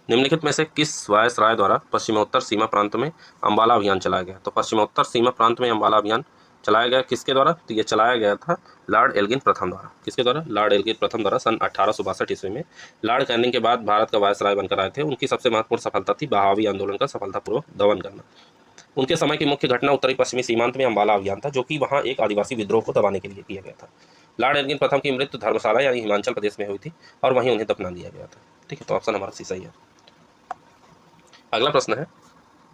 [SPEAKER 1] निम्नलिखित में से किस वायसराय द्वारा पश्चिमोत्तर सीमा प्रांत में अम्बाला अभियान चलाया गया? तो पश्चिमोत्तर सीमा प्रांत में अम्बाला अभियान चलाया गया किसके द्वारा? तो ये चलाया गया था लॉर्ड एल्गिन प्रथम द्वारा। किसके द्वारा? लॉर्ड एल्गिन प्रथम द्वारा सन 1862 ईस्वी में लॉर्ड कैनिंग के बाद भारत का वायसराय बनकर आए थे। उनकी सबसे महत्वपूर्ण सफलता थी बहावी आंदोलन का सफलतापूर्वक दमन करना। उनके समय की मुख्य घटना उत्तरी पश्चिमी सीमांत में अम्बाला अभियान था, जो कि वहाँ एक आदिवासी विद्रोह को दबाने के लिए किया गया था। लॉर्ड एल्गिन प्रथम की मृत्यु धर्मशाला यानी हिमाचल प्रदेश में हुई थी और वहीं उन्हें दफना दिया गया था। ठीक है, तो ऑप्शन हमारा सी सही है। अगला प्रश्न है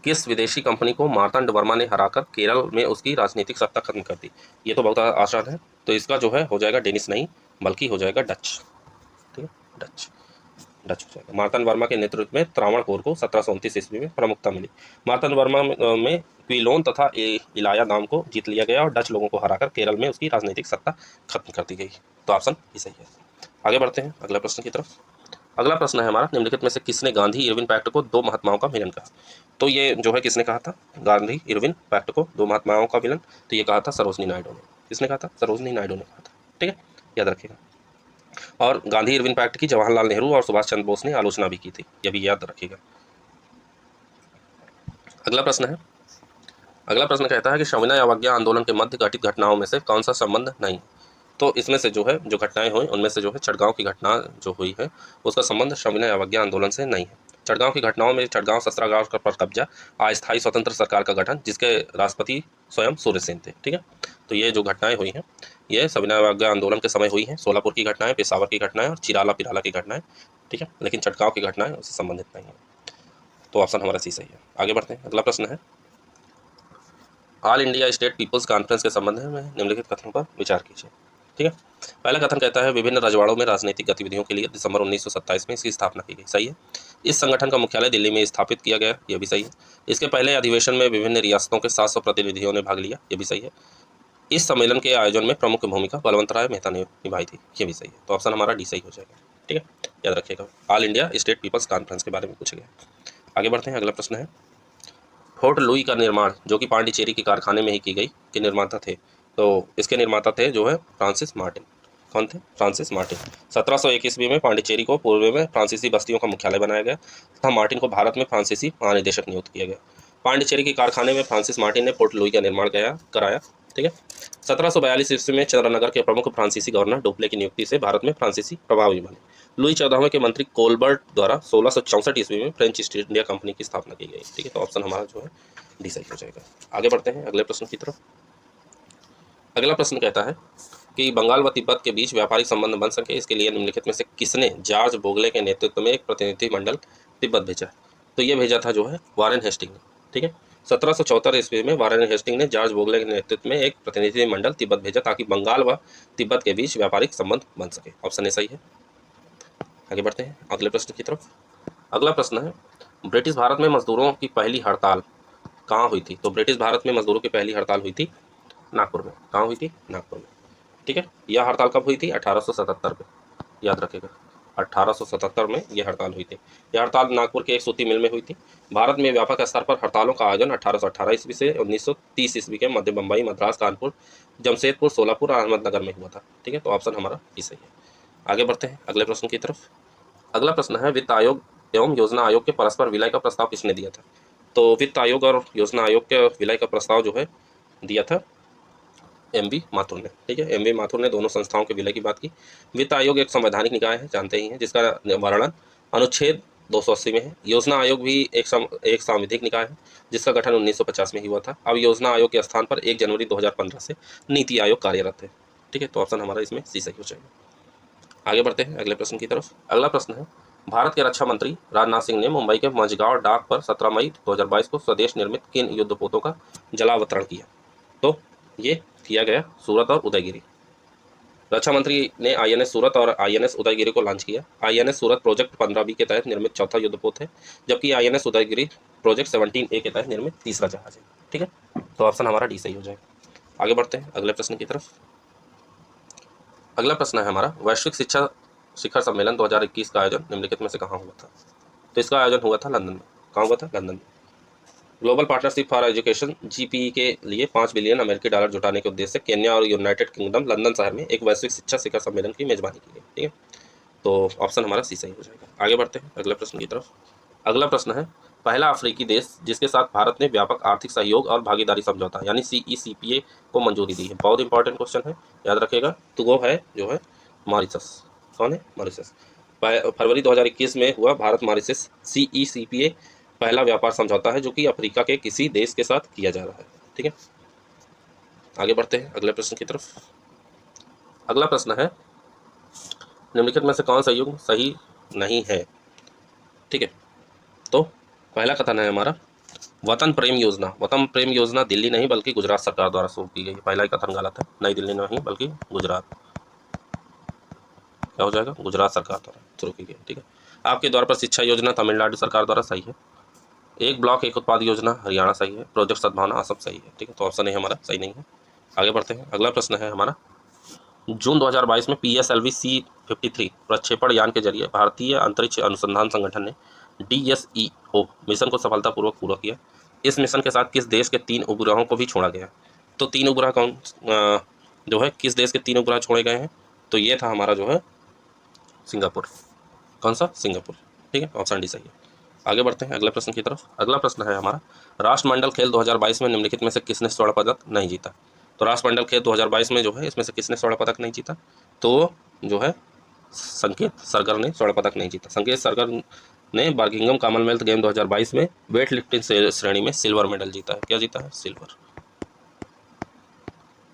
[SPEAKER 1] किस विदेशी कंपनी को मार्तंड वर्मा ने हराकर केरल में उसकी राजनीतिक सत्ता खत्म कर दी? ये तो बहुत आसान है। तो इसका जो है हो जाएगा डेनिस नहीं बल्कि हो जाएगा डच। ठीक है, डच हो जाएगा। मार्तंड वर्मा के नेतृत्व में त्रावणकोर को 1729 ईस्वी में प्रमुखता मिली। मार्तंड वर्मा में क्विलोन तथा इलाया नाम को जीत लिया गया और डच लोगों को हराकर केरल में उसकी राजनीतिक सत्ता खत्म कर दी गई। तो ऑप्शन ही सही है। आगे बढ़ते हैं अगला प्रश्न की तरफ। अगला प्रश्न है हमारा निम्नलिखित में से किसने गांधी इरविन पैक्ट को दो महात्माओं का मिलन कहा? तो ये जो है किसने कहा था गांधी इरविन पैक्ट को दो महात्माओं का मिलन? तो ये कहा था सरोजनी नायडू ने। किसने कहा था? सरोजनी नायडू ने कहा था। ठीक है, याद रखिएगा। और गांधी इरविन पैक्ट की जवाहरलाल नेहरू और सुभाष चंद्र बोस ने आलोचना भी की थी, यह भी याद रखिएगा। अगला प्रश्न है, अगला प्रश्न कहता है कि सविनय अवज्ञा आंदोलन के मध्य घटित घटनाओं में से कौन सा संबंध नहीं? तो इसमें से जो है जो घटनाएं हुई उनमें से जो है चटगांव की घटना जो हुई है उसका संबंध सविनय अवज्ञा आंदोलन से नहीं है। चटगांव की घटनाओं में चटगांव शस्त्रागार पर कब्जा, अस्थायी स्वतंत्र सरकार का गठन जिसके राष्ट्रपति स्वयं सूर्यसेन थे। ठीक है, तो ये जो घटनाएं हुई हैं ये सविनय अवज्ञा आंदोलन के समय हुई हैं। सोलापुर की घटनाएं, पेशावर की घटनाएं और चिराला पिराला की घटनाएं। ठीक है, लेकिन चटगांव की घटनाएं उससे संबंधित नहीं है। तो ऑप्शन हमारा सी सही है। आगे बढ़ते हैं। अगला प्रश्न है All India State People's Conference के संबंध में निम्नलिखित कथनों पर विचार कीजिए। ठीक है, पहला कथन कहता है विभिन्न रजवाड़ों में राजनीतिक गतिविधियों के लिए दिसंबर 1927 में इसकी स्थापना की गई। सही है। इस संगठन का मुख्यालय दिल्ली में स्थापित किया गया, यह भी सही है। इसके पहले अधिवेशन में विभिन्न रियासतों के 700 प्रतिनिधियों ने भाग लिया, यह भी सही है। इस सम्मेलन के आयोजन में प्रमुख भूमिका बलवंत राय मेहता ने निभाई थी, यह भी सही है। तो ऑप्शन हमारा डी सही हो जाएगा। ठीक है, याद रखिएगा All India State People's Conference के बारे में पूछा गया। आगे बढ़ते हैं। अगला प्रश्न है फोर्ट लुई का निर्माण जो कि पांडिचेरी के कारखाने में ही की गई के निर्माता थे, तो इसके निर्माता थे जो है फ्रांसिस मार्टिन। कौन थे? Francis Martin. 1701 ईस्वी में पांडिचेरी को पूर्व में फ्रांसीसी बस्तियों का मुख्यालय बनाया गया तथा मार्टिन को भारत में फ्रांसीसी महानिदेशक नियुक्त किया गया। पांडिचेरी के कारखाने में फ्रांसिस मार्टिन ने पोर्ट लुई का निर्माण कराया। ठीक है। 1742 ईस्वी में चंद्रनगर के प्रमुख फ्रांसीसी गवर्नर डुप्ले की नियुक्ति से भारत में फ्रांसीसी प्रभावी बने। लुई 14वें के मंत्री कोलबर्ट द्वारा 1664 ईस्वी में फ्रेंच ईस्ट इंडिया कंपनी की स्थापना की गई। ठीक है, तो ऑप्शन हमारा जो है डी सही हो जाएगा। आगे बढ़ते हैं अगले प्रश्न की तरफ। अगला प्रश्न कहता है कि बंगाल व तिब्बत के बीच व्यापारिक संबंध बन सके, इसके लिए निम्नलिखित में से किसने जॉर्ज बोगले के नेतृत्व में एक प्रतिनिधिमंडल तिब्बत भेजा? तो ये भेजा था जो है वारेन हेस्टिंग ने। ठीक है, 1774 ईस्वी में वारेन हेस्टिंग ने जॉर्ज बोगले के नेतृत्व में एक प्रतिनिधिमंडल तिब्बत भेजा ताकि बंगाल व तिब्बत के बीच व्यापारिक संबंध बन सके। ऑप्शन ए सही है। आगे बढ़ते हैं अगले प्रश्न की तरफ। अगला प्रश्न है, ब्रिटिश भारत में मजदूरों की पहली हड़ताल कहाँ हुई थी? तो ब्रिटिश भारत में मजदूरों की पहली हड़ताल हुई थी नागपुर में। कहाँ हुई थी? नागपुर में। ठीक है, यह हड़ताल कब हुई थी? 1877 में, याद रखिएगा 1877 में यह हड़ताल हुई थी। यह हड़ताल नागपुर के एक सूती मिल में हुई थी। भारत में व्यापक स्तर पर हड़तालों का आयोजन 1818 ईस्वी से 1930 ईस्वी के मध्य बम्बई, मद्रास, कानपुर, जमशेदपुर, सोलापुर और अहमदनगर में हुआ था। ठीक है, तो ऑप्शन हमारा ई सही है। आगे बढ़ते हैं अगले प्रश्न की तरफ। अगला प्रश्न है, वित्त आयोग एवं योजना आयोग के परस्पर विलय का प्रस्ताव किसने दिया था? तो वित्त आयोग और योजना आयोग के विलय का प्रस्ताव जो है दिया था एम.बी. माथुर ने। ठीक है, एम.बी. माथुर ने दोनों संस्थाओं के विलय की बात की। वित्त आयोग एक संवैधानिक निकाय है, जानते ही हैं, जिसका वर्णन अनुच्छेद 280 में है। योजना आयोग भी एक सांविधिक निकाय है जिसका गठन 1950 में ही हुआ था। अब योजना आयोग के स्थान पर 1 जनवरी 2015 से नीति आयोग कार्यरत है। ठीक है, तो ऑप्शन हमारा इसमें सी सही हो जाएगा। आगे बढ़ते हैं अगले प्रश्न की तरफ। अगला प्रश्न है, भारत के रक्षा मंत्री राजनाथ सिंह ने मुंबई के मझगांव डाक पर 17 मई 2022 को स्वदेश निर्मित किन युद्धपोतों का जलावतरण किया? तो ये किया गया सूरत और उदयगिरी। रक्षा मंत्री ने आईएनएस सूरत और आईएनएस उदयगिरी को लॉन्च किया। आईएनएस सूरत प्रोजेक्ट 15B के तहत निर्मित चौथा युद्धपोत है, जबकि आईएनएस उदयगिरी प्रोजेक्ट 17A के तहत निर्मित तीसरा जहाज है। ठीक है, तो ऑप्शन हमारा डी सही हो जाएगा। आगे बढ़ते हैं अगले प्रश्न की तरफ। अगला प्रश्न है हमारा, वैश्विक शिक्षा शिखर सम्मेलन 2021 का आयोजन निम्नलिखित में से कहाँ हुआ था? तो इसका आयोजन हुआ था लंदन में। कहाँ हुआ था? लंदन में। Global partnership for education GPE के लिए 5 बिलियन अमेरिकी डॉलर जुटाने के उद्देश्य से केन्या और यूनाइटेड किंगडम लंदन शहर में एक वैश्विक शिक्षा शिखर सम्मेलन की मेजबानी की गई। ठीक है, तो ऑप्शन हमारा सी सही हो जाएगा। आगे बढ़ते हैं अगले प्रश्न की तरफ। अगला प्रश्न है, पहला अफ्रीकी देश जिसके साथ भारत ने व्यापक आर्थिक सहयोग और भागीदारी समझौता यानी CECPA को मंजूरी दी है। बहुत इंपॉर्टेंट क्वेश्चन है, याद रखिएगा। तो वो है जो है मॉरिशस। कौन है? मॉरिशस। फरवरी 2021 में हुआ भारत मॉरिशस CECPA पहला व्यापार समझौता है जो कि अफ्रीका के किसी देश के साथ किया जा रहा है। ठीक है, आगे बढ़ते हैं अगले प्रश्न की तरफ। अगला प्रश्न है, निम्नलिखित में से कौन सा युग सही नहीं है? ठीक है, तो पहला कथन है हमारा वतन प्रेम योजना। वतन प्रेम योजना दिल्ली नहीं बल्कि गुजरात सरकार द्वारा शुरू की गई। पहला ही कथन गलत है, नई दिल्ली नहीं बल्कि गुजरात। क्या हो जाएगा? गुजरात सरकार द्वारा शुरू की गई। ठीक है, आपके द्वार पर शिक्षा योजना तमिलनाडु सरकार द्वारा सही है। एक ब्लॉक एक उत्पाद योजना हरियाणा सही है। प्रोजेक्ट सद्भावना असम सही है। ठीक है, तो ऑप्शन ए हमारा सही नहीं है। आगे बढ़ते हैं अगला प्रश्न है हमारा, जून 2022 में PSLV C-53 प्रक्षेपण यान के जरिए भारतीय अंतरिक्ष अनुसंधान संगठन ने DSEO मिशन को सफलतापूर्वक पूरा किया। इस मिशन के साथ किस देश के 3 उपग्रहों को भी छोड़ा गया? तो 3 उपग्रह कौन जो है किस देश के 3 उपग्रह छोड़े गए हैं? तो ये था हमारा जो है सिंगापुर। कौन सा? सिंगापुर। ठीक है, ऑप्शन डी सही है। आगे बढ़ते हैं अगले प्रश्न की तरफ। अगला प्रश्न है हमारा, राष्ट्रमंडल खेल 2022 में निम्नलिखित में से किसने स्वर्ण पदक नहीं जीता? तो राष्ट्रमंडल खेल 2022 में जो है इसमें से किसने स्वर्ण पदक नहीं जीता? तो जो है संकेत सरगर ने स्वर्ण पदक नहीं जीता। संकेत सरगर ने बर्मिंघम कॉमनवेल्थ गेम 2022 में वेट लिफ्टिंग श्रेणी में सिल्वर मेडल जीता है। क्या जीता है?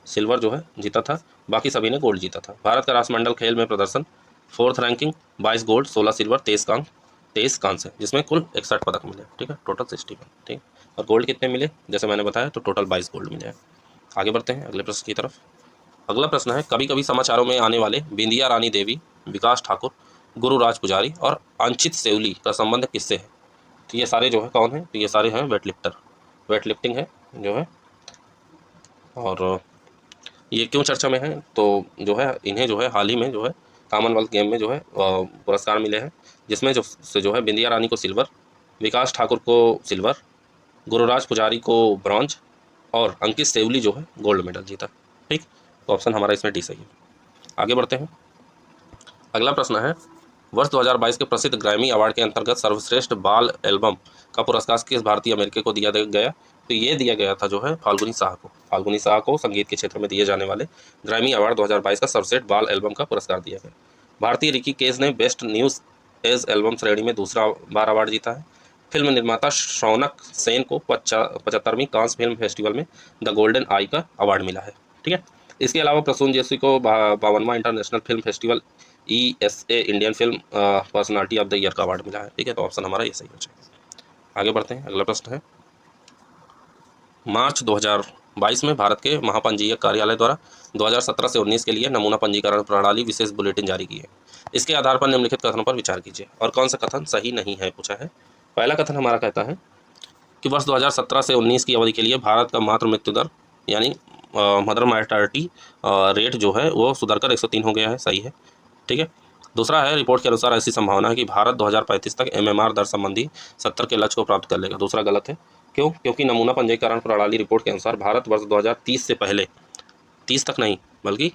[SPEAKER 1] सिल्वर जो है जीता था, बाकी सभी ने गोल्ड जीता था। भारत का राष्ट्रमंडल खेल में प्रदर्शन 4th रैंकिंग, 22 गोल्ड, 16 सिल्वर, 23 कांस्य, जिसमें कुल 61 पदक मिले। ठीक है, टोटल 61। ठीक है, और गोल्ड कितने मिले? जैसे मैंने बताया, तो टोटल 22 गोल्ड मिले हैं। आगे बढ़ते हैं अगले प्रश्न की तरफ। अगला प्रश्न है, कभी कभी समाचारों में आने वाले बिंदिया रानी देवी, विकास ठाकुर, गुरुराज पुजारी और अंचित सेवली का संबंध किससे है? तो ये सारे जो है कौन है? तो ये सारे हैं वेट लिफ्टिंग है जो है। और ये क्यों चर्चा में है? तो जो है इन्हें जो है हाल ही में जो है कॉमनवेल्थ गेम में जो है पुरस्कार मिले हैं, जिसमें जो है बिंदिया रानी को सिल्वर, विकास ठाकुर को सिल्वर, गुरुराज पुजारी को ब्रॉन्ज और अंकित सेवली जो है गोल्ड मेडल जीता। ठीक, तो ऑप्शन हमारा इसमें डी सही है। आगे बढ़ते हैं। अगला प्रश्न है, वर्ष 2022 के प्रसिद्ध ग्रैमी अवार्ड के अंतर्गत सर्वश्रेष्ठ बाल एल्बम का पुरस्कार किस भारतीय अमेरिकी को दिया गया? तो ये दिया गया था जो है फाल्गुनी शाह को। फाल्गुनी शाह को संगीत के क्षेत्र में दिए जाने वाले ग्रैमी अवार्ड 2022 का सर्वश्रेष्ठ बाल एल्बम का पुरस्कार दिया गया। भारतीय रिकी केज ने बेस्ट न्यूज़ एज एल्बम श्रेणी में दूसरा बार अवार्ड जीता है। फिल्म निर्माता शौनक सेन को 75वीं कांस फिल्म फेस्टिवल में द गोल्डन आई का अवार्ड मिला है। ठीक है। इसके अलावा प्रसून जोशी को 52वां international film festival ESA Indian film personality of the year का अवार्ड मिला है। ठीक है, तो ऑप्शन हमारा ये सही हो जाएगा। आगे बढ़ते हैं। अगला प्रश्न है, मार्च 2022 में भारत के महापंजीयक कार्यालय द्वारा 2017 से 19 के लिए नमूना पंजीकरण प्रणाली विशेष बुलेटिन जारी की है। इसके आधार पर निम्नलिखित कथनों पर विचार कीजिए और कौन सा कथन सही नहीं है पूछा है। पहला कथन हमारा कहता है कि वर्ष 2017 से 19 की अवधि के लिए भारत का मातृ मृत्यु दर यानी मदर मार्टालिटी रेट जो है वो सुधरकर 103 हो गया है। सही है। ठीक है। दूसरा है, रिपोर्ट के अनुसार ऐसी संभावना है कि भारत 2035 तक MMR दर संबंधी 70 के लक्ष्य को प्राप्त कर लेगा। दूसरा गलत है। क्यों? क्योंकि नमूना पंजीकरण प्रणाली रिपोर्ट के अनुसार भारत वर्ष 2030 से पहले, 30 तक नहीं बल्कि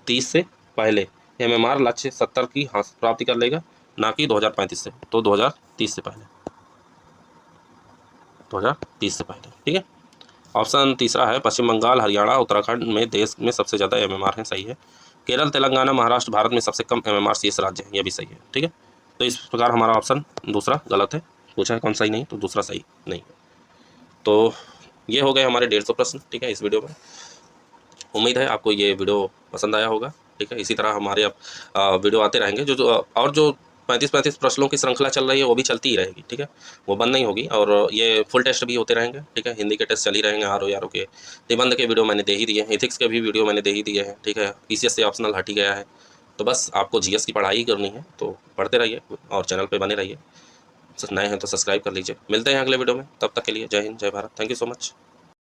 [SPEAKER 1] 30 से पहले MMR लक्ष्य 70 की प्राप्ति कर लेगा, ना कि 2035 से। तो 2030 से पहले, 2030 से पहले। ठीक है। ऑप्शन तीसरा है, पश्चिम बंगाल, हरियाणा, उत्तराखंड में देश में सबसे ज़्यादा MMR है। सही है। केरल, तेलंगाना, महाराष्ट्र भारत में सबसे कम MMR शेष राज्य है। यह भी सही है। ठीक है। तो इस प्रकार हमारा ऑप्शन दूसरा गलत है। पूछा है कौन सही नहीं, तो दूसरा सही नहीं है। तो ये हो गए हमारे 150 प्रश्न। ठीक है, इस वीडियो में। उम्मीद है आपको ये वीडियो पसंद आया होगा। ठीक है, इसी तरह हमारे अब वीडियो आते रहेंगे। और जो 35 प्रश्नों की श्रृंखला चल रही है वो भी चलती ही रहेगी। ठीक है, वो बंद नहीं होगी। और ये फुल टेस्ट भी होते रहेंगे। ठीक है, हिंदी के टेस्ट चल ही रहेंगे, RO के, निबंध के वीडियो मैंने दे ही दिए हैं, एथिक्स के भी वीडियो मैंने दे ही दिए हैं। ठीक है, PCS से ऑप्शनल हट ही गया है। तो बस आपको GS की पढ़ाई करनी है तो पढ़ते रहिए और चैनल पर बने रहिए। नए हैं तो सब्सक्राइब कर लीजिए। मिलते हैं अगले वीडियो में, तब तक के लिए जय हिंद, जय Bharat. Thank you so much.